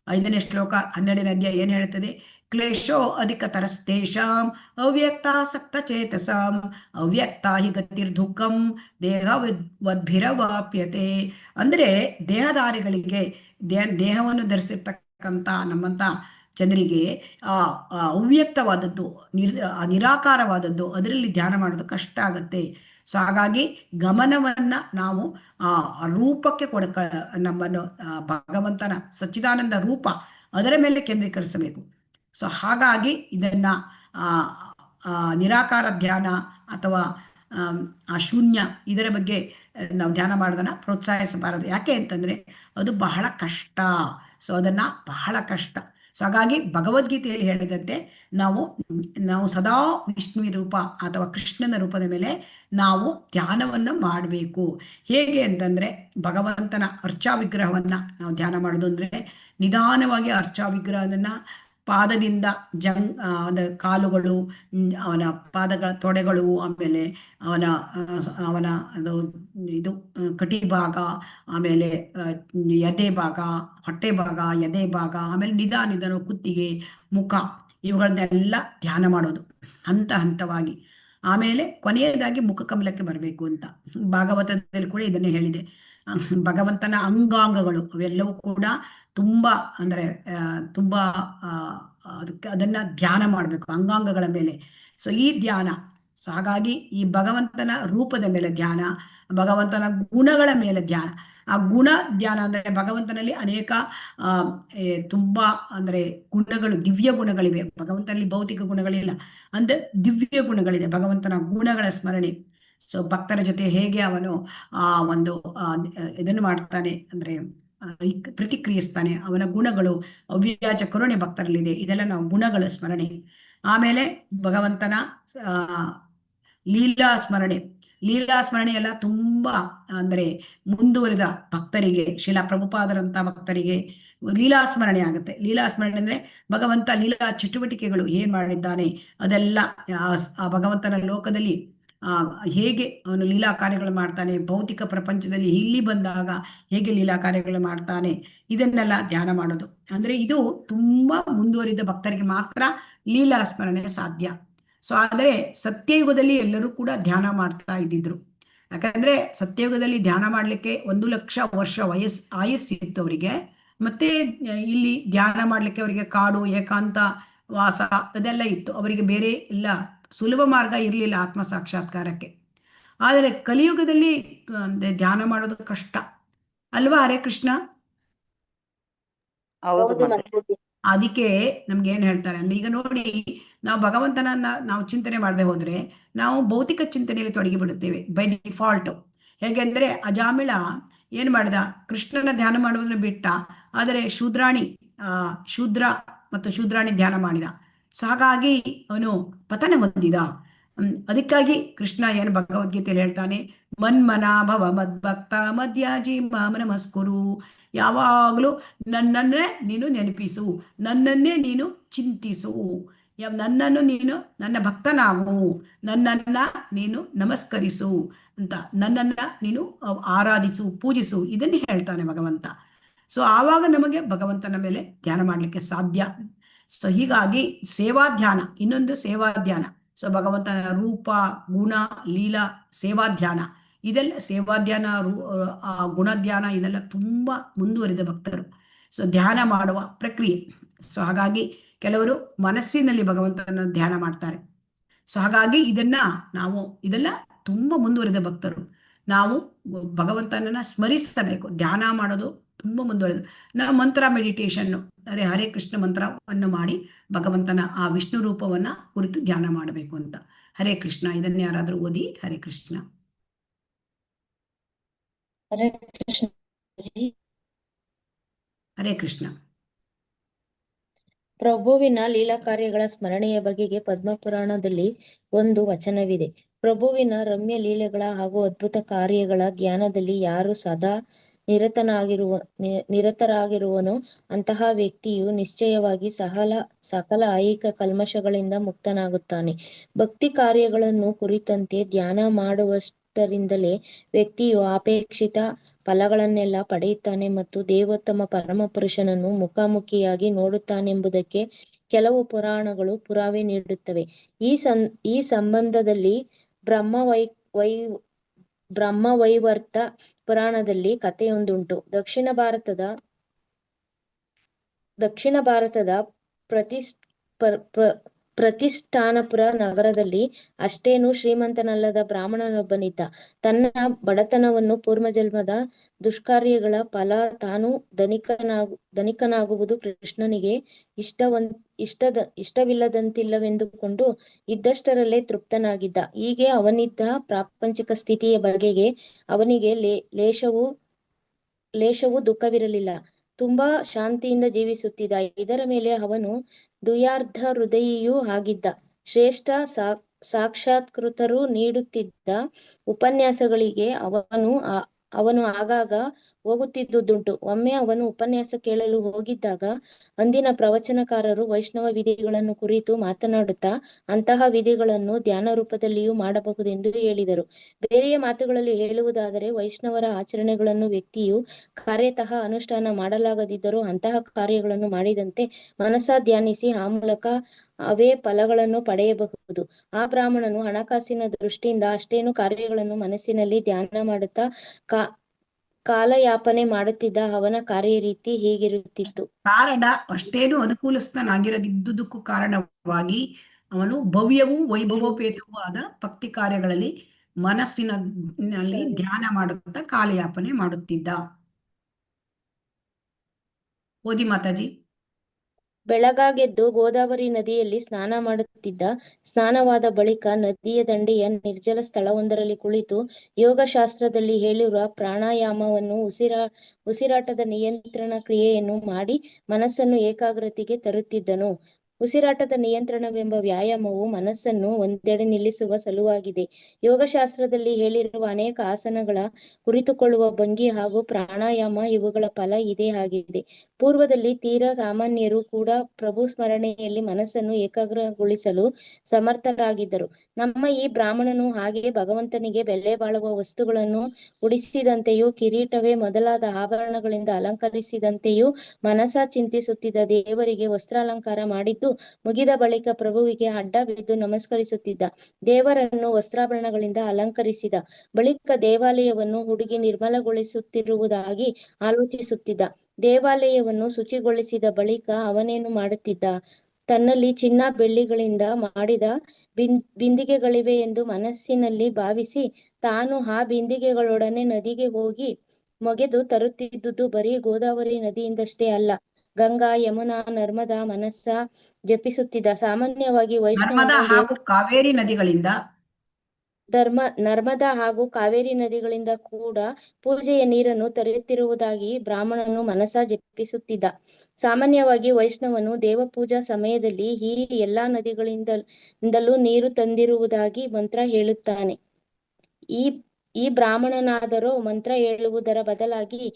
5ನೇ ಶ್ಲೋಕ 12ನೇ ಅಧ್ಯಾಯ ಏನು ಹೇಳ್ತದೆ? ಕ್ಲೇಶೋ ಅಧಿಕತರಸ್ತೇಷಾಂ ಅವ್ಯಕ್ತಾಸಕ್ತ ಚೇತಸಾಂ ಅವ್ಯಕ್ತಾ ಹಿ ಗತಿರ್ದುಃಖಂ ದೇಹವದ್ಭಿರವಾಪ್ಯತೆ. ಅಂದರೆ ದೇಹಧಾರಿಗಳಿಗೆ, ದೇಹವನ್ನು ಧರಿಸಿರ್ತಕ್ಕಂಥ ನಮ್ಮಂಥ ಜನರಿಗೆ ಅವ್ಯಕ್ತವಾದದ್ದು, ನಿರಾಕಾರವಾದದ್ದು ಅದರಲ್ಲಿ ಧ್ಯಾನ ಮಾಡೋದು ಕಷ್ಟ ಆಗುತ್ತೆ. ಸೊ ಹಾಗಾಗಿ ಗಮನವನ್ನು ನಾವು ರೂಪಕ್ಕೆ ನಮ್ಮನ್ನು ಭಗವಂತನ ಸಚ್ಚಿದಾನಂದ ರೂಪ ಅದರ ಮೇಲೆ ಕೇಂದ್ರೀಕರಿಸಬೇಕು. ಸೊ ಹಾಗಾಗಿ ಇದನ್ನು ನಿರಾಕಾರ ಧ್ಯಾನ ಅಥವಾ ಆ ಶೂನ್ಯ ಇದರ ಬಗ್ಗೆ ನಾವು ಧ್ಯಾನ ಮಾಡೋದನ್ನು ಪ್ರೋತ್ಸಾಹಿಸಬಾರದು. ಯಾಕೆ ಅಂತಂದರೆ ಅದು ಬಹಳ ಕಷ್ಟ. ಸೊ ಅದನ್ನು ಬಹಳ ಕಷ್ಟ. ಸೊ ಹಾಗಾಗಿ ಭಗವದ್ಗೀತೆಯಲ್ಲಿ ಹೇಳಿದಂತೆ ನಾವು ಸದಾ ವಿಷ್ಣುವಿನ ರೂಪ ಅಥವಾ ಕೃಷ್ಣನ ರೂಪದ ಮೇಲೆ ನಾವು ಧ್ಯಾನವನ್ನು ಮಾಡಬೇಕು. ಹೇಗೆ ಅಂತಂದರೆ ಭಗವಂತನ ಅರ್ಚಾ ವಿಗ್ರಹವನ್ನು ನಾವು ಧ್ಯಾನ ಮಾಡೋದು ಅಂದರೆ ನಿಧಾನವಾಗಿ ಅರ್ಚಾ ವಿಗ್ರಹವನ್ನು ಪಾದದಿಂದ ಕಾಲುಗಳು, ಅವನ ಪಾದಗಳ ತೊಡೆಗಳು, ಆಮೇಲೆ ಅವನ ಇದು ಕಟಿ ಭಾಗ, ಆಮೇಲೆ ಎದೆ ಭಾಗ, ಹೊಟ್ಟೆ ಭಾಗ, ಎದೆ ಭಾಗ, ಆಮೇಲೆ ನಿಧಾನ ಕುತ್ತಿಗೆ, ಮುಖ ಇವುಗಳನ್ನೆಲ್ಲ ಧ್ಯಾನ ಮಾಡೋದು ಹಂತ ಹಂತವಾಗಿ. ಆಮೇಲೆ ಕೊನೆಯದಾಗಿ ಮುಖಕಮಲಕ್ಕೆ ಬರಬೇಕು ಅಂತ ಭಾಗವತದಲ್ಲಿ ಕೂಡ ಇದನ್ನೇ ಹೇಳಿದೆ. ಭಗವಂತನ ಅಂಗಾಂಗಗಳು ಅವೆಲ್ಲವೂ ಕೂಡ ತುಂಬ ಅಂದರೆ ತುಂಬ ಅದನ್ನು ಧ್ಯಾನ ಮಾಡಬೇಕು ಅಂಗಾಂಗಗಳ ಮೇಲೆ. ಸೊ ಈ ಧ್ಯಾನ, ಸೊ ಹಾಗಾಗಿ ಈ ಭಗವಂತನ ರೂಪದ ಮೇಲೆ ಧ್ಯಾನ, ಭಗವಂತನ ಗುಣಗಳ ಮೇಲೆ ಧ್ಯಾನ. ಆ ಗುಣ ಧ್ಯಾನ ಅಂದರೆ ಭಗವಂತನಲ್ಲಿ ಅನೇಕ ತುಂಬ ಅಂದರೆ ಗುಣಗಳು, ದಿವ್ಯ ಗುಣಗಳಿವೆ. ಭಗವಂತನಲ್ಲಿ ಭೌತಿಕ ಗುಣಗಳಿಲ್ಲ, ಅಂದರೆ ದಿವ್ಯ ಗುಣಗಳಿದೆ. ಭಗವಂತನ ಗುಣಗಳ ಸ್ಮರಣೆ. ಸೊ ಭಕ್ತರ ಜೊತೆ ಹೇಗೆ ಅವನು ಇದನ್ನು ಮಾಡ್ತಾನೆ ಅಂದರೆ ಪ್ರತಿಕ್ರಿಯಿಸ್ತಾನೆ, ಅವನ ಗುಣಗಳು, ಅವ್ಯಾಜ ಕರುಣೆ ಭಕ್ತರಲ್ಲಿದೆ. ಇದೆಲ್ಲ ನಾವು ಗುಣಗಳ ಸ್ಮರಣೆ. ಆಮೇಲೆ ಭಗವಂತನ ಲೀಲಾ ಸ್ಮರಣೆ. ಲೀಲಾ ಸ್ಮರಣೆ ಎಲ್ಲ ತುಂಬ ಅಂದರೆ ಮುಂದುವರಿದ ಭಕ್ತರಿಗೆ, ಶ್ರೀಲ ಪ್ರಭುಪಾದರಂಥ ಭಕ್ತರಿಗೆ ಲೀಲಾ ಸ್ಮರಣೆ ಆಗುತ್ತೆ. ಲೀಲಾ ಸ್ಮರಣೆ ಅಂದರೆ ಭಗವಂತ ಲೀಲಾ ಚಟುವಟಿಕೆಗಳು ಏನು ಮಾಡಿದ್ದಾನೆ ಅದೆಲ್ಲ ಆ ಭಗವಂತನ ಲೋಕದಲ್ಲಿ ಹೇಗೆ ಅವನು ಲೀಲಾ ಕಾರ್ಯಗಳು ಮಾಡ್ತಾನೆ, ಭೌತಿಕ ಪ್ರಪಂಚದಲ್ಲಿ ಇಲ್ಲಿ ಬಂದಾಗ ಹೇಗೆ ಲೀಲಾ ಕಾರ್ಯಗಳು ಮಾಡ್ತಾನೆ, ಇದನ್ನೆಲ್ಲ ಧ್ಯಾನ ಮಾಡೋದು. ಅಂದರೆ ಇದು ತುಂಬ ಮುಂದುವರಿದ ಭಕ್ತರಿಗೆ ಮಾತ್ರ ಲೀಲಾ ಸ್ಮರಣೆ ಸಾಧ್ಯ. ಸೊ ಆದರೆ ಸತ್ಯಯುಗದಲ್ಲಿ ಎಲ್ಲರೂ ಕೂಡ ಧ್ಯಾನ ಮಾಡ್ತಾ ಇದ್ದಿದ್ರು. ಯಾಕಂದರೆ ಸತ್ಯಯುಗದಲ್ಲಿ ಧ್ಯಾನ ಮಾಡಲಿಕ್ಕೆ 1,00,000 ವರ್ಷ ಆಯಸ್ಸಿತ್ತು ಅವರಿಗೆ. ಮತ್ತೆ ಇಲ್ಲಿ ಧ್ಯಾನ ಮಾಡಲಿಕ್ಕೆ ಅವರಿಗೆ ಕಾಡು, ಏಕಾಂತ ವಾಸ ಅದೆಲ್ಲ ಇತ್ತು. ಅವರಿಗೆ ಬೇರೆ ಎಲ್ಲ ಸುಲಭ ಮಾರ್ಗ ಇರಲಿಲ್ಲ ಆತ್ಮ ಸಾಕ್ಷಾತ್ಕಾರಕ್ಕೆ. ಆದರೆ ಕಲಿಯುಗದಲ್ಲಿ ಧ್ಯಾನ ಮಾಡೋದು ಕಷ್ಟ ಅಲ್ವಾ? ಹರೇ ಕೃಷ್ಣ. ಅದಕ್ಕೆ ನಮ್ಗೆ ಏನ್ ಹೇಳ್ತಾರೆ ಅಂದ್ರೆ, ಈಗ ನೋಡಿ, ನಾವು ಭಗವಂತನನ್ನ ನಾವು ಚಿಂತನೆ ಮಾಡದೆ ಹೋದ್ರೆ ನಾವು ಭೌತಿಕ ಚಿಂತನೆಯಲ್ಲಿ ತೊಡಗಿ ಬಿಡುತ್ತೇವೆ ಬೈ ಡಿಫಾಲ್ಟ್. ಹೇಗೆ ಅಂದ್ರೆ ಅಜಾಮಿಳ ಏನ್ ಮಾಡಿದ, ಕೃಷ್ಣನ ಧ್ಯಾನ ಮಾಡುವುದನ್ನು ಬಿಟ್ಟ, ಆದರೆ ಶೂದ್ರ ಮತ್ತು ಶೂದ್ರಾಣಿ ಧ್ಯಾನ ಮಾಡಿದ. ಸೊ ಹಾಗಾಗಿ ಅವನು ಪತನ ಹೊಂದಿದ. ಅದಕ್ಕಾಗಿ ಕೃಷ್ಣ ಏನು ಭಗವದ್ಗೀತೆಯಲ್ಲಿ ಹೇಳ್ತಾನೆ, ಮನ್ಮನ ಭವ ಮದ್ಭಕ್ತ ಮದ್ಯಾಜಿ ಮಾಮ ನಮಸ್ಕುರು. ಯಾವಾಗಲೂ ನನ್ನನ್ನೇ ನೀನು ನೆನಪಿಸು, ನನ್ನನ್ನೇ ನೀನು ಚಿಂತಿಸು, ನನ್ನನ್ನು ನೀನು ನನ್ನ ಭಕ್ತನಾಗು, ನನ್ನನ್ನ ನೀನು ನಮಸ್ಕರಿಸು ಅಂತ, ನನ್ನನ್ನ ನೀನು ಆರಾಧಿಸು, ಪೂಜಿಸು, ಇದನ್ನು ಹೇಳ್ತಾನೆ ಭಗವಂತ. ಸೊ ಆವಾಗ ನಮಗೆ ಭಗವಂತನ ಮೇಲೆ ಧ್ಯಾನ ಮಾಡಲಿಕ್ಕೆ ಸಾಧ್ಯ. ಸೊ ಹೀಗಾಗಿ ಸೇವಾಧ್ಯಾನ, ಇನ್ನೊಂದು ಸೇವಾಧ್ಯಾನ. ಸೊ ಭಗವಂತನ ರೂಪ, ಗುಣ, ಲೀಲಾ, ಸೇವಾಧ್ಯಾನ, ಇದೆಲ್ಲ ಸೇವಾಧ್ಯಾನ, ಗುಣಧ್ಯಾನ, ಇದೆಲ್ಲ ತುಂಬ ಮುಂದುವರಿದ ಭಕ್ತರು ಸೊ ಧ್ಯಾನ ಮಾಡುವ ಪ್ರಕ್ರಿಯೆ. ಸೊ ಹಾಗಾಗಿ ಕೆಲವರು ಮನಸ್ಸಿನಲ್ಲಿ ಭಗವಂತನ ಧ್ಯಾನ ಮಾಡ್ತಾರೆ. ಸೊ ಹಾಗಾಗಿ ಇದೆಲ್ಲ ತುಂಬ ಮುಂದುವರಿದ ಭಕ್ತರು. ನಾವು ಭಗವಂತನನ್ನ ಸ್ಮರಿಸಬೇಕು. ಧ್ಯಾನ ಮಾಡೋದು ತುಂಬ ಮುಂದುವರೆದು ನಾವು ಮಂತ್ರ ಮೆಡಿಟೇಷನ್ನು, ಅದೇ ಹರೇ ಕೃಷ್ಣ ಮಂತ್ರವನ್ನು ಮಾಡಿ ಭಗವಂತನ ಆ ವಿಷ್ಣು ರೂಪವನ್ನ ಕುರಿತು ಧ್ಯಾನ ಮಾಡಬೇಕು ಅಂತ. ಹರೇ ಕೃಷ್ಣ. ಇದನ್ನ ಯಾರಾದ್ರೂ ಓದಿ. ಹರೇ ಕೃಷ್ಣ. ಹರೇ ಕೃಷ್ಣ ಮಾತಾಜಿ. ಹರೇ ಕೃಷ್ಣ. ಪ್ರಭುವಿನ ಲೀಲಾ ಕಾರ್ಯಗಳ ಸ್ಮರಣೆಯ ಬಗೆಗೆ ಪದ್ಮಪುರಾಣದಲ್ಲಿ ಒಂದು ವಚನವಿದೆ. ಪ್ರಭುವಿನ ರಮ್ಯ ಲೀಲೆಗಳ ಹಾಗೂ ಅದ್ಭುತ ಕಾರ್ಯಗಳ ಧ್ಯಾನದಲ್ಲಿ ಯಾರು ಸದಾ ನಿರತರಾಗಿರುವನೋ ಅಂತಹ ವ್ಯಕ್ತಿಯು ನಿಶ್ಚಯವಾಗಿ ಸಕಲ ಐಹಿಕ ಕಲ್ಮಶಗಳಿಂದ ಮುಕ್ತನಾಗುತ್ತಾನೆ. ಭಕ್ತಿ ಕಾರ್ಯಗಳನ್ನು ಕುರಿತಂತೆ ಧ್ಯಾನ ಮಾಡುವಷ್ಟರಿಂದಲೇ ವ್ಯಕ್ತಿಯು ಅಪೇಕ್ಷಿತ ಫಲಗಳನ್ನೆಲ್ಲ ಪಡೆಯುತ್ತಾನೆ ಮತ್ತು ದೇವೋತ್ತಮ ಪರಮಪುರುಷನನ್ನು ಮುಖಾಮುಖಿಯಾಗಿ ನೋಡುತ್ತಾನೆಂಬುದಕ್ಕೆ ಕೆಲವು ಪುರಾಣಗಳು ಪುರಾವೆ ನೀಡುತ್ತವೆ. ಈ ಸಂಬಂಧದಲ್ಲಿ ಬ್ರಹ್ಮವೈವರ್ತ ಪುರಾಣದಲ್ಲಿ ಕಥೆಯೊಂದುಂಟು. ದಕ್ಷಿಣ ಭಾರತದ ಪ್ರತಿಷ್ಠಾನಪುರ ನಗರದಲ್ಲಿ ಅಷ್ಟೇನು ಶ್ರೀಮಂತನಲ್ಲದ ಬ್ರಾಹ್ಮಣನೊಬ್ಬನಿದ್ದ. ತನ್ನ ಬಡತನವನ್ನು ಪೂರ್ವಜನ್ಮದ ದುಷ್ಕಾರ್ಯಗಳ ಫಲ ತಾನು ಧನಿಕನಾಗುವುದು ಕೃಷ್ಣನಿಗೆ ಇಷ್ಟವಿಲ್ಲದಂತಿಲ್ಲವೆಂದುಕೊಂಡು ಇದ್ದಷ್ಟರಲ್ಲೇ ತೃಪ್ತನಾಗಿದ್ದ. ಹೀಗೆ ಅವನಿದ್ದ ಪ್ರಾಪಂಚಿಕ ಸ್ಥಿತಿಯ ಬಗೆಗೆ ಅವನಿಗೆ ಲೇಷವೂ ದುಃಖವಿರಲಿಲ್ಲ. ತುಂಬಾ ಶಾಂತಿಯಿಂದ ಜೀವಿಸುತ್ತಿದ್ದ. ಇದರ ಮೇಲೆ ಅವನು ದುಯಾರ್ಧ ಹೃದಯಿಯೂ ಆಗಿದ್ದ. ಶ್ರೇಷ್ಠ ಸಾಕ್ಷಾತ್ಕೃತರು ನೀಡುತ್ತಿದ್ದ ಉಪನ್ಯಾಸಗಳಿಗೆ ಅವನು ಆಗಾಗ ಹೋಗುತ್ತಿದ್ದುದುಂಟು. ಒಮ್ಮೆ ಅವನು ಉಪನ್ಯಾಸ ಕೇಳಲು ಹೋಗಿದ್ದಾಗ ಅಂದಿನ ಪ್ರವಚನಕಾರರು ವೈಷ್ಣವ ವಿಧಿಗಳನ್ನು ಕುರಿತು ಮಾತನಾಡುತ್ತಾ ಅಂತಹ ವಿಧಿಗಳನ್ನು ಧ್ಯಾನ ರೂಪದಲ್ಲಿಯೂ ಮಾಡಬಹುದೆಂದು ಹೇಳಿದರು. ಬೇರೆಯ ಮಾತುಗಳಲ್ಲಿ ಹೇಳುವುದಾದರೆ ವೈಷ್ಣವರ ಆಚರಣೆಗಳನ್ನು ವ್ಯಕ್ತಿಯು ಕಾರ್ಯತಃ ಅನುಷ್ಠಾನ ಮಾಡಲಾಗದಿದ್ದರೂ ಅಂತಹ ಕಾರ್ಯಗಳನ್ನು ಮಾಡಿದಂತೆ ಮನಸ ಧ್ಯಾನಿಸಿ ಆ ಮೂಲಕ ಅವೇ ಫಲಗಳನ್ನು ಪಡೆಯಬಹುದು. ಆ ಬ್ರಾಹ್ಮಣನು ಹಣಕಾಸಿನ ದೃಷ್ಟಿಯಿಂದ ಅಷ್ಟೇನು ಕಾರ್ಯಗಳನ್ನು ಮನಸ್ಸಿನಲ್ಲಿ ಧ್ಯಾನ ಮಾಡುತ್ತಾ ಕಾಲಯಾಪನೆ ಮಾಡುತ್ತಿದ್ದ. ಅವನ ಕಾರ್ಯರೀತಿ ಹೀಗಿರುತ್ತಿತ್ತು. ಕಾರಣ ಅಷ್ಟೇನು ಅನುಕೂಲಸ್ಥನಾಗಿರದಿದ್ದುದಕ್ಕೂ ಕಾರಣವಾಗಿ ಅವನು ಭವ್ಯವೂ ವೈಭವೋಪೇತವೂ ಆದ ಭಕ್ತಿ ಕಾರ್ಯಗಳಲ್ಲಿ ಮನಸ್ಸಿನಲ್ಲಿ ಧ್ಯಾನ ಮಾಡುತ್ತಾ ಕಾಲಯಾಪನೆ ಮಾಡುತ್ತಿದ್ದ. ಓದಿ ಮಾತಾಜಿ. ಬೆಳಗಾಗೆದ್ದು ಗೋದಾವರಿ ನದಿಯಲ್ಲಿ ಸ್ನಾನ ಮಾಡುತ್ತಿದ್ದ. ಸ್ನಾನವಾದ ಬಳಿಕ ನದಿಯ ದಂಡೆಯ ನಿರ್ಜಲ ಸ್ಥಳವೊಂದರಲ್ಲಿ ಕುಳಿತು ಯೋಗಶಾಸ್ತ್ರದಲ್ಲಿ ಹೇಳಿರುವ ಪ್ರಾಣಾಯಾಮವನ್ನು ಉಸಿರಾಟದ ನಿಯಂತ್ರಣ ಕ್ರಿಯೆಯನ್ನು ಮಾಡಿ ಮನಸ್ಸನ್ನು ಏಕಾಗ್ರತೆಗೆ ತರುತ್ತಿದ್ದನು. ಉಸಿರಾಟದ ನಿಯಂತ್ರಣವೆಂಬ ವ್ಯಾಯಾಮವು ಮನಸ್ಸನ್ನು ಒಂದೆಡೆ ನಿಲ್ಲಿಸುವ ಸಲುವಾಗಿದೆ. ಯೋಗಶಾಸ್ತ್ರದಲ್ಲಿ ಹೇಳಿರುವ ಅನೇಕ ಆಸನಗಳ ಕುರಿತುಕೊಳ್ಳುವ ಭಂಗಿ ಹಾಗೂ ಪ್ರಾಣಾಯಾಮ ಇವುಗಳ ಫಲ ಇದೇ ಆಗಿದೆ. ಪೂರ್ವದಲ್ಲಿ ತೀರಾ ಸಾಮಾನ್ಯರು ಕೂಡ ಪ್ರಭು ಸ್ಮರಣೆಯಲ್ಲಿ ಮನಸ್ಸನ್ನು ಏಕಾಗ್ರಗೊಳಿಸಲು ಸಮರ್ಥರಾಗಿದ್ದರು. ನಮ್ಮ ಈ ಬ್ರಾಹ್ಮಣನು ಹಾಗೆಯೇ ಭಗವಂತನಿಗೆ ಬೆಲೆ ಬಾಳುವ ವಸ್ತುಗಳನ್ನು ಉಡಿಸಿದಂತೆಯೂ ಕಿರೀಟವೇ ಮೊದಲಾದ ಆಭರಣಗಳಿಂದ ಅಲಂಕರಿಸಿದಂತೆಯೂ ಮನಸ ಚಿಂತಿಸುತ್ತಿದ್ದ. ದೇವರಿಗೆ ವಸ್ತ್ರಾಲಂಕಾರ ಮಾಡಿದ್ದು ಮುಗಿದ ಬಳಿಕ ಪ್ರಭುವಿಗೆ ಅಡ್ಡ ಬಿದ್ದು ನಮಸ್ಕರಿಸುತ್ತಿದ್ದ. ದೇವರನ್ನು ವಸ್ತ್ರಾಭರಣಗಳಿಂದ ಅಲಂಕರಿಸಿದ ಬಳಿಕ ದೇವಾಲಯವನ್ನು ಹುಡುಗಿ ನಿರ್ಮಲಗೊಳಿಸುತ್ತಿರುವುದಾಗಿ ಆಲೋಚಿಸುತ್ತಿದ್ದ. ದೇವಾಲಯವನ್ನು ಶುಚಿಗೊಳಿಸಿದ ಬಳಿಕ ಅವನೇನು ಮಾಡುತ್ತಿದ್ದ? ತನ್ನಲ್ಲಿ ಚಿನ್ನ ಬೆಳ್ಳಿಗಳಿಂದ ಮಾಡಿದ ಬಿಂದಿಗೆಗಳಿವೆ ಎಂದು ಮನಸ್ಸಿನಲ್ಲಿ ಭಾವಿಸಿ ತಾನು ಆ ಬಿಂದಿಗೆಗಳೊಡನೆ ನದಿಗೆ ಹೋಗಿ ಮೊಗೆದು ತರುತ್ತಿದ್ದುದು ಬರೀ ಗೋದಾವರಿ ನದಿಯಿಂದಷ್ಟೇ ಅಲ್ಲ, ಗಂಗಾ, ಯಮುನಾ, ನರ್ಮದಾ ಮನಸ್ಸ ಜಪಿಸುತ್ತಿದ್ದ. ಸಾಮಾನ್ಯವಾಗಿ ನರ್ಮದಾ ಹಾಗೂ ಕಾವೇರಿ ನದಿಗಳಿಂದ ಕೂಡ ಪೂಜೆಯ ನೀರನ್ನು ತರುತ್ತಿರುವುದಾಗಿ ಬ್ರಾಹ್ಮಣನು ಮನಸ ಜಪಿಸುತ್ತಿದ್ದ. ಸಾಮಾನ್ಯವಾಗಿ ವೈಷ್ಣವನು ದೇವಪೂಜಾ ಸಮಯದಲ್ಲಿ ಈ ಎಲ್ಲಾ ನದಿಗಳಿಂದಲೂ ನೀರು ತಂದಿರುವುದಾಗಿ ಮಂತ್ರ ಹೇಳುತ್ತಾನೆ. ಈ ಬ್ರಾಹ್ಮಣನಾದರೋ ಮಂತ್ರ ಹೇಳುವುದರ ಬದಲಾಗಿ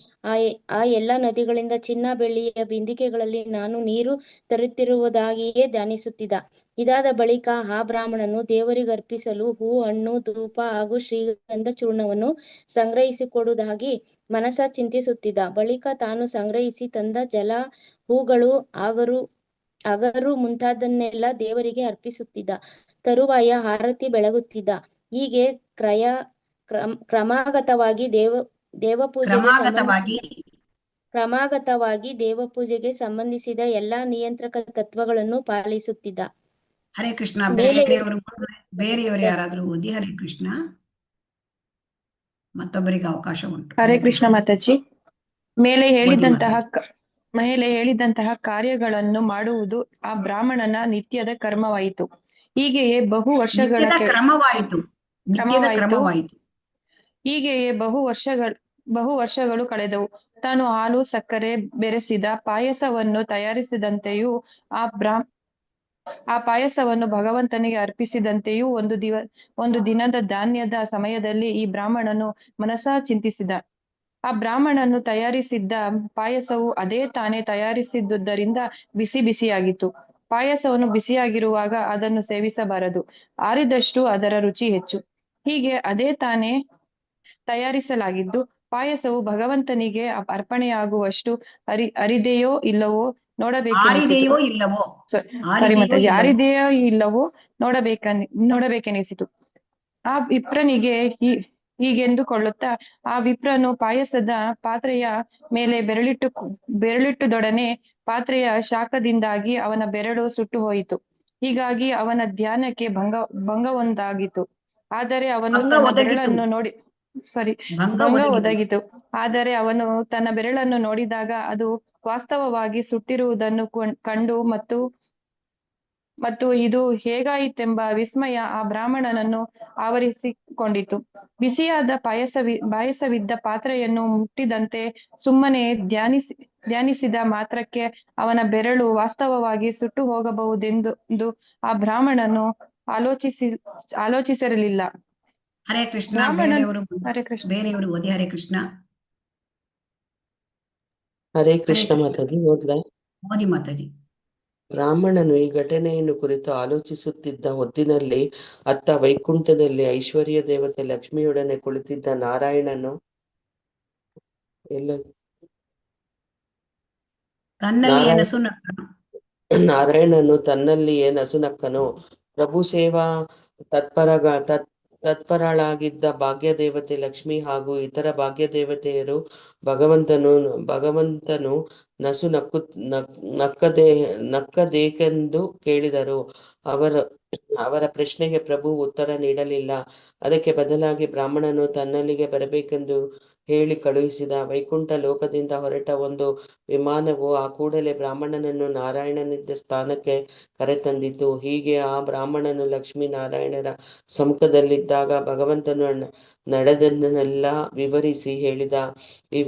ಆ ಎಲ್ಲ ನದಿಗಳಿಂದ ಚಿನ್ನ ಬೆಳ್ಳಿಯ ಬಿಂದಿಗೆಗಳಲ್ಲಿ ನಾನು ನೀರು ತರುತ್ತಿರುವುದಾಗಿಯೇ ಧ್ಯಾನಿಸುತ್ತಿದ್ದ. ಇದಾದ ಬಳಿಕ ಆ ಬ್ರಾಹ್ಮಣನು ದೇವರಿಗರ್ಪಿಸಲು ಹೂ, ಹಣ್ಣು, ಧೂಪ ಹಾಗೂ ಶ್ರೀಗಂಧ ಚೂರ್ಣವನ್ನು ಸಂಗ್ರಹಿಸಿಕೊಡುವುದಾಗಿ ಮನಸ ಚಿಂತಿಸುತ್ತಿದ್ದ. ಬಳಿಕ ತಾನು ಸಂಗ್ರಹಿಸಿ ತಂದ ಜಲ, ಹೂಗಳು, ಅಗರು ಮುಂತಾದನ್ನೆಲ್ಲ ದೇವರಿಗೆ ಅರ್ಪಿಸುತ್ತಿದ್ದ. ತರುವಾಯ ಆರತಿ ಬೆಳಗುತ್ತಿದ್ದ. ಹೀಗೆ ಕ್ರಮಾಗತವಾಗಿ ದೇವಪೂಜೆಗೆ ಸಂಬಂಧಿಸಿದ ಎಲ್ಲಾ ನಿಯಂತ್ರಕ ತತ್ವಗಳನ್ನು ಪಾಲಿಸುತ್ತಿದ್ದ. ಹರೇ ಕೃಷ್ಣ. ಬೇರೆಯವರು ಯಾರಾದ್ರೂ ಓದಿ. ಹರೇ ಕೃಷ್ಣ. ಮತ್ತೊಬ್ಬರಿಗೆ ಅವಕಾಶ ಉಂಟು. ಹರೇ ಕೃಷ್ಣ ಮಾತಾಜಿ. ಮೇಲೆ ಹೇಳಿದಂತಹ ಮಾತಾಜಿ. ಮೇಲೆ ಹೇಳಿದಂತಹ ಕಾರ್ಯಗಳನ್ನು ಮಾಡುವುದು ಆ ಬ್ರಾಹ್ಮಣನ ನಿತ್ಯದ ಕರ್ಮವಾಯಿತು. ಹೀಗೆಯೇ ನಿತ್ಯದ ಕ್ರಮವಾಯಿತು. ಹೀಗೆಯೇ ಬಹು ವರ್ಷಗಳು ಕಳೆದವು. ತಾನು ಹಾಲು ಸಕ್ಕರೆ ಬೆರೆಸಿದ ಪಾಯಸವನ್ನು ತಯಾರಿಸಿದಂತೆಯೂ ಆ ಪಾಯಸವನ್ನು ಭಗವಂತನಿಗೆ ಅರ್ಪಿಸಿದಂತೆಯೂ ಒಂದು ದಿನದ ಧಾನ್ಯದ ಸಮಯದಲ್ಲಿ ಈ ಬ್ರಾಹ್ಮಣನು ಮನಸಾ ಚಿಂತಿಸಿದ. ಆ ಬ್ರಾಹ್ಮಣನು ತಯಾರಿಸಿದ್ದ ಪಾಯಸವು ಅದೇ ತಾನೇ ತಯಾರಿಸಿದ್ದುದರಿಂದ ಬಿಸಿ ಬಿಸಿಯಾಗಿತ್ತು. ಪಾಯಸವನ್ನು ಬಿಸಿಯಾಗಿರುವಾಗ ಅದನ್ನು ಸೇವಿಸಬಾರದು, ಆರಿದಷ್ಟು ಅದರ ರುಚಿ ಹೆಚ್ಚು. ಹೀಗೆ ಅದೇ ತಾನೇ ತಯಾರಿಸಲಾಗಿದ್ದು ಪಾಯಸವು ಭಗವಂತನಿಗೆ ಅರ್ಪಣೆಯಾಗುವಷ್ಟು ಅರಿದೆಯೋ ಇಲ್ಲವೋ ನೋಡಬೇಕೆನಿಸಿತು. ಆ ವಿಪ್ರನಿಗೆ ಹೀಗೆಂದುಕೊಳ್ಳುತ್ತಾ ಆ ವಿಪ್ರನು ಪಾಯಸದ ಪಾತ್ರೆಯ ಮೇಲೆ ಬೆರಳಿಟ್ಟುದೊಡನೆ ಪಾತ್ರೆಯ ಶಾಖದಿಂದಾಗಿ ಅವನ ಬೆರಳು ಸುಟ್ಟು ಹೋಯಿತು. ಹೀಗಾಗಿ ಅವನ ಧ್ಯಾನಕ್ಕೆ ಭಂಗವೊಂದಾಗಿತು. ಆದರೆ ಅವನು ತನ್ನ ಬೆರಳನ್ನು ನೋಡಿದಾಗ ಅದು ವಾಸ್ತವವಾಗಿ ಸುಟ್ಟಿರುವುದನ್ನು ಕಂಡು ಮತ್ತು ಇದು ಹೇಗಾಯಿತೆಂಬ ವಿಸ್ಮಯ ಆ ಬ್ರಾಹ್ಮಣನನ್ನು ಆವರಿಸಿಕೊಂಡಿತು. ಬಿಸಿಯಾದ ಪಾಯಸವಿದ್ದ ಪಾತ್ರೆಯನ್ನು ಮುಟ್ಟಿದಂತೆ ಸುಮ್ಮನೆ ಧ್ಯಾನಿಸಿದ ಮಾತ್ರಕ್ಕೆ ಅವನ ಬೆರಳು ವಾಸ್ತವವಾಗಿ ಸುಟ್ಟು ಹೋಗಬಹುದೆಂದು ಆ ಬ್ರಾಹ್ಮಣನು ಆಲೋಚಿಸಿರಲಿಲ್ಲ. ಹರೇ ಕೃಷ್ಣ. ಬೇರೆಯವರು ಓದಿ. ಹರೇ ಕೃಷ್ಣ. ಹರೇ ಕೃಷ್ಣ ಮಾತಾಜಿ. ಓದಿ ಮಾತಾಜಿ. ಬ್ರಾಹ್ಮಣನು ಈ ಘಟನೆಯನ್ನು ಕುರಿತು ಆಲೋಚಿಸುತ್ತಿದ್ದ ಹೊತ್ತಿನಲ್ಲಿ ಅತ್ತ ವೈಕುಂಠದಲ್ಲಿ ಐಶ್ವರ್ಯ ದೇವತೆ ಲಕ್ಷ್ಮಿಯೊಡನೆ ಕುಳಿತಿದ್ದ ನಾರಾಯಣನು ತನ್ನಲ್ಲಿಯೇ ನಸುನಕ್ಕನು. ಪ್ರಭು ಸೇವಾ ತತ್ಪರಳಾಗಿದ್ದ ಭಾಗ್ಯದೇವತೆ ಲಕ್ಷ್ಮಿ ಹಾಗೂ ಇತರ ಭಾಗ್ಯದೇವತೆಯರು ಭಗವಂತನು ನಸು ನಕ್ಕದೇಕೆಂದು ಕೇಳಿದರು. ಅವರ ಪ್ರಶ್ನೆಗೆ ಪ್ರಭು ಉತ್ತರ ನೀಡಲಿಲ್ಲ. ಅದಕ್ಕೆ ಬದಲಾಗಿ ಬ್ರಾಹ್ಮಣನು ತನ್ನಲ್ಲಿಗೆ ಬರಬೇಕೆಂದು ಹೇಳಿ ಕಳುಹಿಸಿದ. ವೈಕುಂಠ ಲೋಕದಿಂದ ಹೊರಟ ಒಂದು ವಿಮಾನವು ಆ ಕೂಡಲೇ ಬ್ರಾಹ್ಮಣನನ್ನು ನಾರಾಯಣನಿದ್ದ ಸ್ಥಾನಕ್ಕೆ ಕರೆತಂದಿತು. ಹೀಗೆ ಆ ಬ್ರಾಹ್ಮಣನು ಲಕ್ಷ್ಮೀ ನಾರಾಯಣರ ಸಮ್ಮುಖದಲ್ಲಿದ್ದಾಗ ಭಗವಂತನು ನಡೆದನ್ನೆಲ್ಲ ವಿವರಿಸಿ ಹೇಳಿದ. ಈ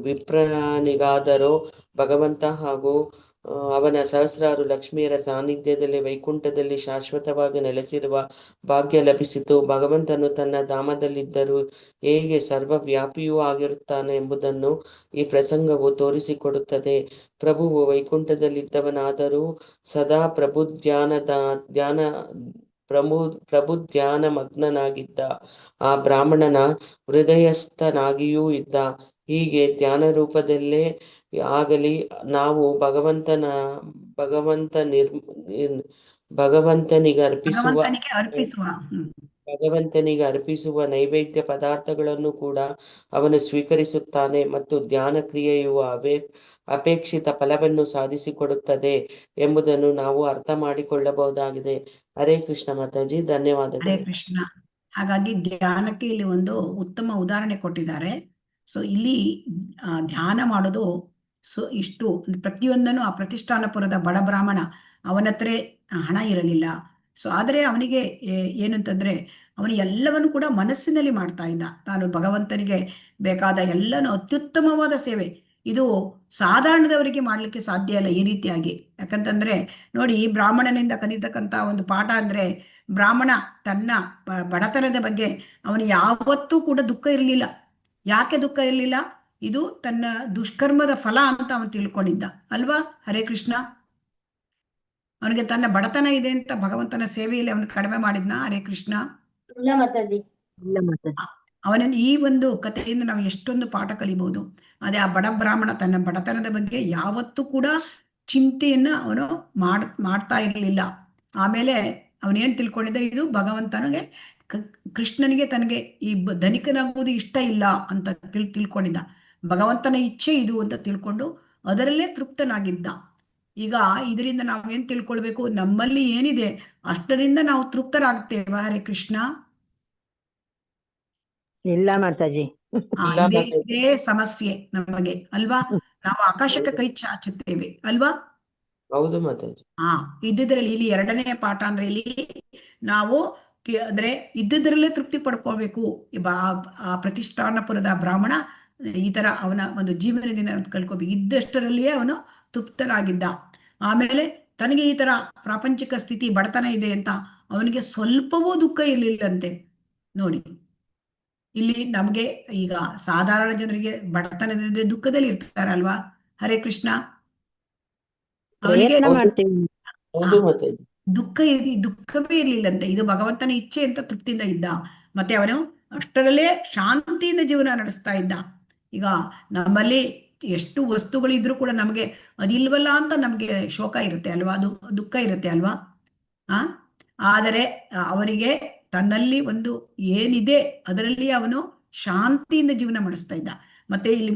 ವಿಪ್ರನಿಗಾದರೋ ಭಗವಂತ ಹಾಗೂ ಅವನ ಸಹಸ್ರಾರು ಲಕ್ಷ್ಮಿಯರ ಸಾನ್ನಿಧ್ಯದಲ್ಲಿ ವೈಕುಂಠದಲ್ಲಿ ಶಾಶ್ವತವಾಗಿ ನೆಲೆಸಿರುವ ಭಾಗ್ಯ ಲಭಿಸಿತು. ಭಗವಂತನು ತನ್ನ ಧಾಮದಲ್ಲಿದ್ದರೂ ಹೇಗೆ ಸರ್ವವ್ಯಾಪಿಯೂ ಆಗಿರುತ್ತಾನೆ ಎಂಬುದನ್ನು ಈ ಪ್ರಸಂಗವು ತೋರಿಸಿಕೊಡುತ್ತದೆ. ಪ್ರಭುವು ವೈಕುಂಠದಲ್ಲಿದ್ದವನಾದರೂ ಸದಾ ಪ್ರಭುಧ್ಯಾನ ಮಗ್ನನಾಗಿದ್ದ. ಆ ಬ್ರಾಹ್ಮಣನ ಹೃದಯಸ್ಥನಾಗಿಯೂ ಇದ್ದ. ಹೀಗೆ ಧ್ಯಾನ ರೂಪದಲ್ಲೇ ಆಗಲಿ ನಾವು ಭಗವಂತನಿಗೆ ಅರ್ಪಿಸುವ ನೈವೇದ್ಯ ಪದಾರ್ಥಗಳನ್ನು ಕೂಡ ಅವನು ಸ್ವೀಕರಿಸುತ್ತಾನೆ ಮತ್ತು ಧ್ಯಾನ ಕ್ರಿಯೆಯು ಅಪೇಕ್ಷಿತ ಫಲವನ್ನು ಸಾಧಿಸಿಕೊಡುತ್ತದೆ ಎಂಬುದನ್ನು ನಾವು ಅರ್ಥ ಮಾಡಿಕೊಳ್ಳಬಹುದಾಗಿದೆ. ಹರೇ ಕೃಷ್ಣ ಮಾತಾಜಿ. ಧನ್ಯವಾದಗಳು. ಹರೇ ಕೃಷ್ಣ. ಹಾಗಾಗಿ ಧ್ಯಾನಕ್ಕೆ ಇಲ್ಲಿ ಒಂದು ಉತ್ತಮ ಉದಾಹರಣೆ ಕೊಟ್ಟಿದ್ದಾರೆ. ಸೊ ಇಲ್ಲಿ ಧ್ಯಾನ ಮಾಡೋದು ಇಷ್ಟು ಪ್ರತಿಯೊಂದನ್ನು ಆ ಪ್ರತಿಷ್ಠಾನಪುರದ ಬಡ ಬ್ರಾಹ್ಮಣ ಅವನ ಹತ್ರ ಹಣ ಇರಲಿಲ್ಲ. ಸೊ ಆದರೆ ಅವನಿಗೆ ಏನಂತಂದ್ರೆ ಅವನು ಎಲ್ಲವನ್ನು ಕೂಡ ಮನಸ್ಸಿನಲ್ಲಿ ಮಾಡ್ತಾ ಇದ್ದ. ತಾನು ಭಗವಂತನಿಗೆ ಬೇಕಾದ ಎಲ್ಲನೂ ಅತ್ಯುತ್ತಮವಾದ ಸೇವೆ. ಇದು ಸಾಧಾರಣದವರಿಗೆ ಮಾಡ್ಲಿಕ್ಕೆ ಸಾಧ್ಯ ಇಲ್ಲ ಈ ರೀತಿಯಾಗಿ. ಯಾಕಂತಂದ್ರೆ ನೋಡಿ, ಈ ಬ್ರಾಹ್ಮಣನಿಂದ ಕಲಿತಕ್ಕಂತ ಒಂದು ಪಾಠ ಅಂದ್ರೆ, ಬ್ರಾಹ್ಮಣ ತನ್ನ ಬಡತನದ ಬಗ್ಗೆ ಅವನು ಯಾವತ್ತೂ ಕೂಡ ದುಃಖ ಇರಲಿಲ್ಲ. ಯಾಕೆ ದುಃಖ ಇರಲಿಲ್ಲ? ಇದು ತನ್ನ ದುಷ್ಕರ್ಮದ ಫಲ ಅಂತ ಅವನು ತಿಳ್ಕೊಂಡಿದ್ದ ಅಲ್ವಾ? ಹರೇ ಕೃಷ್ಣ. ಅವನಿಗೆ ತನ್ನ ಬಡತನ ಇದೆ ಅಂತ ಭಗವಂತನ ಸೇವೆಯಲ್ಲಿ ಅವನು ಕಡಿಮೆ ಮಾಡಿದ್ನ? ಹರೇ ಕೃಷ್ಣ. ಅವನನ್ನು ಈ ಒಂದು ಕಥೆಯಿಂದ ನಾವು ಎಷ್ಟೊಂದು ಪಾಠ ಕಲಿಬಹುದು. ಅದೇ ಆ ಬಡ ಬ್ರಾಹ್ಮಣ ತನ್ನ ಬಡತನದ ಬಗ್ಗೆ ಯಾವತ್ತೂ ಕೂಡ ಚಿಂತೆಯನ್ನ ಅವನು ಮಾಡ್ತಾ ಇರಲಿಲ್ಲ. ಆಮೇಲೆ ಅವನೇನ್ ತಿಳ್ಕೊಂಡಿದ್ದ, ಇದು ಭಗವಂತನಿಗೆ ಕೃಷ್ಣನಿಗೆ ತನಗೆ ಈ ಧನಿಕನಾಗುವುದು ಇಷ್ಟ ಇಲ್ಲ ಅಂತ ತಿಳ್ಕೊಂಡಿದ್ದ. ಭಗವಂತನ ಇಚ್ಛೆ ಇದು ಅಂತ ತಿಳ್ಕೊಂಡು ಅದರಲ್ಲೇ ತೃಪ್ತನಾಗಿದ್ದ. ಈಗ ಇದರಿಂದ ನಾವೇನ್ ತಿಳ್ಕೊಳ್ಬೇಕು? ನಮ್ಮಲ್ಲಿ ಏನಿದೆ ಅಷ್ಟರಿಂದ ನಾವು ತೃಪ್ತರಾಗ್ತೇವೆ. ಹರೇ ಕೃಷ್ಣ. ಇಲ್ಲ ಮಾತಾಜಿ. ಇಲ್ಲ ಇದೇ ಮಾತಾಜಿ. ಇದೇ ಸಮಸ್ಯೆ ನಮಗೆ ಅಲ್ವಾ? ನಾವು ಆಕಾಶಕ್ಕೆ ಕೈ ಚಾಚುತ್ತೇವೆ ಅಲ್ವಾ? ಹೌದು ಮಾತಾಜಿ. ಇದ್ದಿದ್ರಲ್ಲಿ ಇಲ್ಲಿ 2ನೇ ಪಾಠ ಅಂದ್ರೆ ಇಲ್ಲಿ ನಾವು ಅಂದ್ರೆ ಇದ್ದಿದ್ರಲ್ಲೇ ತೃಪ್ತಿ ಪಡ್ಕೋಬೇಕು. ಆ ಪ್ರತಿಷ್ಠಾನಪುರದ ಬ್ರಾಹ್ಮಣ ಈ ತರ ಅವನ ಒಂದು ಜೀವನದಿಂದ ಕಳ್ಕೋಬೇಕು. ಇದ್ದಷ್ಟರಲ್ಲಿಯೇ ಅವನು ತೃಪ್ತನಾಗಿದ್ದ. ಆಮೇಲೆ ತನಗೆ ಈ ತರ ಪ್ರಾಪಂಚಿಕ ಸ್ಥಿತಿ ಬಡತನ ಇದೆ ಅಂತ ಅವನಿಗೆ ಸ್ವಲ್ಪವೂ ದುಃಖ ಇರಲಿಲ್ಲಂತೆ. ನೋಡಿ, ಇಲ್ಲಿ ನಮ್ಗೆ ಈಗ ಸಾಧಾರಣ ಜನರಿಗೆ ಬಡತನದಿಂದ ದುಃಖದಲ್ಲಿ ಇರ್ತಾರಲ್ವಾ? ಹರೇ ಕೃಷ್ಣ. ಅವನಿಗೆ ಪ್ರಯತ್ನ ಮಾಡ್ತೀವಿ. ಹೌದು ಮಾತಾಜಿ. ದುಃಖವೇ ಇರ್ಲಿಲ್ಲಂತೆ. ಇದು ಭಗವಂತನ ಇಚ್ಛೆ ಅಂತ ತೃಪ್ತಿಯಿಂದ ಇದ್ದ. ಮತ್ತೆ ಅವನು ಅಷ್ಟರಲ್ಲೇ ಶಾಂತಿಯಿಂದ ಜೀವನ ನಡೆಸ್ತಾ ಇದ್ದ. ಈಗ ನಮ್ಮಲ್ಲಿ ಎಷ್ಟು ವಸ್ತುಗಳಿದ್ರೂ ಕೂಡ ನಮಗೆ ಅದಿಲ್ವಲ್ಲ ಅಂತ ನಮ್ಗೆ ಶೋಕ ಇರುತ್ತೆ ಅಲ್ವಾ? ಅದು ದುಃಖ ಇರುತ್ತೆ ಅಲ್ವಾ? ಆದರೆ ಅವನಿಗೆ ತನ್ನಲ್ಲಿ ಒಂದು ಏನಿದೆ ಅದರಲ್ಲಿ ಅವನು ಶಾಂತಿಯಿಂದ ಜೀವನ ಮಾಡಿಸ್ತಾ ಇದ್ದ. ಮತ್ತೆ ಇಲ್ಲಿ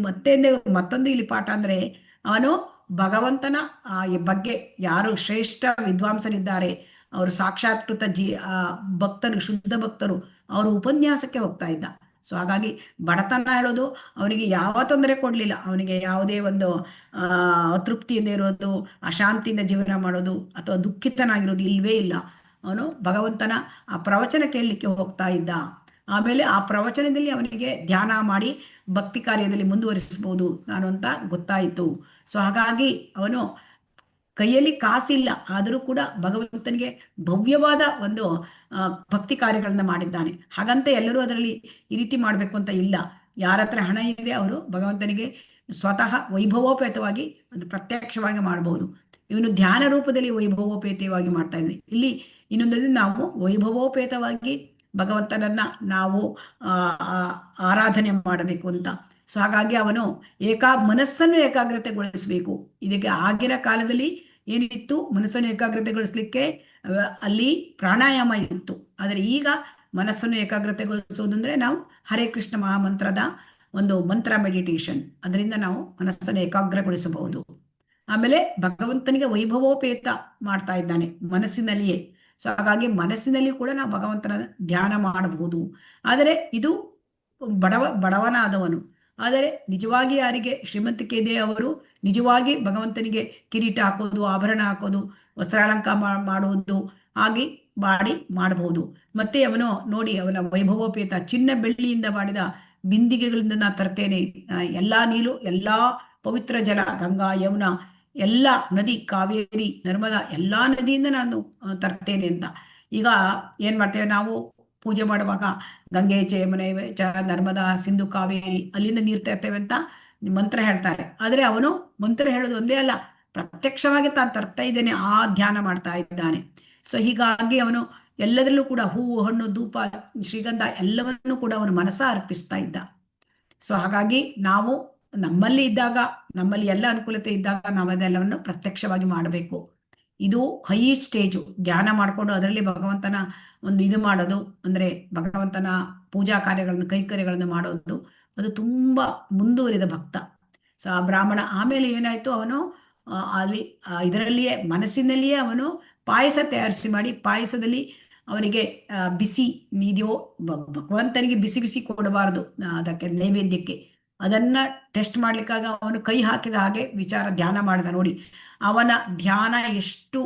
ಮತ್ತೊಂದು ಇಲ್ಲಿ ಪಾಠ ಅಂದ್ರೆ ಅವನು ಭಗವಂತನ ಬಗ್ಗೆ ಯಾರು ಶ್ರೇಷ್ಠ ವಿದ್ವಾಂಸರಿದ್ದಾರೆ, ಅವರು ಸಾಕ್ಷಾತ್ಕೃತ ಭಕ್ತರು, ಶುದ್ಧ ಭಕ್ತರು, ಅವರು ಉಪನ್ಯಾಸಕ್ಕೆ ಹೋಗ್ತಾ ಇದ್ದ. ಸೊ ಹಾಗಾಗಿ ಬಡತನ ಹೇಳೋದು ಅವನಿಗೆ ಯಾವ ತೊಂದರೆ ಕೊಡ್ಲಿಲ್ಲ. ಅವನಿಗೆ ಯಾವುದೇ ಒಂದು ಅತೃಪ್ತಿಯಿಂದ ಇರೋದು, ಅಶಾಂತಿಯಿಂದ ಜೀವನ ಮಾಡೋದು ಅಥವಾ ದುಃಖಿತನಾಗಿರೋದು ಇಲ್ವೇ ಇಲ್ಲ. ಅವನು ಭಗವಂತನ ಆ ಪ್ರವಚನ ಕೇಳಲಿಕ್ಕೆ ಹೋಗ್ತಾ ಇದ್ದ. ಆಮೇಲೆ ಆ ಪ್ರವಚನದಲ್ಲಿ ಅವನಿಗೆ ಧ್ಯಾನ ಮಾಡಿ ಭಕ್ತಿ ಕಾರ್ಯದಲ್ಲಿ ಮುಂದುವರಿಸಬಹುದು ನಾನು ಅಂತ ಗೊತ್ತಾಯಿತು. ಸೊ ಹಾಗಾಗಿ ಅವನು ಕೈಯಲ್ಲಿ ಕಾಸಿಲ್ಲ, ಆದರೂ ಕೂಡ ಭಗವಂತನಿಗೆ ಭವ್ಯವಾದ ಒಂದು ಭಕ್ತಿ ಕಾರ್ಯಗಳನ್ನ ಮಾಡಿದ್ದಾನೆ. ಹಾಗಂತ ಎಲ್ಲರೂ ಅದರಲ್ಲಿ ಈ ರೀತಿ ಮಾಡಬೇಕು ಅಂತ ಇಲ್ಲ. ಯಾರ ಹತ್ರ ಹಣ ಇದೆ ಅವರು ಭಗವಂತನಿಗೆ ಸ್ವತಃ ವೈಭವೋಪೇತವಾಗಿ ಅದು ಪ್ರತ್ಯಕ್ಷವಾಗಿ ಮಾಡಬಹುದು. ಇವನು ಧ್ಯಾನ ರೂಪದಲ್ಲಿ ವೈಭವೋಪೇತವಾಗಿ ಮಾಡ್ತಾ ಇದ್ವಿ. ಇಲ್ಲಿ ಇನ್ನೊಂದರಲ್ಲಿ ನಾವು ವೈಭವೋಪೇತವಾಗಿ ಭಗವಂತನನ್ನ ನಾವು ಆರಾಧನೆ ಮಾಡಬೇಕು ಅಂತ. ಸೊ ಹಾಗಾಗಿ ಅವನು ಮನಸ್ಸನ್ನು ಏಕಾಗ್ರತೆಗೊಳಿಸಬೇಕು. ಇದಕ್ಕೆ ಆಗಿನ ಕಾಲದಲ್ಲಿ ಏನಿತ್ತು, ಮನಸ್ಸನ್ನು ಏಕಾಗ್ರತೆಗೊಳಿಸ್ಲಿಕ್ಕೆ ಅಲ್ಲಿ ಪ್ರಾಣಾಯಾಮ ಇತ್ತು. ಆದರೆ ಈಗ ಮನಸ್ಸನ್ನು ಏಕಾಗ್ರತೆಗೊಳಿಸೋದಂದ್ರೆ ನಾವು ಹರೇ ಕೃಷ್ಣ ಮಹಾಮಂತ್ರದ ಒಂದು ಮಂತ್ರ ಮೆಡಿಟೇಷನ್, ಅದರಿಂದ ನಾವು ಮನಸ್ಸನ್ನು ಏಕಾಗ್ರಗೊಳಿಸಬಹುದು. ಆಮೇಲೆ ಭಗವಂತನಿಗೆ ವೈಭವೋಪೇತ ಮಾಡ್ತಾ ಇದ್ದಾನೆ ಮನಸ್ಸಿನಲ್ಲಿಯೇ. ಸೊ ಹಾಗಾಗಿ ಮನಸ್ಸಿನಲ್ಲಿ ಕೂಡ ನಾವು ಭಗವಂತನ ಧ್ಯಾನ ಮಾಡಬಹುದು. ಆದರೆ ಇದು ಬಡವನಾದವನು. ಆದರೆ ನಿಜವಾಗಿ ಯಾರಿಗೆ ಶ್ರೀಮಂತಿಕೆ ಇದೆ ಅವರು ನಿಜವಾಗಿ ಭಗವಂತನಿಗೆ ಕಿರೀಟ ಹಾಕೋದು, ಆಭರಣ ಹಾಕೋದು, ವಸ್ತ್ರಾಲಂಕಾರ ಮಾಡುವುದು ಹಾಗೆ ಮಾಡಬಹುದು. ಮತ್ತೆ ಅವನು ನೋಡಿ, ಅವನ ವೈಭವೋಪೇತ ಚಿನ್ನ ಬೆಳ್ಳಿಯಿಂದ ಮಾಡಿದ ಬಿಂದಿಗೆಗಳಿಂದ ನಾನು ತರ್ತೇನೆ, ಎಲ್ಲಾ ನೀರು, ಎಲ್ಲಾ ಪವಿತ್ರ ಜಲ, ಗಂಗಾ, ಯಮುನಾ, ಎಲ್ಲ ನದಿ, ಕಾವೇರಿ, ನರ್ಮದಾ, ಎಲ್ಲಾ ನದಿಯಿಂದ ನಾನು ತರ್ತೇನೆ ಅಂತ. ಈಗ ಏನ್ ಮಾಡ್ತೇವೆ ನಾವು ಪೂಜೆ ಮಾಡುವಾಗ ಗಂಗೆ ಚ ಯಮುನೆ ಚ ನರ್ಮದಾ ಸಿಂಧು ಕಾವೇರಿ ಅಲ್ಲಿಂದ ನೀರು ತರ್ತೇವೆ ಅಂತ ಮಂತ್ರ ಹೇಳ್ತಾರೆ. ಆದರೆ ಅವನು ಮಂತ್ರ ಹೇಳೋದು ಒಂದೇ ಅಲ್ಲ, ಪ್ರತ್ಯಕ್ಷವಾಗಿ ತಾನು ತರ್ತಾ ಇದ್ದೇನೆ, ಆ ಧ್ಯಾನ ಮಾಡ್ತಾ ಇದ್ದಾನೆ. ಸೊ ಹೀಗಾಗಿ ಅವನು ಎಲ್ಲದರಲ್ಲೂ ಕೂಡ ಹೂವು, ಹಣ್ಣು, ಧೂಪ, ಶ್ರೀಗಂಧ ಎಲ್ಲವನ್ನೂ ಕೂಡ ಅವನು ಮನಸ್ಸ ಅರ್ಪಿಸ್ತಾ ಇದ್ದ. ಸೊ ಹಾಗಾಗಿ ನಾವು ನಮ್ಮಲ್ಲಿ ಇದ್ದಾಗ, ನಮ್ಮಲ್ಲಿ ಎಲ್ಲ ಅನುಕೂಲತೆ ಇದ್ದಾಗ ನಾವು ಅದೆಲ್ಲವನ್ನು ಪ್ರತ್ಯಕ್ಷವಾಗಿ ಮಾಡಬೇಕು. ಇದು ಹೈ ಸ್ಟೇಜು. ಧ್ಯಾನ ಮಾಡಿಕೊಂಡು ಅದರಲ್ಲಿ ಭಗವಂತನ ಒಂದು ಇದು ಮಾಡೋದು ಅಂದ್ರೆ ಭಗವಂತನ ಪೂಜಾ ಕಾರ್ಯಗಳನ್ನು, ಕೈಕರ್ಯಗಳನ್ನು ಮಾಡೋದು, ಅದು ತುಂಬಾ ಮುಂದುವರಿದ ಭಕ್ತ. ಸೊ ಆ ಬ್ರಾಹ್ಮಣ ಆಮೇಲೆ ಏನಾಯ್ತು, ಅವನು ಅಲ್ಲಿ ಇದರಲ್ಲಿಯೇ ಮನಸ್ಸಿನಲ್ಲಿಯೇ ಅವನು ಪಾಯಸ ತಯಾರಿಸಿ ಮಾಡಿ, ಪಾಯಸದಲ್ಲಿ ಅವನಿಗೆ ಬಿಸಿ ಇದೆಯೋ, ಭಗವಂತನಿಗೆ ಬಿಸಿ ಬಿಸಿ ಕೊಡಬಾರದು ಅದಕ್ಕೆ ನೈವೇದ್ಯಕ್ಕೆ, ಅದನ್ನ ಟೆಸ್ಟ್ ಮಾಡ್ಲಿಕ್ಕಾಗ ಅವನು ಕೈ ಹಾಕಿದ ಹಾಗೆ ವಿಚಾರ ಧ್ಯಾನ ಮಾಡಿದ. ನೋಡಿ ಅವನ ಧ್ಯಾನ ಎಷ್ಟು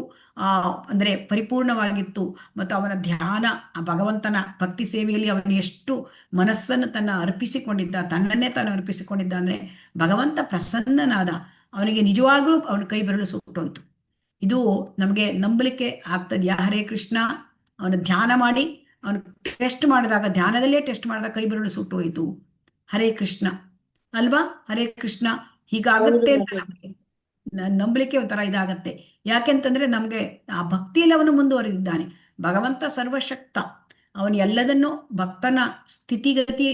ಅಂದ್ರೆ ಪರಿಪೂರ್ಣವಾಗಿತ್ತು, ಮತ್ತು ಅವನ ಧ್ಯಾನ ಭಗವಂತನ ಭಕ್ತಿ ಸೇವೆಯಲ್ಲಿ ಅವನು ಎಷ್ಟು ಮನಸ್ಸನ್ನು ಅರ್ಪಿಸಿಕೊಂಡಿದ್ದ, ತನ್ನನ್ನೇ ತಾನು ಅರ್ಪಿಸಿಕೊಂಡಿದ್ದ ಅಂದ್ರೆ ಭಗವಂತ ಪ್ರಸನ್ನನಾದ. ಅವನಿಗೆ ನಿಜವಾಗ್ಲೂ ಅವನ ಕೈ ಬೆರಳು ಸುಟ್ಟೋಯ್ತು. ಇದು ನಮಗೆ ನಂಬಲಿಕ್ಕೆ ಆಗ್ತದ್ಯಾ? ಹರೇ ಕೃಷ್ಣ. ಅವನು ಧ್ಯಾನ ಮಾಡಿ ಅವನು ಟೆಸ್ಟ್ ಮಾಡಿದಾಗ, ಧ್ಯಾನದಲ್ಲೇ ಟೆಸ್ಟ್ ಮಾಡಿದಾಗ ಕೈ ಬೆರಳು ಸುಟ್ಟೋಯ್ತು. ಹರೇ ಕೃಷ್ಣ ಅಲ್ವಾ? ಹರೇ ಕೃಷ್ಣ. ಹೀಗಾಗುತ್ತೆ ಅಂತ ನಮಗೆ ನಂಬಲಿಕ್ಕೆ ಒಂಥರ ಇದಾಗತ್ತೆ. ಯಾಕೆಂತಂದ್ರೆ ನಮ್ಗೆ ಆ ಭಕ್ತಿಯಲ್ಲಿ ಅವನು ಮುಂದುವರೆದಿದ್ದಾನೆ. ಭಗವಂತ ಸರ್ವಶಕ್ತ, ಅವನು ಎಲ್ಲದನ್ನು ಭಕ್ತನ ಸ್ಥಿತಿಗತಿ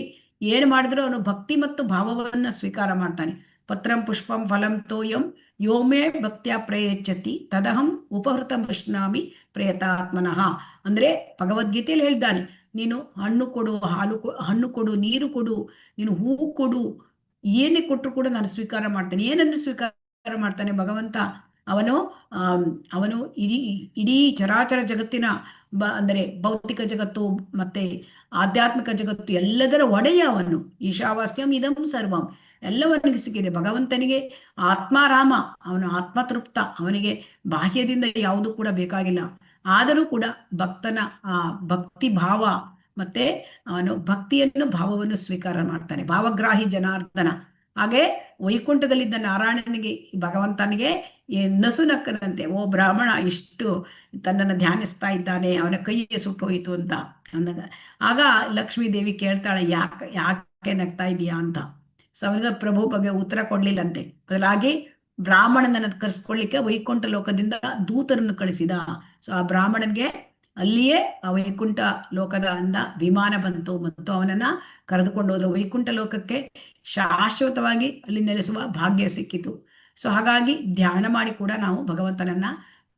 ಏನು ಮಾಡಿದ್ರು ಅವನು ಭಕ್ತಿ ಮತ್ತು ಭಾವವನ್ನ ಸ್ವೀಕಾರ ಮಾಡ್ತಾನೆ. ಪತ್ರಂ ಪುಷ್ಪಂ ಫಲಂ ತೋಯಂ ಯೋಮೇ ಭಕ್ತ್ಯಾ ಪ್ರಯಚ್ಛತಿ ತದಹಂ ಉಪಹೃತಂ ಪುಷ್ಣಾಮಿ ಪ್ರಯತಾತ್ಮನಃ. ಅಂದ್ರೆ ಭಗವದ್ಗೀತೆಯಲ್ಲಿ ಹೇಳಿದ್ದಾನೆ, ನೀನು ಹಣ್ಣು ಕೊಡು, ಹಣ್ಣು ಕೊಡು, ನೀರು ಕೊಡು, ನೀನು ಹೂವು ಕೊಡು, ಏನೇ ಕೊಟ್ಟರು ಕೂಡ ನಾನು ಸ್ವೀಕಾರ ಮಾಡ್ತೇನೆ. ಏನನ್ನು ಸ್ವೀಕಾರ ಮಾಡ್ತಾನೆ ಭಗವಂತ? ಅವನು ಅವನು ಇಡೀ ಚರಾಚರ ಜಗತ್ತಿನ ಅಂದರೆ ಭೌತಿಕ ಜಗತ್ತು ಮತ್ತೆ ಆಧ್ಯಾತ್ಮಿಕ ಜಗತ್ತು ಎಲ್ಲದರ ಒಡೆಯ ಅವನು. ಈಶಾವಾಸ್ಯಂ ಇದಂ ಸರ್ವಂ, ಎಲ್ಲವನಿಗೆ ಸಿಕ್ಕಿದೆ. ಭಗವಂತನಿಗೆ ಆತ್ಮಾರಾಮ, ಅವನು ಆತ್ಮತೃಪ್ತ, ಅವನಿಗೆ ಬಾಹ್ಯದಿಂದ ಯಾವುದು ಕೂಡ ಬೇಕಾಗಿಲ್ಲ. ಆದರೂ ಕೂಡ ಭಕ್ತನ ಭಕ್ತಿ ಭಾವ ಮತ್ತೆ ಅವನು ಭಕ್ತಿಯನ್ನು ಭಾವವನ್ನು ಸ್ವೀಕಾರ ಮಾಡ್ತಾನೆ, ಭಾವಗ್ರಾಹಿ ಜನಾರ್ದನ. ಹಾಗೆ ವೈಕುಂಠದಲ್ಲಿದ್ದ ನಾರಾಯಣನಿಗೆ ಭಗವಂತನಿಗೆ ನಸುನಕ್ಕನಂತೆ, ಓ ಬ್ರಾಹ್ಮಣ ಇಷ್ಟು ತನ್ನನ್ನು ಧ್ಯಾನಿಸ್ತಾ ಇದ್ದಾನೆ, ಅವನ ಕೈಗೆ ಸುಟ್ಟು ಹೋಯಿತು ಅಂತ ಅಂದಾಗ ಆಗ ಲಕ್ಷ್ಮೀ ದೇವಿ ಕೇಳ್ತಾಳೆ, ಯಾಕೆ ನಗ್ತಾ ಇದೀಯಾ ಅಂತ. ಸೊ ಅವನಿಗೆ ಪ್ರಭು ಬಗ್ಗೆ ಉತ್ತರ ಕೊಡ್ಲಿಲ್ಲಂತೆ. ಬದಲಾಗಿ ಬ್ರಾಹ್ಮಣನನ್ನು ಕರೆಸ್ಕೊಳ್ಳಿಕ್ಕೆ ವೈಕುಂಠ ಲೋಕದಿಂದ ದೂತರನ್ನು ಕಳಿಸಿದ. ಸೊ ಆ ಬ್ರಾಹ್ಮಣನ್ಗೆ ಅಲ್ಲಿಯೇ ಆ ವೈಕುಂಠ ಲೋಕದ ವಿಮಾನ ಬಂತು ಮತ್ತು ಅವನನ್ನ ಕರೆದುಕೊಂಡು ಹೋದ್ರು ವೈಕುಂಠ ಲೋಕಕ್ಕೆ. ಶಾಶ್ವತವಾಗಿ ಅಲ್ಲಿ ನೆಲೆಸುವ ಭಾಗ್ಯ ಸಿಕ್ಕಿತು. ಸೊ ಹಾಗಾಗಿ ಧ್ಯಾನ ಮಾಡಿ ಕೂಡ ನಾವು ಭಗವಂತನನ್ನ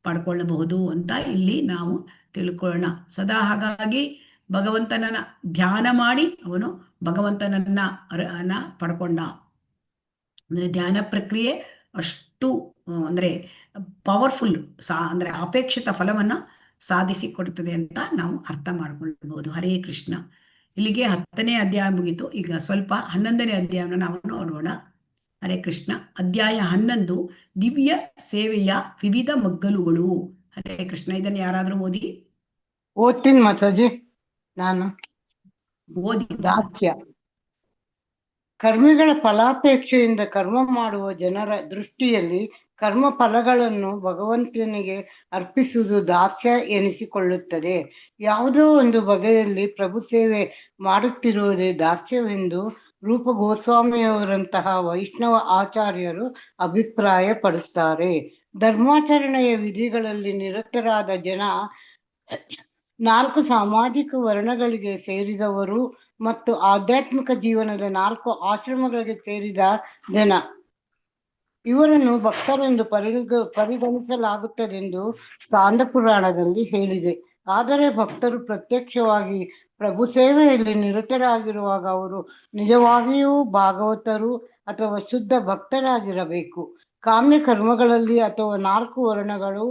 ಪಡ್ಕೊಳ್ಳಬಹುದು ಅಂತ ಇಲ್ಲಿ ನಾವು ತಿಳ್ಕೊಳ್ಳೋಣ ಸದಾ. ಹಾಗಾಗಿ ಭಗವಂತನನ್ನ ಧ್ಯಾನ ಮಾಡಿ ಅವನು ಭಗವಂತನನ್ನ ಪಡ್ಕೊಂಡ. ಅಂದ್ರೆ ಧ್ಯಾನ ಪ್ರಕ್ರಿಯೆ ಅಷ್ಟು ಅಂದ್ರೆ ಪವರ್ಫುಲ್, ಅಂದ್ರೆ ಅಪೇಕ್ಷಿತ ಫಲವನ್ನ ಸಾಧಿಸಿ ಕೊಡುತ್ತದೆ ಅಂತ ನಾವು ಅರ್ಥ ಮಾಡ್ಕೊಳ್ಬಹುದು. ಹರೇ ಕೃಷ್ಣ. ಇಲ್ಲಿಗೆ 10ನೇ ಅಧ್ಯಾಯ ಮುಗಿತು. ಈಗ ಸ್ವಲ್ಪ 11ನೇ ಅಧ್ಯಾಯವನ್ನು ನಾವು ನೋಡೋಣ. ಹರೇ ಕೃಷ್ಣ. ಅಧ್ಯಾಯ 11 ದಿವ್ಯ ಸೇವೆಯ ವಿವಿಧ ಮಗ್ಗಲುಗಳು. ಹರೇ ಕೃಷ್ಣ. ಇದನ್ನು ಯಾರಾದ್ರೂ ಓದ್ತೀನಿ ಮಾತಾಜಿ. ನಾನು ಓದಿ. ದಾಸ್ಯ. ಕರ್ಮಿಗಳ ಫಲಾಪೇಕ್ಷೆಯಿಂದ ಕರ್ಮ ಮಾಡುವ ಜನರ ದೃಷ್ಟಿಯಲ್ಲಿ ಕರ್ಮ ಫಲಗಳನ್ನು ಭಗವಂತನಿಗೆ ಅರ್ಪಿಸುವುದು ದಾಸ್ಯ ಎನಿಸಿಕೊಳ್ಳುತ್ತದೆ. ಯಾವುದೋ ಒಂದು ಬಗೆಯಲ್ಲಿ ಪ್ರಭು ಸೇವೆ ಮಾಡುತ್ತಿರುವುದೇ ದಾಸ್ಯವೆಂದು ರೂಪ ಗೋಸ್ವಾಮಿಯವರಂತಹ ವೈಷ್ಣವ ಆಚಾರ್ಯರು ಅಭಿಪ್ರಾಯ ಪಡುತ್ತಾರೆ. ಧರ್ಮಾಚರಣೆಯ ವಿಧಿಗಳಲ್ಲಿ ನಿರತರಾದ ಜನ 4 ಸಾಮಾಜಿಕ ವರ್ಣಗಳಿಗೆ ಸೇರಿದವರು ಮತ್ತು ಆಧ್ಯಾತ್ಮಿಕ ಜೀವನದ 4 ಆಶ್ರಮಗಳಿಗೆ ಸೇರಿದ ಜನ, ಇವರನ್ನು ಭಕ್ತರೆಂದು ಪರಿಗಣಿಸಲಾಗುತ್ತದೆಂದು ಸ್ಕಾಂದ ಪುರಾಣದಲ್ಲಿ ಹೇಳಿದೆ. ಆದರೆ ಭಕ್ತರು ಪ್ರತ್ಯಕ್ಷವಾಗಿ ಪ್ರಭು ಸೇವೆಯಲ್ಲಿ ನಿರತರಾಗಿರುವಾಗ ಅವರು ನಿಜವಾಗಿಯೂ ಭಾಗವತರು ಅಥವಾ ಶುದ್ಧ ಭಕ್ತರಾಗಿರಬೇಕು. ಕಾಮ್ಯ ಕರ್ಮಗಳಲ್ಲಿ ಅಥವಾ 4 ವರ್ಣಗಳು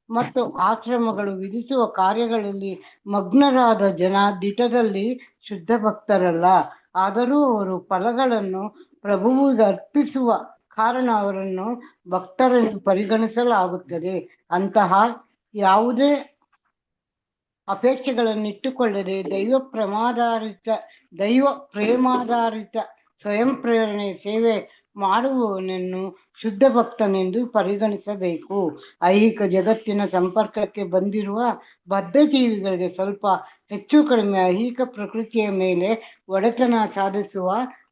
ಮತ್ತು ಆಶ್ರಮಗಳು ವಿಧಿಸುವ ಕಾರ್ಯಗಳಲ್ಲಿ ಮಗ್ನರಾದ ಜನ ದಿಟದಲ್ಲಿ ಶುದ್ಧ ಭಕ್ತರಲ್ಲ. ಆದರೂ ಅವರು ಫಲಗಳನ್ನು ಪ್ರಭುವಿಗೆ ಅರ್ಪಿಸುವ ಕಾರಣ ಅವರನ್ನು ಭಕ್ತರೆಂದು ಪರಿಗಣಿಸಲಾಗುತ್ತದೆ. ಅಂತಹ ಯಾವುದೇ ಅಪೇಕ್ಷೆಗಳನ್ನಿಟ್ಟುಕೊಳ್ಳದೆ ದೈವ ಪ್ರೇಮಾಧಾರಿತ ಸ್ವಯಂ ಪ್ರೇರಣೆ ಸೇವೆ ಮಾಡುವವನನ್ನು ಶುದ್ಧ ಭಕ್ತನೆಂದು ಪರಿಗಣಿಸಬೇಕು. ಐಹಿಕ ಜಗತ್ತಿನ ಸಂಪರ್ಕಕ್ಕೆ ಬಂದಿರುವ ಬದ್ಧ ಜೀವಿಗಳಿಗೆ ಸ್ವಲ್ಪ ಹೆಚ್ಚು ಕಡಿಮೆ ಐಹಿಕ ಪ್ರಕೃತಿಯ ಮೇಲೆ ಒಡೆತನ ಸಾಧಿಸುವ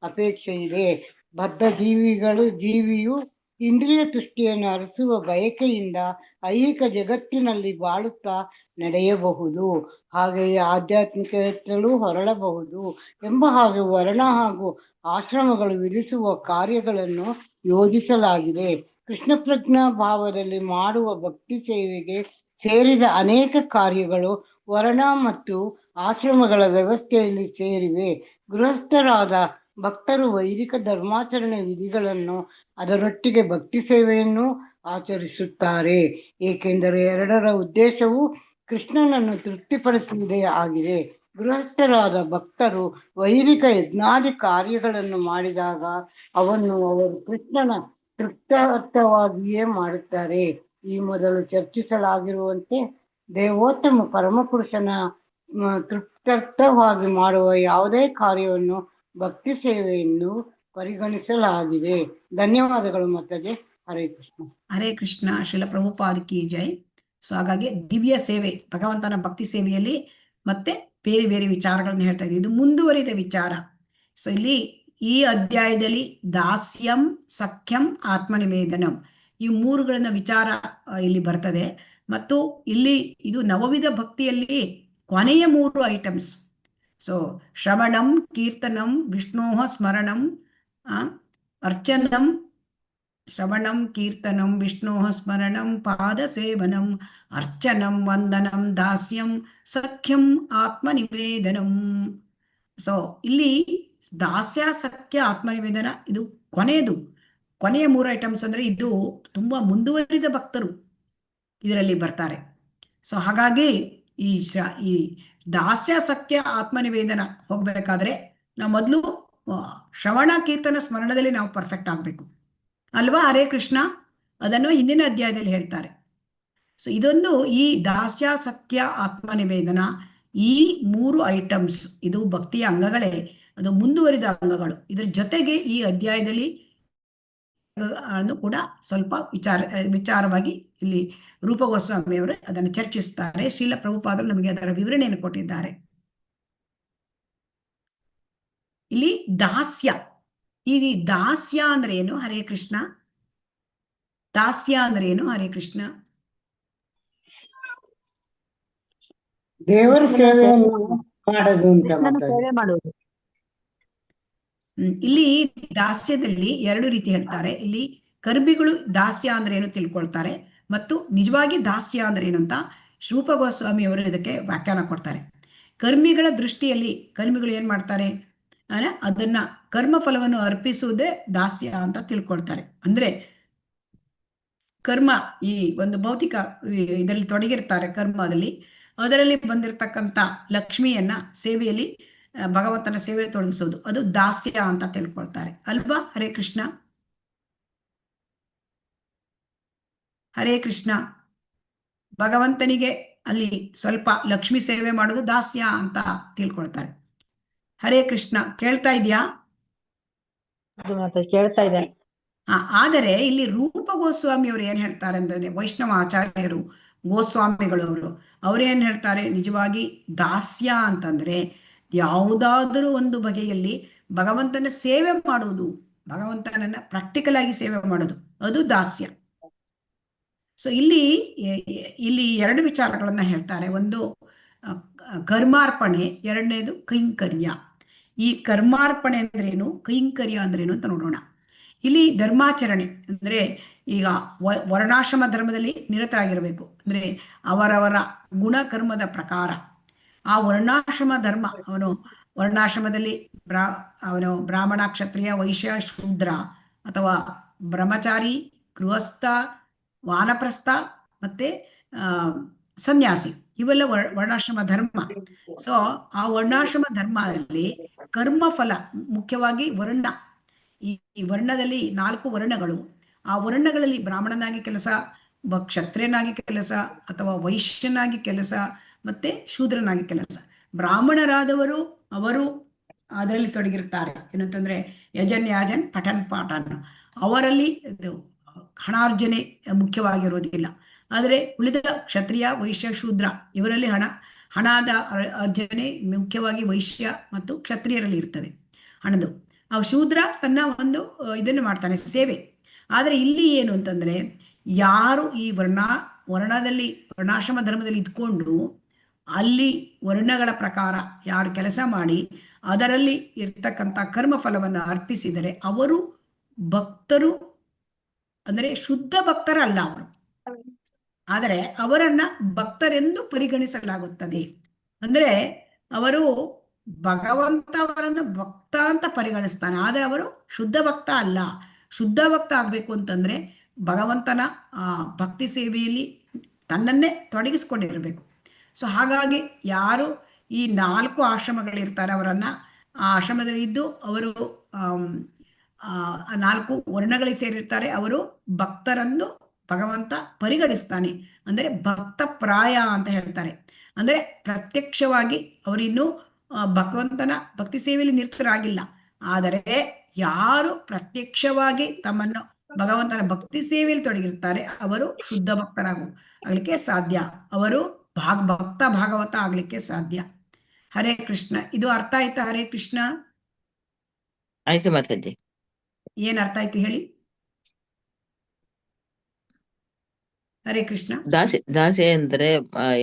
ಅಪೇಕ್ಷೆ ಇದೆ. ಬದ್ಧ ಜೀವಿಯು ಇಂದ್ರಿಯ ತುಷ್ಟಿಯನ್ನು ಅರಸುವ ಬಯಕೆಯಿಂದ ಐಹಿಕ ಜಗತ್ತಿನಲ್ಲಿ ಬಾಳುತ್ತಾ ನಡೆಯಬಹುದು, ಹಾಗೆಯೇ ಆಧ್ಯಾತ್ಮಿಕತೆಯಲ್ಲೂ ಹೊರಳಬಹುದು ಎಂಬ ಹಾಗೆ ವರ್ಣ ಹಾಗೂ ಆಶ್ರಮಗಳು ವಿಧಿಸುವ ಕಾರ್ಯಗಳನ್ನು ಯೋಜಿಸಲಾಗಿದೆ. ಕೃಷ್ಣ ಪ್ರಜ್ಞಾ ಭಾವದಲ್ಲಿ ಮಾಡುವ ಭಕ್ತಿ ಸೇವೆಗೆ ಸೇರಿದ ಅನೇಕ ಕಾರ್ಯಗಳು ವರ್ಣ ಮತ್ತು ಆಶ್ರಮಗಳ ವ್ಯವಸ್ಥೆಯಲ್ಲಿ ಸೇರಿವೆ. ಗೃಹಸ್ಥರಾದ ಭಕ್ತರು ವೈದಿಕ ಧರ್ಮಾಚರಣೆ ವಿಧಿಗಳನ್ನು ಅದರೊಟ್ಟಿಗೆ ಭಕ್ತಿ ಸೇವೆಯನ್ನು ಆಚರಿಸುತ್ತಾರೆ, ಏಕೆಂದರೆ ಎರಡರ ಉದ್ದೇಶವು ಕೃಷ್ಣನನ್ನು ತೃಪ್ತಿಪಡಿಸುವುದೇ ಆಗಿದೆ. ಗೃಹಸ್ಥರಾದ ಭಕ್ತರು ವೈದಿಕ ಯಜ್ಞಾದಿ ಕಾರ್ಯಗಳನ್ನು ಮಾಡಿದಾಗ ಅವನ್ನು ಅವರು ಕೃಷ್ಣನ ತೃಪ್ತಾರ್ಥವಾಗಿಯೇ ಮಾಡುತ್ತಾರೆ. ಈ ಮೊದಲು ಚರ್ಚಿಸಲಾಗಿರುವಂತೆ ದೇವೋತ್ತಮ ಪರಮಪುರುಷನ ತೃಪ್ತಾರ್ಥವಾಗಿ ಮಾಡುವ ಯಾವುದೇ ಕಾರ್ಯವನ್ನು ಭಕ್ತಿ ಸೇವೆಯನ್ನು ಪರಿಗಣಿಸಲಾಗಿದೆ. ಧನ್ಯವಾದಗಳು ಮಾತಾಜಿ. ಹರೇ ಕೃಷ್ಣ. ಹರೇ ಕೃಷ್ಣ. ಶ್ರೀಲ ಪ್ರಭುಪಾದ ಕಿ ಜೈ. ಸೊ ಹಾಗಾಗಿ ದಿವ್ಯ ಸೇವೆ, ಭಗವಂತನ ಭಕ್ತಿ ಸೇವೆಯಲ್ಲಿ ಮತ್ತೆ ಬೇರೆ ಬೇರೆ ವಿಚಾರಗಳನ್ನು ಹೇಳ್ತಾ ಇದ್ದೀವಿ. ಇದು ಮುಂದುವರಿದ ವಿಚಾರ. ಸೊ ಇಲ್ಲಿ ಈ ಅಧ್ಯಾಯದಲ್ಲಿ ದಾಸ್ಯಂ, ಸಖ್ಯಂ, ಆತ್ಮನಿವೇದನಂ ಈ 3ಗಳನ್ನ ವಿಚಾರ ಇಲ್ಲಿ ಬರ್ತದೆ. ಮತ್ತು ಇಲ್ಲಿ ಇದು ನವವಿಧ ಭಕ್ತಿಯಲ್ಲಿ ಕೊನೆಯ 3 ಐಟಮ್ಸ್. ಸೊ ಶ್ರವಣಂ, ಕೀರ್ತನಂ, ವಿಷ್ಣೋಹ ಸ್ಮರಣಂ, ಅರ್ಚನಂ, ಶ್ರವಣಂ, ಕೀರ್ತನಂ, ವಿಷ್ಣೋಹ ಸ್ಮರಣಂ, ಪಾದ ಸೇವನಂ, ಅರ್ಚನಂ, ವಂದನಂ, ದಾಸ್ಯಂ, ಸಖ್ಯಂ, ಆತ್ಮನಿವೇದನಂ. ಸೊ ಇಲ್ಲಿ ದಾಸ್ಯ, ಸಖ್ಯ, ಆತ್ಮನಿವೇದನ ಇದು ಕೊನೆಯದು. ಕೊನೆಯ 3 ಐಟಮ್ಸ್ ಅಂದ್ರೆ ಇದು ತುಂಬಾ ಮುಂದುವರಿದ ಭಕ್ತರು ಇದರಲ್ಲಿ ಬರ್ತಾರೆ. ಸೊ ಹಾಗಾಗಿ ಈ ದಾಸ್ಯಾಸಕ್ಯ ಆತ್ಮನಿವೇದನ ಹೋಗ್ಬೇಕಾದ್ರೆ ನಾವು ಮೊದಲು ಶ್ರವಣ ಕೀರ್ತನ ಸ್ಮರಣದಲ್ಲಿ ನಾವು ಪರ್ಫೆಕ್ಟ್ ಆಗಬೇಕು ಅಲ್ವಾ? ಹರೇ ಕೃಷ್ಣ. ಅದನ್ನು ಹಿಂದಿನ ಅಧ್ಯಾಯದಲ್ಲಿ ಹೇಳ್ತಾರೆ. ಸೊ ಇದೊಂದು ಈ ದಾಸ್ಯಾಸಕ್ಯ ಆತ್ಮನಿವೇದನ, ಈ 3 ಐಟಮ್ಸ್ ಇದು ಭಕ್ತಿಯ ಅಂಗಗಳೇ, ಅದು ಮುಂದುವರಿದ ಅಂಗಗಳು. ಇದರ ಜೊತೆಗೆ ಈ ಅಧ್ಯಾಯದಲ್ಲಿ ಕೂಡ ಸ್ವಲ್ಪ ವಿಚಾರವಾಗಿ ಇಲ್ಲಿ ರೂಪ ಗೋಸ್ವಾಮಿಯವರು ಅದನ್ನು ಚರ್ಚಿಸುತ್ತಾರೆ. ಶ್ರೀಲ ಪ್ರಭುಪಾದರು ನಮಗೆ ಅದರ ವಿವರಣೆಯನ್ನು ಕೊಟ್ಟಿದ್ದಾರೆ. ಇಲ್ಲಿ ದಾಸ್ಯ, ಈ ದಾಸ್ಯ ಅಂದ್ರೆ ಏನು? ಹರೇ ಕೃಷ್ಣ. ದಾಸ್ಯ ಅಂದ್ರೆ ಏನು? ಹರೇ ಕೃಷ್ಣ. ದೇವರ ಸೇವೆಯನ್ನು ಮಾಡೋದು ಅಂತ ಸೇವೆ ಮಾಡುವುದು. ಇಲ್ಲಿ ದಾಸ್ಯದಲ್ಲಿ 2 ರೀತಿ ಹೇಳ್ತಾರೆ. ಇಲ್ಲಿ ಕರ್ಮಿಗಳು ದಾಸ್ಯ ಅಂದ್ರೆ ಏನು ತಿಳ್ಕೊಳ್ತಾರೆ, ಮತ್ತು ನಿಜವಾಗಿ ದಾಸ್ಯ ಅಂದ್ರೆ ಏನು ಅಂತ ರೂಪ ಗೋಸ್ವಾಮಿ ಅವರು ಇದಕ್ಕೆ ವ್ಯಾಖ್ಯಾನ ಕೊಡ್ತಾರೆ. ಕರ್ಮಿಗಳ ದೃಷ್ಟಿಯಲ್ಲಿ ಕರ್ಮಿಗಳು ಏನ್ ಮಾಡ್ತಾರೆ, ಅದನ್ನ ಕರ್ಮ ಫಲವನ್ನು ಅರ್ಪಿಸುವುದೇ ದಾಸ್ಯ ಅಂತ ತಿಳ್ಕೊಳ್ತಾರೆ. ಅಂದ್ರೆ ಕರ್ಮ, ಈ ಒಂದು ಭೌತಿಕ ಇದರಲ್ಲಿ ತೊಡಗಿರ್ತಾರೆ ಕರ್ಮದಲ್ಲಿ, ಅದರಲ್ಲಿ ಬಂದಿರತಕ್ಕಂಥ ಲಕ್ಷ್ಮಿಯನ್ನ ಸೇವೆಯಲ್ಲಿ, ಭಗವಂತನ ಸೇವೆಯಲ್ಲಿ ತೊಡಗಿಸೋದು, ಅದು ದಾಸ್ಯ ಅಂತ ತಿಳ್ಕೊಳ್ತಾರೆ ಅಲ್ವಾ? ಹರೇ ಕೃಷ್ಣ. ಹರೇ ಕೃಷ್ಣ. ಭಗವಂತನಿಗೆ ಅಲ್ಲಿ ಸ್ವಲ್ಪ ಲಕ್ಷ್ಮಿ ಸೇವೆ ಮಾಡೋದು ದಾಸ್ಯ ಅಂತ ತಿಳ್ಕೊಳ್ತಾರೆ. ಹರೇ ಕೃಷ್ಣ. ಕೇಳ್ತಾ ಇದೆಯಾ? ಕೇಳ್ತಾ ಇದೆ. ಆದರೆ ಇಲ್ಲಿ ರೂಪ ಗೋಸ್ವಾಮಿ ಅವರು ಏನ್ ಹೇಳ್ತಾರೆ ಅಂದ್ರೆ, ವೈಷ್ಣವ ಆಚಾರ್ಯರು ಗೋಸ್ವಾಮಿಗಳವರು ಅವರೇನ್ ಹೇಳ್ತಾರೆ, ನಿಜವಾಗಿ ದಾಸ್ಯ ಅಂತಂದ್ರೆ ಯಾವುದಾದರೂ ಒಂದು ಬಗೆಯಲ್ಲಿ ಭಗವಂತನ ಸೇವೆ ಮಾಡುವುದು, ಭಗವಂತನನ್ನ ಪ್ರಾಕ್ಟಿಕಲ್ ಆಗಿ ಸೇವೆ ಮಾಡೋದು, ಅದು ದಾಸ್ಯ. ಸೊ ಇಲ್ಲಿ 2 ವಿಚಾರಗಳನ್ನ ಹೇಳ್ತಾರೆ. ಒಂದು ಕರ್ಮಾರ್ಪಣೆ, ಎರಡನೇದು ಕೈಂಕರ್ಯ. ಈ ಕರ್ಮಾರ್ಪಣೆ ಅಂದ್ರೇನು, ಕೈಂಕರ್ಯ ಅಂದ್ರೇನು ಅಂತ ನೋಡೋಣ. ಇಲ್ಲಿ ಧರ್ಮಾಚರಣೆ ಅಂದ್ರೆ ಈಗ ವರ್ಣಾಶ್ರಮ ಧರ್ಮದಲ್ಲಿ ನಿರತರಾಗಿರಬೇಕು. ಅಂದ್ರೆ ಅವರವರ ಗುಣಕರ್ಮದ ಪ್ರಕಾರ ಆ ವರ್ಣಾಶ್ರಮ ಧರ್ಮ, ಅವನು ವರ್ಣಾಶ್ರಮದಲ್ಲಿ ಅವನು ಬ್ರಾಹ್ಮಣ, ಕ್ಷತ್ರಿಯ, ವೈಶ್ಯ, ಶೂದ್ರ ಅಥವಾ ಬ್ರಹ್ಮಚಾರಿ, ಗೃಹಸ್ಥ, ವಾನಪ್ರಸ್ಥ ಮತ್ತೆ ಸನ್ಯಾಸಿ, ಇವೆಲ್ಲ ವರ್ಣಾಶ್ರಮ ಧರ್ಮ. ಸೊ ಆ ವರ್ಣಾಶ್ರಮ ಧರ್ಮದಲ್ಲಿ ಕರ್ಮಫಲ ಮುಖ್ಯವಾಗಿ ವರ್ಣ, ಈ ವರ್ಣದಲ್ಲಿ 4 ವರ್ಣಗಳು. ಆ ವರ್ಣಗಳಲ್ಲಿ ಬ್ರಾಹ್ಮಣನಾಗಿ ಕೆಲಸ, ಕ್ಷತ್ರಿಯನಾಗಿ ಕೆಲಸ, ಅಥವಾ ವೈಶ್ಯನಾಗಿ ಕೆಲಸ, ಮತ್ತೆ ಶೂದ್ರನಾಗಿ ಕೆಲಸ. ಬ್ರಾಹ್ಮಣರಾದವರು ಅವರು ಅದರಲ್ಲಿ ತೊಡಗಿರ್ತಾರೆ. ಏನಂತಂದ್ರೆ ಯಜನ್ ಯಾಜನ್ ಪಠನ್ ಪಾಠನ್, ಅವರಲ್ಲಿ ಹಣಾರ್ಜನೆ ಮುಖ್ಯವಾಗಿರೋದಿಲ್ಲ. ಆದರೆ ಉಳಿದ ಕ್ಷತ್ರಿಯ, ವೈಶ್ಯ, ಶೂದ್ರ ಇವರಲ್ಲಿ ಹಣದ ಅರ್ಜನೆ ಮುಖ್ಯವಾಗಿ ವೈಶ್ಯ ಮತ್ತು ಕ್ಷತ್ರಿಯರಲ್ಲಿ ಇರ್ತದೆ, ಹಣದು. ಆ ಶೂದ್ರ ತನ್ನ ಒಂದು ಇದನ್ನು ಮಾಡ್ತಾನೆ, ಸೇವೆ. ಆದರೆ ಇಲ್ಲಿ ಏನು ಅಂತಂದ್ರೆ, ಯಾರು ಈ ವರ್ಣದಲ್ಲಿ ವರ್ಣಾಶ್ರಮ ಧರ್ಮದಲ್ಲಿ ಇದ್ಕೊಂಡು ಅಲ್ಲಿ ವರ್ಣಗಳ ಪ್ರಕಾರ ಯಾರು ಕೆಲಸ ಮಾಡಿ ಅದರಲ್ಲಿ ಇರ್ತಕ್ಕಂಥ ಕರ್ಮ ಫಲವನ್ನು ಅರ್ಪಿಸಿದರೆ ಅವರು ಭಕ್ತರು, ಅಂದರೆ ಶುದ್ಧ ಭಕ್ತರಲ್ಲ ಅವರು, ಆದರೆ ಅವರನ್ನ ಭಕ್ತರೆಂದು ಪರಿಗಣಿಸಲಾಗುತ್ತದೆ. ಅಂದ್ರೆ ಅವರು ಭಗವಂತ ಅವರನ್ನು ಭಕ್ತ ಅಂತ ಪರಿಗಣಿಸ್ತಾನೆ, ಆದರೆ ಅವರು ಶುದ್ಧ ಭಕ್ತ ಅಲ್ಲ. ಶುದ್ಧ ಭಕ್ತ ಆಗ್ಬೇಕು ಅಂತಂದ್ರೆ ಭಗವಂತನ ಭಕ್ತಿ ಸೇವೆಯಲ್ಲಿ ತನ್ನನ್ನೇ ತೊಡಗಿಸ್ಕೊಂಡಿರಬೇಕು. ಸೊ ಹಾಗಾಗಿ ಯಾರು ಈ 4 ಆಶ್ರಮಗಳಿರ್ತಾರೆ ಅವರನ್ನ ಆ ಆಶ್ರಮದಲ್ಲಿ ಇದ್ದು ಅವರು 4 ವರ್ಣಗಳಿಗೆ ಸೇರಿರ್ತಾರೆ, ಅವರು ಭಕ್ತರನ್ನು ಭಗವಂತ ಪರಿಗಣಿಸ್ತಾನೆ. ಅಂದರೆ ಭಕ್ತ ಪ್ರಾಯ ಅಂತ ಹೇಳ್ತಾರೆ. ಅಂದ್ರೆ ಪ್ರತ್ಯಕ್ಷವಾಗಿ ಅವರಿನ್ನೂ ಭಗವಂತನ ಭಕ್ತಿ ಸೇವೆಯಲ್ಲಿ ನಿರತರಾಗಿಲ್ಲ. ಆದರೆ ಯಾರು ಪ್ರತ್ಯಕ್ಷವಾಗಿ ತಮ್ಮನ್ನು ಭಗವಂತನ ಭಕ್ತಿ ಸೇವೆಯಲ್ಲಿ ತೊಡಗಿರ್ತಾರೆ ಅವರು ಶುದ್ಧ ಭಕ್ತರಾಗಲಿಕ್ಕೆ ಸಾಧ್ಯ, ಅವರು ಭಕ್ತ ಭಾಗವತ ಆಗ್ಲಿಕ್ಕೆ ಸಾಧ್ಯ. ಹರೇ ಕೃಷ್ಣ. ಇದು ಅರ್ಥ ಆಯ್ತಾ? ಹರೇ ಕೃಷ್ಣ. ಆಯ್ತು ಮಾತಾಜಿ. ಏನ್ ಅರ್ಥ ಆಯ್ತು ಹೇಳಿ? ಹರೇ ಕೃಷ್ಣ. ದಾಸೆ ಅಂದ್ರೆ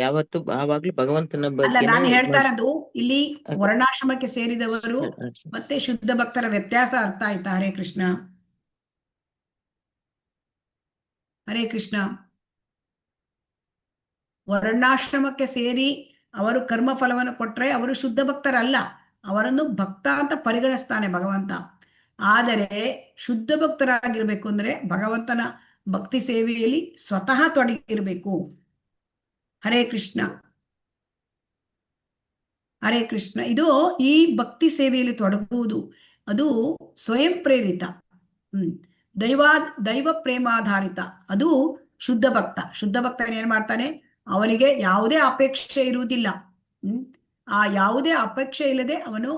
ಯಾವತ್ತು ಯಾವಾಗ್ಲೂ ಭಗವಂತನ ಅಲ್ಲ, ಬಗ್ಗೆ ನಾನು ಹೇಳ್ತಾ ಇರೋದು ಇಲ್ಲಿ ವರ್ಣಾಶ್ರಮಕ್ಕೆ ಸೇರಿದವರು ಮತ್ತೆ ಶುದ್ಧ ಭಕ್ತರ ವ್ಯತ್ಯಾಸ ಅರ್ಥ ಆಯ್ತಾ? ಹರೇ ಕೃಷ್ಣ. ಹರೇ ಕೃಷ್ಣ. ವರ್ಣಾಶ್ರಮಕ್ಕೆ ಸೇರಿ ಅವರು ಕರ್ಮ ಫಲವನ್ನು ಕೊಟ್ರೆ ಅವರು ಶುದ್ಧ ಭಕ್ತರಲ್ಲ, ಅವರನ್ನು ಭಕ್ತ ಅಂತ ಪರಿಗಣಿಸ್ತಾನೆ ಭಗವಂತ. ಆದರೆ ಶುದ್ಧ ಭಕ್ತರಾಗಿರ್ಬೇಕು ಅಂದ್ರೆ ಭಗವಂತನ ಭಕ್ತಿ ಸೇವೆಯಲ್ಲಿ ಸ್ವತಃ ತೊಡಗಿರ್ಬೇಕು. ಹರೇ ಕೃಷ್ಣ. ಹರೇ ಕೃಷ್ಣ. ಇದು ಈ ಭಕ್ತಿ ಸೇವೆಯಲ್ಲಿ ತೊಡಗುವುದು ಅದು ಸ್ವಯಂ ಪ್ರೇರಿತ, ದೈವ ಪ್ರೇಮಾಧಾರಿತ. ಅದು ಶುದ್ಧ ಭಕ್ತ. ಶುದ್ಧ ಭಕ್ತ ಏನ್ ಮಾಡ್ತಾನೆ, ಅವನಿಗೆ ಯಾವುದೇ ಅಪೇಕ್ಷೆ ಇರುವುದಿಲ್ಲ. ಆ ಯಾವುದೇ ಅಪೇಕ್ಷೆ ಇಲ್ಲದೆ ಅವನು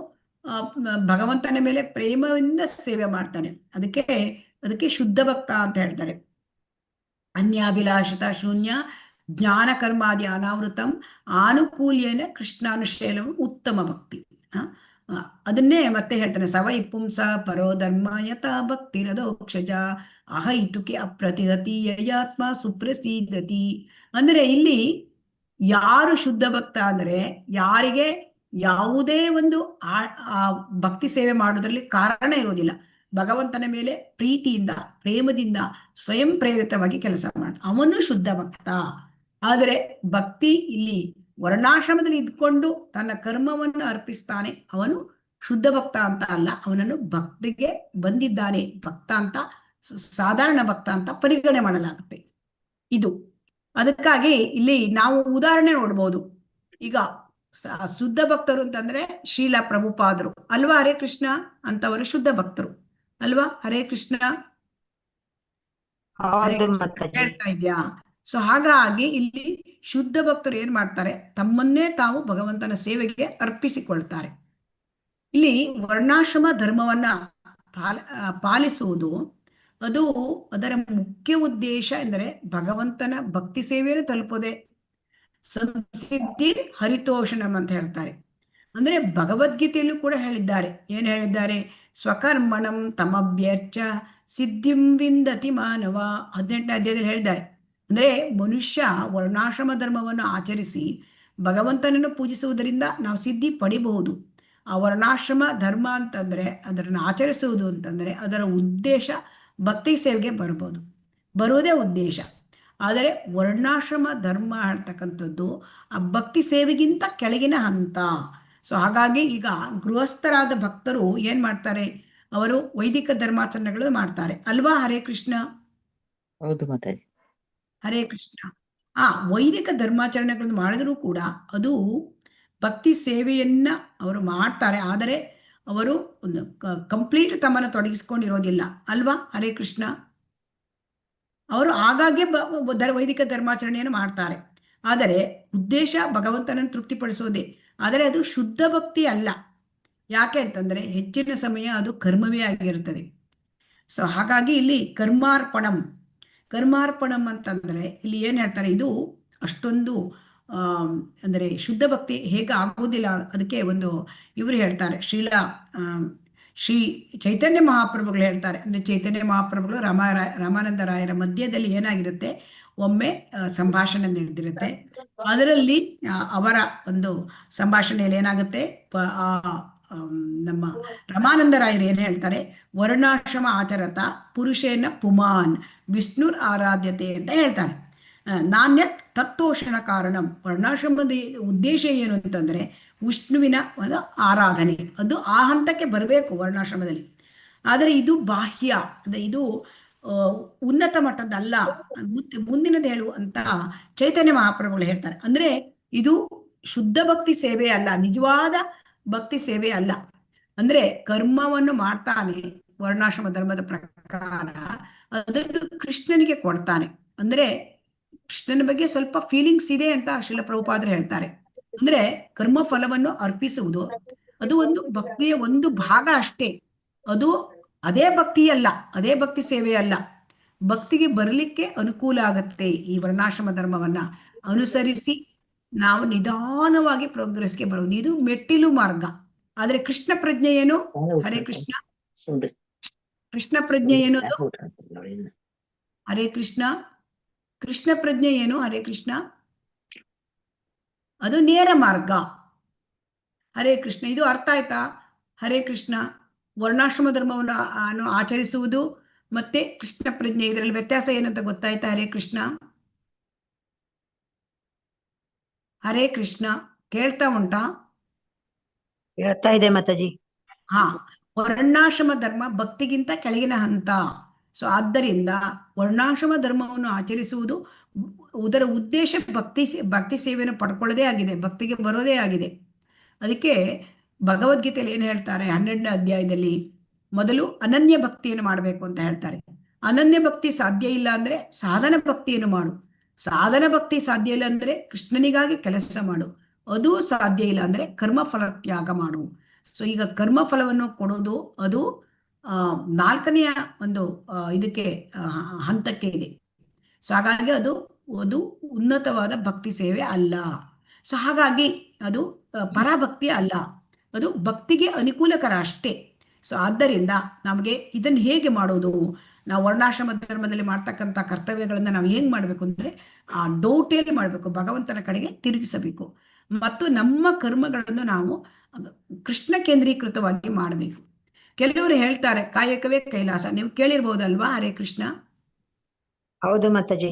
ಭಗವಂತನ ಮೇಲೆ ಪ್ರೇಮದಿಂದ ಸೇವೆ ಮಾಡ್ತಾನೆ. ಅದಕ್ಕೆ ಶುದ್ಧ ಭಕ್ತ ಅಂತ ಹೇಳ್ತಾರೆ. ಅನ್ಯಾಭಿಲಾಷಿತ ಶೂನ್ಯ ಜ್ಞಾನ ಕರ್ಮಾದಿ ಅನಾವೃತಂ ಆನುಕೂಲ್ಯನ ಕೃಷ್ಣಾನುಶೀಲಂ ಉತ್ತಮ ಭಕ್ತಿ. ಅದನ್ನೇ ಮತ್ತೆ ಹೇಳ್ತಾನೆ, ಸವೈ ಪುಂಸ ಪರೋ ಧರ್ಮ ಯಥಾ ಭಕ್ತಿರದೋಕ್ಷಜ ಅಹೈತುಕೆ ಅಪ್ರತಿಹತಿ ಯಯಾತ್ಮ ಸುಪ್ರಸೀದತಿ. ಅಂದ್ರೆ ಇಲ್ಲಿ ಯಾರು ಶುದ್ಧ ಭಕ್ತ ಅಂದ್ರೆ ಯಾರಿಗೆ ಯಾವುದೇ ಒಂದು ಆ ಭಕ್ತಿ ಸೇವೆ ಮಾಡೋದ್ರಲ್ಲಿ ಕಾರಣ ಇರೋದಿಲ್ಲ. ಭಗವಂತನ ಮೇಲೆ ಪ್ರೀತಿಯಿಂದ ಪ್ರೇಮದಿಂದ ಸ್ವಯಂ ಪ್ರೇರಿತವಾಗಿ ಕೆಲಸ ಮಾಡ, ಅವನು ಶುದ್ಧ ಭಕ್ತ. ಆದರೆ ಭಕ್ತಿ ಇಲ್ಲಿ ವರ್ಣಾಶ್ರಮದಲ್ಲಿ ಇದ್ಕೊಂಡು ತನ್ನ ಕರ್ಮವನ್ನು ಅರ್ಪಿಸ್ತಾನೆ, ಅವನು ಶುದ್ಧ ಭಕ್ತ ಅಂತ ಅಲ್ಲ. ಅವನನ್ನು ಭಕ್ತಿಗೆ ಬಂದಿದ್ದಾನೆ ಭಕ್ತ ಅಂತ, ಸಾಧಾರಣ ಭಕ್ತ ಅಂತ ಪರಿಗಣನೆ ಮಾಡಲಾಗುತ್ತೆ. ಇದು ಅದಕ್ಕಾಗಿ ಇಲ್ಲಿ ನಾವು ಉದಾಹರಣೆ ನೋಡ್ಬೋದು. ಈಗ ಶುದ್ಧ ಭಕ್ತರು ಅಂತಂದ್ರೆ ಶ್ರೀಲ ಪ್ರಭುಪಾದರು ಅಲ್ವಾ, ಹರೇ ಕೃಷ್ಣ ಅಂತವರು ಶುದ್ಧ ಭಕ್ತರು ಅಲ್ವಾ. ಹರೇ ಕೃಷ್ಣ. ಹೇಳ್ತಾ ಇದ್ಯಾ? ಸೊ ಹಾಗಾಗಿ ಇಲ್ಲಿ ಶುದ್ಧ ಭಕ್ತರು ಏನ್ ಮಾಡ್ತಾರೆ, ತಮ್ಮನ್ನೇ ತಾವು ಭಗವಂತನ ಸೇವೆಗೆ ಅರ್ಪಿಸಿಕೊಳ್ತಾರೆ. ಇಲ್ಲಿ ವರ್ಣಾಶ್ರಮ ಧರ್ಮವನ್ನ ಪಾಲಿಸುವುದು ಅದು ಅದರ ಮುಖ್ಯ ಉದ್ದೇಶ ಎಂದರೆ ಭಗವಂತನ ಭಕ್ತಿ ಸೇವೆಯನ್ನು ತಲುಪೋದೆ. ಸಂಸಿದ್ಧಿ ಹರಿತೋಷಣಂ ಅಂತ ಹೇಳ್ತಾರೆ. ಅಂದ್ರೆ ಭಗವದ್ಗೀತೆಯಲ್ಲೂ ಕೂಡ ಹೇಳಿದ್ದಾರೆ. ಏನ್ ಹೇಳಿದ್ದಾರೆ? ಸ್ವಕರ್ಮಣಂ ತಮಭ್ಯರ್ಚ ಸಿದ್ಧಿಂ ವಿಂದತಿ ಮಾನವ. 18ನೇ ಅಧ್ಯಾಯದಲ್ಲಿ ಹೇಳಿದ್ದಾರೆ. ಅಂದ್ರೆ ಮನುಷ್ಯ ವರ್ಣಾಶ್ರಮ ಧರ್ಮವನ್ನು ಆಚರಿಸಿ ಭಗವಂತನನ್ನು ಪೂಜಿಸುವುದರಿಂದ ನಾವು ಸಿದ್ಧಿ ಪಡಿಬಹುದು. ಆ ವರ್ಣಾಶ್ರಮ ಧರ್ಮ ಅಂತಂದ್ರೆ ಅದನ್ನು ಆಚರಿಸುವುದು ಅಂತಂದ್ರೆ ಅದರ ಉದ್ದೇಶ ಭಕ್ತಿ ಸೇವೆಗೆ ಬರುವುದೇ ಉದ್ದೇಶ. ಆದರೆ ವರ್ಣಾಶ್ರಮ ಧರ್ಮ ಹೇಳ್ತಕ್ಕಂಥದ್ದು ಆ ಭಕ್ತಿ ಸೇವೆಗಿಂತ ಕೆಳಗಿನ ಹಂತ. ಸೊ ಹಾಗಾಗಿ ಈಗ ಗೃಹಸ್ಥರಾದ ಭಕ್ತರು ಏನ್ ಮಾಡ್ತಾರೆ, ಅವರು ವೈದಿಕ ಧರ್ಮಾಚರಣೆಗಳು ಮಾಡ್ತಾರೆ ಅಲ್ವಾ. ಹರೇ ಕೃಷ್ಣ. ಹೌದು ಮಾತಾಜಿ. ಹರೇ ಕೃಷ್ಣ. ವೈದಿಕ ಧರ್ಮಾಚರಣೆಗಳನ್ನು ಮಾಡಿದರೂ ಕೂಡ ಅದು ಭಕ್ತಿ ಸೇವೆಯನ್ನ ಅವರು ಮಾಡ್ತಾರೆ. ಆದರೆ ಅವರು ಒಂದು ಕಂಪ್ಲೀಟ್ ತಮ್ಮನ್ನು ತೊಡಗಿಸ್ಕೊಂಡಿರೋದಿಲ್ಲ ಅಲ್ವಾ. ಹರೇ ಕೃಷ್ಣ. ಅವರು ಆಗಾಗ್ಗೆ ವೈದಿಕ ಧರ್ಮಾಚರಣೆಯನ್ನು ಮಾಡ್ತಾರೆ. ಆದರೆ ಉದ್ದೇಶ ಭಗವಂತನನ್ನು ತೃಪ್ತಿಪಡಿಸೋದೇ. ಆದರೆ ಅದು ಶುದ್ಧ ಭಕ್ತಿ ಅಲ್ಲ. ಯಾಕೆ ಅಂತಂದ್ರೆ ಹೆಚ್ಚಿನ ಸಮಯ ಅದು ಕರ್ಮವೇ ಆಗಿರುತ್ತದೆ. ಸೊ ಹಾಗಾಗಿ ಇಲ್ಲಿ ಕರ್ಮಾರ್ಪಣಂ ಅಂತಂದ್ರೆ ಇಲ್ಲಿ ಏನ್ ಹೇಳ್ತಾರೆ, ಇದು ಅಷ್ಟೊಂದು ಅಂದರೆ ಶುದ್ಧ ಭಕ್ತಿ ಹೇಗೆ ಆಗುವುದಿಲ್ಲ. ಅದಕ್ಕೆ ಒಂದು ಇವರು ಹೇಳ್ತಾರೆ, ಶ್ರೀ ಚೈತನ್ಯ ಮಹಾಪ್ರಭುಗಳು ಹೇಳ್ತಾರೆ. ಅಂದ್ರೆ ಚೈತನ್ಯ ಮಹಾಪ್ರಭುಗಳು ರಾಮಾನಂದ ರಾಯರ ಮಧ್ಯದಲ್ಲಿ ಏನಾಗಿರುತ್ತೆ, ಒಮ್ಮೆ ಸಂಭಾಷಣೆ ನಡೆದಿರುತ್ತೆ. ಅದರಲ್ಲಿ ಅವರ ಒಂದು ಸಂಭಾಷಣೆಯಲ್ಲಿ ಏನಾಗುತ್ತೆ, ನಮ್ಮ ರಾಮಾನಂದ ರಾಯರು ಏನ್ ಹೇಳ್ತಾರೆ, ವರ್ಣಾಶ್ರಮ ಆಚರತ ಪುರುಷೇನ ಪುಮಾನ್ ವಿಷ್ಣುರ್ ಆರಾಧ್ಯತೆ ಅಂತ ಹೇಳ್ತಾರೆ. ನಾಣ್ಯತ್ ತತ್ವೋಷಣ ಕಾರಣಂ. ವರ್ಣಾಶ್ರಮದ ಉದ್ದೇಶ ಏನು ಅಂತಂದ್ರೆ ವಿಷ್ಣುವಿನ ಒಂದು ಆರಾಧನೆ. ಅದು ಆ ಹಂತಕ್ಕೆ ಬರಬೇಕು ವರ್ಣಾಶ್ರಮದಲ್ಲಿ. ಆದರೆ ಇದು ಬಾಹ್ಯ, ಅಂದ್ರೆ ಇದು ಉನ್ನತ ಮಟ್ಟದಲ್ಲ, ಮುಂದಿನದು ಹೇಳುವಂತ ಚೈತನ್ಯ ಮಹಾಪ್ರಭುಗಳು ಹೇಳ್ತಾರೆ. ಅಂದ್ರೆ ಇದು ಶುದ್ಧ ಭಕ್ತಿ ಸೇವೆ ಅಲ್ಲ, ನಿಜವಾದ ಭಕ್ತಿ ಸೇವೆ ಅಲ್ಲ. ಅಂದ್ರೆ ಕರ್ಮವನ್ನು ಮಾಡ್ತಾನೆ ವರ್ಣಾಶ್ರಮ ಧರ್ಮದ ಪ್ರಕಾರ, ಅದನ್ನು ಕೃಷ್ಣನಿಗೆ ಕೊಡ್ತಾನೆ. ಅಂದ್ರೆ ಕೃಷ್ಣನ ಬಗ್ಗೆ ಸ್ವಲ್ಪ ಫೀಲಿಂಗ್ಸ್ ಇದೆ ಅಂತ ಶ್ರೀಲ ಪ್ರಭುಪಾದರು ಹೇಳ್ತಾರೆ. ಅಂದ್ರೆ ಕರ್ಮ ಫಲವನ್ನು ಅರ್ಪಿಸುವುದು ಅದು ಒಂದು ಭಕ್ತಿಯ ಒಂದು ಭಾಗ ಅಷ್ಟೇ. ಅದು ಅದೇ ಭಕ್ತಿ ಅಲ್ಲ, ಅದೇ ಭಕ್ತಿ ಸೇವೆ ಅಲ್ಲ. ಭಕ್ತಿಗೆ ಬರಲಿಕ್ಕೆ ಅನುಕೂಲ ಆಗತ್ತೆ. ಈ ವರ್ಣಾಶ್ರಮ ಧರ್ಮವನ್ನ ಅನುಸರಿಸಿ ನಾವು ನಿಧಾನವಾಗಿ ಪ್ರೋಗ್ರೆಸ್ಗೆ ಬರುವುದು, ಇದು ಮೆಟ್ಟಿಲು ಮಾರ್ಗ. ಆದ್ರೆ ಕೃಷ್ಣ ಪ್ರಜ್ಞೆ ಏನು? ಹರೇ ಕೃಷ್ಣ. ಕೃಷ್ಣ ಪ್ರಜ್ಞೆ ಏನು? ಹರೇ ಕೃಷ್ಣ. ಕೃಷ್ಣ ಪ್ರಜ್ಞೆ ಏನು? ಹರೇ ಕೃಷ್ಣ. ಅದು ನೇರ ಮಾರ್ಗ. ಹರೇ ಕೃಷ್ಣ. ಇದು ಅರ್ಥ ಆಯ್ತಾ? ಹರೇ ಕೃಷ್ಣ. ವರ್ಣಾಶ್ರಮ ಧರ್ಮವನ್ನು ಆಚರಿಸುವುದು ಮತ್ತೆ ಕೃಷ್ಣ ಪ್ರಜ್ಞೆ, ಇದರಲ್ಲಿ ವ್ಯತ್ಯಾಸ ಏನಂತ ಗೊತ್ತಾಯ್ತಾ? ಹರೇ ಕೃಷ್ಣ. ಹರೇ ಕೃಷ್ಣ. ಕೇಳ್ತಾ ಉಂಟಾ? ಹೇಳ್ತಾ ಇದೆ ಮಾತಾಜಿ. ವರ್ಣಾಶ್ರಮ ಧರ್ಮ ಭಕ್ತಿಗಿಂತ ಕೆಳಗಿನ ಹಂತ. ಸೊ ಆದ್ದರಿಂದ ವರ್ಣಾಶ್ರಮ ಧರ್ಮವನ್ನು ಆಚರಿಸುವುದು ಅದರ ಉದ್ದೇಶ ಭಕ್ತಿ ಸೇವೆಯನ್ನು ಪಡ್ಕೊಳ್ಳೋದೇ ಆಗಿದೆ, ಭಕ್ತಿಗೆ ಬರೋದೇ ಆಗಿದೆ. ಅದಕ್ಕೆ ಭಗವದ್ಗೀತೆಯಲ್ಲಿ ಏನು ಹೇಳ್ತಾರೆ 12ನೇ ಅಧ್ಯಾಯದಲ್ಲಿ, ಮೊದಲು ಅನನ್ಯ ಭಕ್ತಿಯನ್ನು ಮಾಡಬೇಕು ಅಂತ ಹೇಳ್ತಾರೆ. ಅನನ್ಯ ಭಕ್ತಿ ಸಾಧ್ಯ ಇಲ್ಲ ಅಂದ್ರೆ ಸಾಧನ ಭಕ್ತಿಯನ್ನು ಮಾಡು. ಸಾಧನ ಭಕ್ತಿ ಸಾಧ್ಯ ಇಲ್ಲ ಅಂದ್ರೆ ಕೃಷ್ಣನಿಗಾಗಿ ಕೆಲಸ ಮಾಡು. ಅದು ಸಾಧ್ಯ ಇಲ್ಲ ಅಂದ್ರೆ ಕರ್ಮಫಲ ತ್ಯಾಗ ಮಾಡು. ಸೊ ಈಗ ಕರ್ಮಫಲವನ್ನು ಕೊಡೋದು ಅದು 4ನೆಯ ಒಂದು ಇದಕ್ಕೆ ಹಂತಕ್ಕೆ ಇದೆ. ಸೊ ಹಾಗಾಗಿ ಅದು ಉನ್ನತವಾದ ಭಕ್ತಿ ಸೇವೆ ಅಲ್ಲ. ಸೊ ಹಾಗಾಗಿ ಅದು ಪರಾಭಕ್ತಿ ಅಲ್ಲ, ಅದು ಭಕ್ತಿಗೆ ಅನುಕೂಲಕರ ಅಷ್ಟೇ. ಸೊ ಆದ್ದರಿಂದ ನಮಗೆ ಇದನ್ನು ಹೇಗೆ ಮಾಡೋದು, ನಾವು ವರ್ಣಾಶ್ರಮ ಧರ್ಮದಲ್ಲಿ ಮಾಡ್ತಕ್ಕಂಥ ಕರ್ತವ್ಯಗಳನ್ನು ನಾವು ಹೆಂಗೆ ಮಾಡಬೇಕು ಅಂದರೆ ಆ ಡೌಟೇಲಿ ಮಾಡಬೇಕು, ಭಗವಂತನ ಕಡೆಗೆ ತಿರುಗಿಸಬೇಕು. ಮತ್ತು ನಮ್ಮ ಕರ್ಮಗಳನ್ನು ನಾವು ಕೃಷ್ಣ ಕೇಂದ್ರೀಕೃತವಾಗಿ ಮಾಡಬೇಕು. ಕೆಲವರು ಹೇಳ್ತಾರೆ ಕಾಯಕವೇ ಕೈಲಾಸ, ನೀವು ಕೇಳಿರ್ಬೋದಲ್ವಾ? ಹರೇ ಕೃಷ್ಣ. ಹೌದು ಮಾತಾಜಿ.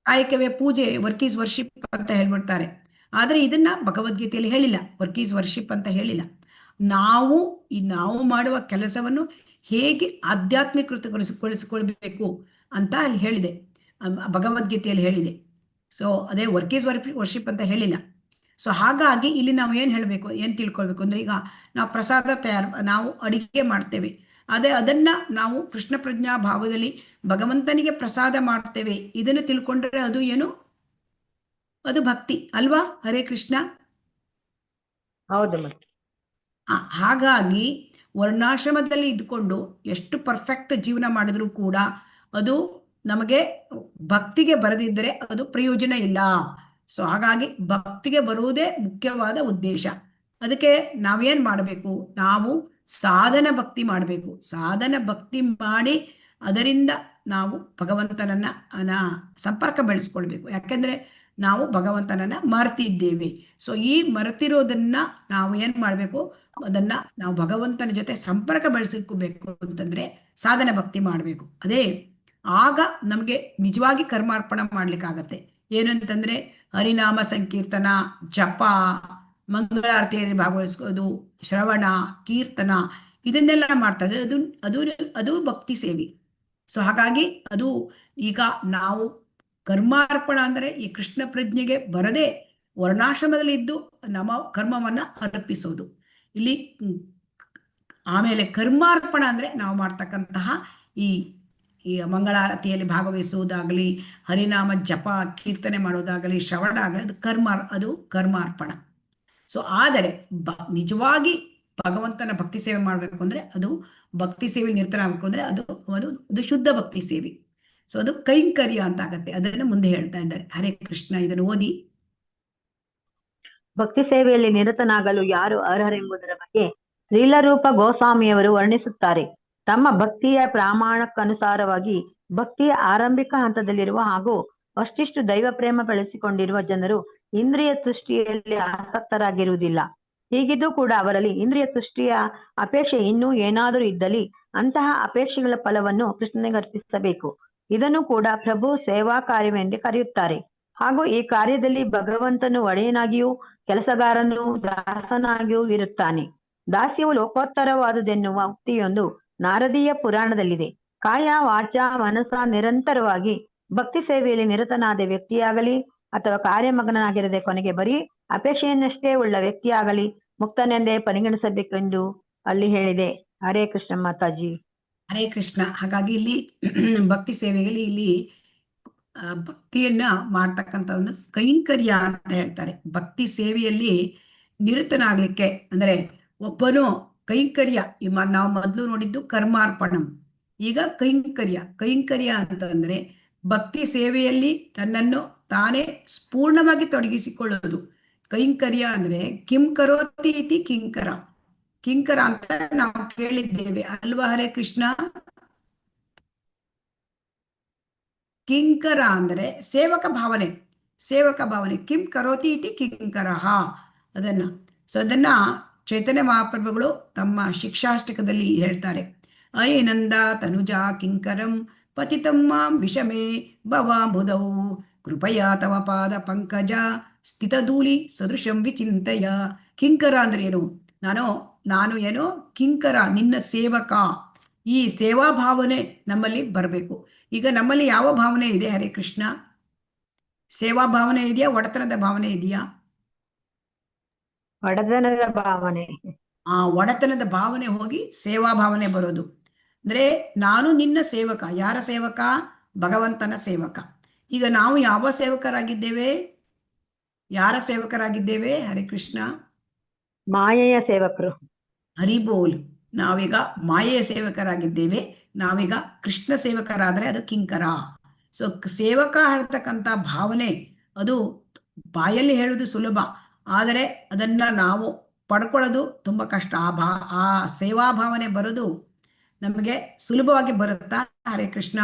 ಕಾಯಕವೇ ಪೂಜೆ, ವರ್ಕ್ ಈಸ್ ವರ್ಷಿಪ್ ಅಂತ ಹೇಳ್ಬಿಡ್ತಾರೆ. ಆದರೆ ಇದನ್ನ ಭಗವದ್ಗೀತೆಯಲ್ಲಿ ಹೇಳಿಲ್ಲ, ವರ್ಕ್ ಈಸ್ ವರ್ಷಿಪ್ ಅಂತ ಹೇಳಿಲ್ಲ. ನಾವು ಮಾಡುವ ಕೆಲಸವನ್ನು ಹೇಗೆ ಆಧ್ಯಾತ್ಮಿಕೃತಗೊಳಿಸಿಕೊಳ್ಬೇಕು ಅಂತ ಅಲ್ಲಿ ಹೇಳಿದೆ, ಭಗವದ್ಗೀತೆಯಲ್ಲಿ ಹೇಳಿದೆ. ಸೊ ಅದೇ ವರ್ಕ್ ಈಸ್ ವರ್ಷಿಪ್ ಅಂತ ಹೇಳಿಲ್ಲ. ಸೊ ಹಾಗಾಗಿ ಇಲ್ಲಿ ನಾವು ಏನು ಹೇಳಬೇಕು, ಏನು ತಿಳ್ಕೊಳ್ಬೇಕು ಅಂದರೆ, ಈಗ ನಾವು ಪ್ರಸಾದ ನಾವು ಅಡಿಗೆ ಮಾಡ್ತೇವೆ, ಅದನ್ನು ನಾವು ಕೃಷ್ಣ ಪ್ರಜ್ಞಾ ಭಾವದಲ್ಲಿ ಭಗವಂತನಿಗೆ ಪ್ರಸಾದ ಮಾಡ್ತೇವೆ. ಇದನ್ನು ತಿಳ್ಕೊಂಡ್ರೆ ಅದು ಏನು, ಅದು ಭಕ್ತಿ ಅಲ್ವಾ? ಹರೇ ಕೃಷ್ಣ. ಹೌದು. ಹಾಗಾಗಿ ವರ್ಣಾಶ್ರಮದಲ್ಲಿ ಇದ್ಕೊಂಡು ಎಷ್ಟು ಪರ್ಫೆಕ್ಟ್ ಜೀವನ ಮಾಡಿದ್ರೂ ಕೂಡ ಅದು ನಮಗೆ ಭಕ್ತಿಗೆ ಬರದಿದ್ದರೆ ಅದು ಪ್ರಯೋಜನ ಇಲ್ಲ. ಸೊ ಹಾಗಾಗಿ ಭಕ್ತಿಗೆ ಬರುವುದೇ ಮುಖ್ಯವಾದ ಉದ್ದೇಶ. ಅದಕ್ಕೆ ನಾವೇನು ಮಾಡಬೇಕು, ನಾವು ಸಾಧನ ಭಕ್ತಿ ಮಾಡಬೇಕು. ಸಾಧನ ಭಕ್ತಿ ಮಾಡಿ ಅದರಿಂದ ನಾವು ಭಗವಂತನನ್ನ ಸಂಪರ್ಕ ಬೆಳೆಸ್ಕೊಳ್ಬೇಕು. ಯಾಕೆಂದರೆ ನಾವು ಭಗವಂತನನ್ನ ಮರೆತಿದ್ದೇವೆ. ಸೊ ಈ ಮರೆತಿರೋದನ್ನ ನಾವು ಏನು ಮಾಡಬೇಕು, ಅದನ್ನ ನಾವು ಭಗವಂತನ ಜೊತೆ ಸಂಪರ್ಕ ಬೆಳೆಸಿಕೋಬೇಕು ಅಂತಂದ್ರೆ ಸಾಧನ ಭಕ್ತಿ ಮಾಡಬೇಕು. ಅದೇ ಆಗ ನಮಗೆ ನಿಜವಾಗಿ ಕರ್ಮಾರ್ಪಣ ಮಾಡ್ಲಿಕ್ಕಾಗತ್ತೆ. ಏನಂತಂದ್ರೆ ಹರಿನಾಮ ಸಂಕೀರ್ತನ, ಜಪ, ಮಂಗಳಾರತಿಯಲ್ಲಿ ಭಾಗವಹಿಸೋದು, ಶ್ರವಣ, ಕೀರ್ತನ, ಇದನ್ನೆಲ್ಲ ಮಾಡ್ತಾ ಇದ್ರೆ ಅದು ಭಕ್ತಿ ಸೇವೆ. ಸೊ ಹಾಗಾಗಿ ಅದು ಈಗ ನಾವು ಕರ್ಮಾರ್ಪಣ ಅಂದರೆ ಈ ಕೃಷ್ಣ ಪ್ರಜ್ಞೆಗೆ ಬರದೆ ವರ್ಣಾಶ್ರಮದಲ್ಲಿ ಇದ್ದು ನಮ್ಮ ಕರ್ಮವನ್ನ ಅರ್ಪಿಸೋದು ಇಲ್ಲಿ. ಆಮೇಲೆ ಕರ್ಮಾರ್ಪಣ ಅಂದರೆ ನಾವು ಮಾಡ್ತಕ್ಕಂತಹ ಈ ಮಂಗಳಾರತಿಯಲ್ಲಿ ಭಾಗವಹಿಸುವುದಾಗಲಿ, ಹರಿನಾಮ ಜಪ ಕೀರ್ತನೆ ಮಾಡೋದಾಗಲಿ, ಶ್ರವಣ ಆಗಲಿ, ಅದು ಕರ್ಮಾರ್ಪಣ. ಸೊ ಆದರೆ ನಿಜವಾಗಿ ಭಗವಂತನ ಭಕ್ತಿ ಸೇವೆ ಮಾಡಬೇಕು ಅಂದರೆ, ಅದು ಭಕ್ತಿ ಸೇವೆ ನಿರತನಾಗಬೇಕು ಅಂದರೆ ಅದು ಶುದ್ಧ ಭಕ್ತಿ ಸೇವೆ. ಸೊ ಅದು ಕೈಂಕರ್ಯ ಅಂತ ಆಗತ್ತೆ. ಅದನ್ನು ಮುಂದೆ ಹೇಳ್ತಾ ಇದ್ದಾರೆ. ಹರೇ ಕೃಷ್ಣ. ಇದನ್ನು ಓದಿ. ಭಕ್ತಿ ಸೇವೆಯಲ್ಲಿ ನಿರತನಾಗಲು ಯಾರು ಅರ್ಹರೆಂಬುದರ ಬಗ್ಗೆ ಶ್ರೀಲರೂಪ ಗೋಸ್ವಾಮಿಯವರು ವರ್ಣಿಸುತ್ತಾರೆ. ತಮ್ಮ ಭಕ್ತಿಯ ಪ್ರಮಾಣಕ್ಕನುಸಾರವಾಗಿ ಭಕ್ತಿಯ ಆರಂಭಿಕ ಹಂತದಲ್ಲಿರುವ ಹಾಗೂ ಅಷ್ಟಿಷ್ಟು ದೈವ ಪ್ರೇಮ ಬೆಳೆಸಿಕೊಂಡಿರುವ ಜನರು ಇಂದ್ರಿಯ ತುಷ್ಟಿಯಲ್ಲಿ ಆಸಕ್ತರಾಗಿರುವುದಿಲ್ಲ. ಹೀಗಿದ್ದು ಕೂಡ ಅವರಲ್ಲಿ ಇಂದ್ರಿಯ ತುಷ್ಟಿಯ ಅಪೇಕ್ಷೆ ಇನ್ನೂ ಏನಾದರೂ ಇದ್ದಲ್ಲಿ ಅಂತಹ ಅಪೇಕ್ಷೆಗಳ ಫಲವನ್ನು ಕೃಷ್ಣನಿಗೆ ಅರ್ಪಿಸಬೇಕು. ಇದನ್ನು ಕೂಡ ಪ್ರಭು ಸೇವಾ ಕಾರ್ಯವೆಂದು ಕರೆಯುತ್ತಾರೆ. ಹಾಗೂ ಈ ಕಾರ್ಯದಲ್ಲಿ ಭಗವಂತನು ಒಡೆಯನಾಗಿಯೂ ಕೆಲಸಗಾರನು ದಾಸನಾಗಿಯೂ ಇರುತ್ತಾನೆ. ದಾಸ್ಯವು ಲೋಕೋತ್ತರವಾದುದೆನ್ನುವ ಉಕ್ತಿಯೊಂದು ನಾರದೀಯ ಪುರಾಣದಲ್ಲಿದೆ. ಕಾಯ ವಾಚ ಮನಸ ನಿರಂತರವಾಗಿ ಭಕ್ತಿ ಸೇವೆಯಲ್ಲಿ ನಿರತನಾದ ವ್ಯಕ್ತಿಯಾಗಲಿ ಅಥವಾ ಕಾರ್ಯಮಗ್ನಾಗಿರದೆ ಕೊನೆಗೆ ಬರೀ ಅಪೇಕ್ಷೆಯನ್ನಷ್ಟೇ ಉಳ್ಳ ವ್ಯಕ್ತಿಯಾಗಲಿ ಮುಕ್ತನೆಂದೇ ಪರಿಗಣಿಸಬೇಕೆಂದು ಅಲ್ಲಿ ಹೇಳಿದೆ. ಹರೇ ಕೃಷ್ಣ ಮಾತಾಜಿ. ಹರೇ ಕೃಷ್ಣ. ಹಾಗಾಗಿ ಇಲ್ಲಿ ಭಕ್ತಿ ಸೇವೆಯಲ್ಲಿ ಇಲ್ಲಿ ಭಕ್ತಿಯನ್ನ ಮಾಡ್ತಕ್ಕಂಥ ಒಂದು ಕೈಂಕರ್ಯ ಅಂತ ಹೇಳ್ತಾರೆ. ಭಕ್ತಿ ಸೇವೆಯಲ್ಲಿ ನಿರತನಾಗ್ಲಿಕ್ಕೆ ಅಂದ್ರೆ ಒಬ್ಬನು ಕೈಂಕರ್ಯ, ನಾವು ಮೊದಲು ನೋಡಿದ್ದು ಕರ್ಮಾರ್ಪಣಂ, ಈಗ ಕೈಂಕರ್ಯ ಅಂತಂದ್ರೆ ಭಕ್ತಿ ಸೇವೆಯಲ್ಲಿ ತನ್ನನ್ನು ತಾನೇ ಪೂರ್ಣವಾಗಿ ತೊಡಗಿಸಿಕೊಳ್ಳೋದು. ಕೈಂಕರ್ಯ ಅಂದ್ರೆ ಕಿಂ ಕರೋತಿ ಇತಿ ಕಿಂಕರ ಅಂತ ನಾವು ಕೇಳಿದ್ದೇವೆ ಅಲ್ವಾ? ಹರೇ ಕೃಷ್ಣ. ಕಿಂಕರ ಅಂದ್ರೆ ಸೇವಕ ಭಾವನೆ. ಕಿಂ ಕರೋತಿ ಇತಿ ಕಿಂಕರಃ. ಅದನ್ನ ಚೈತನ್ಯ ಮಹಾಪ್ರಭುಗಳು ತಮ್ಮ ಶಿಕ್ಷಾಷ್ಟಕದಲ್ಲಿ ಹೇಳ್ತಾರೆ. ಐನಂದ ತನುಜಾ ಕಿಂಕರಂ ಪತಿತಂ ಮಾಂ ವಿಷಮೇ ಭವಾಂಬುಧೌ ಕೃಪಯಾ ತವ ಪಾದ ಪಂಕಜ ಸ್ಥಿತಧೂಲಿ ಸದೃಶಂ ವಿಚಿಂತಯ. ಕಿಂಕರ ಅಂದ್ರೆ ಏನು? ನಾನು ನಾನು ಏನು ಕಿಂಕರ, ನಿನ್ನ ಸೇವಕ. ಈ ಸೇವಾ ಭಾವನೆ ನಮ್ಮಲ್ಲಿ ಬರಬೇಕು. ಈಗ ನಮ್ಮಲ್ಲಿ ಯಾವ ಭಾವನೆ ಇದೆ? ಹರೇ ಕೃಷ್ಣ. ಸೇವಾ ಭಾವನೆ ಇದೆಯಾ, ಒಡೆತನದ ಭಾವನೆ ಇದೆಯಾ? ಒಡೆತನದ ಭಾವನೆ. ಆ ಒಡೆತನದ ಭಾವನೆ ಹೋಗಿ ಸೇವಾ ಭಾವನೆ ಬರೋದು. ಅಂದ್ರೆ ನಾನು ನಿನ್ನ ಸೇವಕ. ಯಾರ ಸೇವಕ? ಭಗವಂತನ ಸೇವಕ. ಈಗ ನಾವು ಯಾವ ಸೇವಕರಾಗಿದ್ದೇವೆ? ಯಾರ ಸೇವಕರಾಗಿದ್ದೇವೆ? ಹರೇ ಕೃಷ್ಣ. ಮಾಯೆಯ ಸೇವಕರು. ಹರಿಬೋಲ್. ನಾವೀಗ ಮಾಯೆಯ ಸೇವಕರಾಗಿದ್ದೇವೆ. ನಾವೀಗ ಕೃಷ್ಣ ಸೇವಕರಾದ್ರೆ ಅದು ಕಿಂಕರ. ಸೊ ಸೇವಕ ಹೇಳ್ತಕ್ಕಂಥ ಭಾವನೆ ಅದು ಬಾಯಲ್ಲಿ ಹೇಳುವುದು ಸುಲಭ, ಆದರೆ ಅದನ್ನ ನಾವು ಪಡ್ಕೊಳ್ಳೋದು ತುಂಬಾ ಕಷ್ಟ. ಆ ಸೇವಾ ಭಾವನೆ ಬರೋದು ನಮಗೆ ಸುಲಭವಾಗಿ ಬರುತ್ತಾ? ಹರೇ ಕೃಷ್ಣ.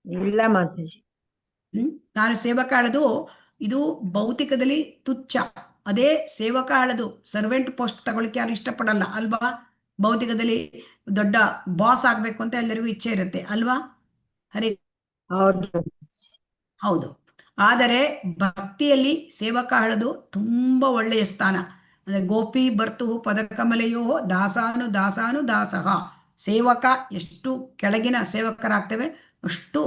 ಇಲ್ಲ ಮಾತಾಜಿ. ನಾನು ಸೇವಕ ಹೇಳೋದು ಇದು ಭೌತಿಕದಲ್ಲಿ ತುಚ್ಛ. ಅದೇ ಸೇವಕ ಹೇಳೋದು ಸರ್ವೆಂಟ್ ಪೋಸ್ಟ್ ತಗೊಳ್ಳಿಕ್ಕೆ ಯಾರು ಇಷ್ಟಪಡಲ್ಲ ಅಲ್ವಾ? ಭೌತಿಕದಲ್ಲಿ ದೊಡ್ಡ ಬಾಸ್ ಆಗ್ಬೇಕು ಅಂತ ಎಲ್ಲರಿಗೂ ಇಚ್ಛೆ ಇರುತ್ತೆ ಅಲ್ವಾ? ಹರೇ ಹೌದು. ಆದರೆ ಭಕ್ತಿಯಲ್ಲಿ ಸೇವಕ ಹೇಳೋದು ತುಂಬಾ ಒಳ್ಳೆಯ ಸ್ಥಾನ. ಅಂದ್ರೆ ಗೋಪಿ ಬರ್ತು ಪದಕಮಲೆಯೋ ದಾಸಾನು ದಾಸಾನು ದಾಸಃ. ಸೇವಕ ಎಷ್ಟು ಕೆಳಗಿನ ಸೇವಕರಾಗ್ತೇವೆ ಅಷ್ಟು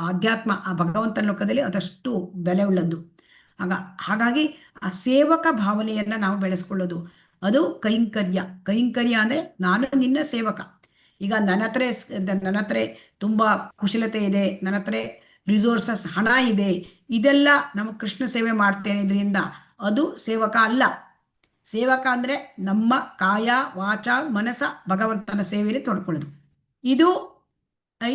ಆಧ್ಯಾತ್ಮ, ಆ ಭಗವಂತನ ಲೋಕದಲ್ಲಿ ಅದಷ್ಟು ಬೆಲೆ ಉಳ್ಳದ್ದು. ಹಾಗಾಗಿ ಆ ಸೇವಕ ಭಾವನೆಯನ್ನ ನಾವು ಬೆಳೆಸ್ಕೊಳ್ಳೋದು ಅದು ಕೈಂಕರ್ಯ. ಕೈಂಕರ್ಯ ಅಂದ್ರೆ ನಾನು ನಿನ್ನ ಸೇವಕ. ಈಗ ನನ್ನ ಹತ್ರ ತುಂಬಾ ಕುಶಲತೆ ಇದೆ, ನನ್ನ ಹತ್ರ ರಿಸೋರ್ಸಸ್, ಹಣ ಇದೆ, ಇದೆಲ್ಲ ನಮ್ಮ ಕೃಷ್ಣ ಸೇವೆ ಮಾಡ್ತೇನೆ ಇದರಿಂದ, ಅದು ಸೇವಕ ಅಲ್ಲ. ಸೇವಕ ಅಂದ್ರೆ ನಮ್ಮ ಕಾಯ ವಾಚ ಮನಸ ಭಗವಂತನ ಸೇವೆಯಲ್ಲಿ ತೊಡ್ಕೊಳ್ಳೋದು.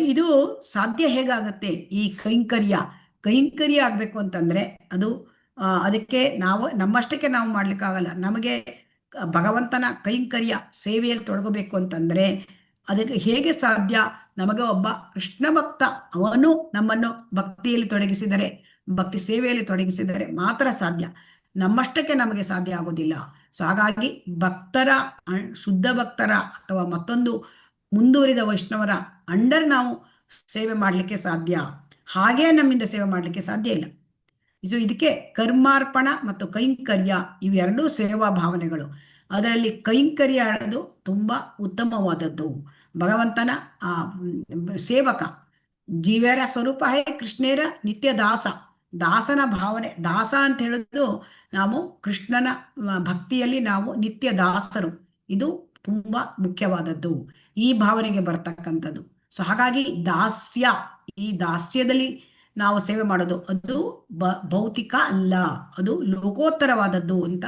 ಇದು ಸಾಧ್ಯ ಹೇಗಾಗತ್ತೆ? ಈ ಕೈಂಕರ್ಯ ಆಗ್ಬೇಕು ಅಂತಂದ್ರೆ ಅದು ಅದಕ್ಕೆ ನಾವು ನಮ್ಮಷ್ಟಕ್ಕೆ ನಾವು ಮಾಡ್ಲಿಕ್ಕಾಗಲ್ಲ. ನಮಗೆ ಭಗವಂತನ ಕೈಂಕರ್ಯ ಸೇವೆಯಲ್ಲಿ ತೊಡಗಬೇಕು ಅಂತಂದ್ರೆ ಅದಕ್ಕೆ ಹೇಗೆ ಸಾಧ್ಯ? ನಮಗೆ ಒಬ್ಬ ಕೃಷ್ಣ ಭಕ್ತ ಅವನು ನಮ್ಮನ್ನು ಭಕ್ತಿಯಲ್ಲಿ ತೊಡಗಿಸಿದರೆ, ಭಕ್ತಿ ಸೇವೆಯಲ್ಲಿ ತೊಡಗಿಸಿದರೆ ಮಾತ್ರ ಸಾಧ್ಯ. ನಮ್ಮಷ್ಟಕ್ಕೆ ನಮಗೆ ಸಾಧ್ಯ ಆಗೋದಿಲ್ಲ. ಸೊ ಹಾಗಾಗಿ ಶುದ್ಧ ಭಕ್ತರ ಅಥವಾ ಮತ್ತೊಂದು ಮುಂದುವರಿದ ವೈಷ್ಣವರ ಅಂಡರ್ ನಾವು ಸೇವೆ ಮಾಡಲಿಕ್ಕೆ ಸಾಧ್ಯ. ಹಾಗೇ ನಮ್ಮಿಂದ ಸೇವೆ ಮಾಡಲಿಕ್ಕೆ ಸಾಧ್ಯ ಇಲ್ಲ. ಇದಕ್ಕೆ ಕರ್ಮಾರ್ಪಣ ಮತ್ತು ಕೈಂಕರ್ಯ ಇವೆರಡೂ ಸೇವಾ ಭಾವನೆಗಳು. ಅದರಲ್ಲಿ ಕೈಂಕರ್ಯ ಹೇಳೋದು ತುಂಬಾ ಉತ್ತಮವಾದದ್ದು. ಭಗವಂತನ ಸೇವಕ ಜೀವ್ಯರ ಸ್ವರೂಪ ಹೇ ಕೃಷ್ಣೇರ ನಿತ್ಯ ದಾಸನ ಭಾವನೆ. ದಾಸ ಅಂತ ಹೇಳೋದು ನಾವು ಕೃಷ್ಣನ ಭಕ್ತಿಯಲ್ಲಿ ನಾವು ನಿತ್ಯ ದಾಸರು. ಇದು ತುಂಬಾ ಮುಖ್ಯವಾದದ್ದು, ಈ ಭಾವನೆಗೆ ಬರ್ತಕ್ಕಂಥದ್ದು. ಸೊ ಹಾಗಾಗಿ ಈ ದಾಸ್ಯದಲ್ಲಿ ನಾವು ಸೇವೆ ಮಾಡೋದು ಅದು ಭೌತಿಕ ಅಲ್ಲ, ಅದು ಲೋಕೋತ್ತರವಾದದ್ದು ಅಂತ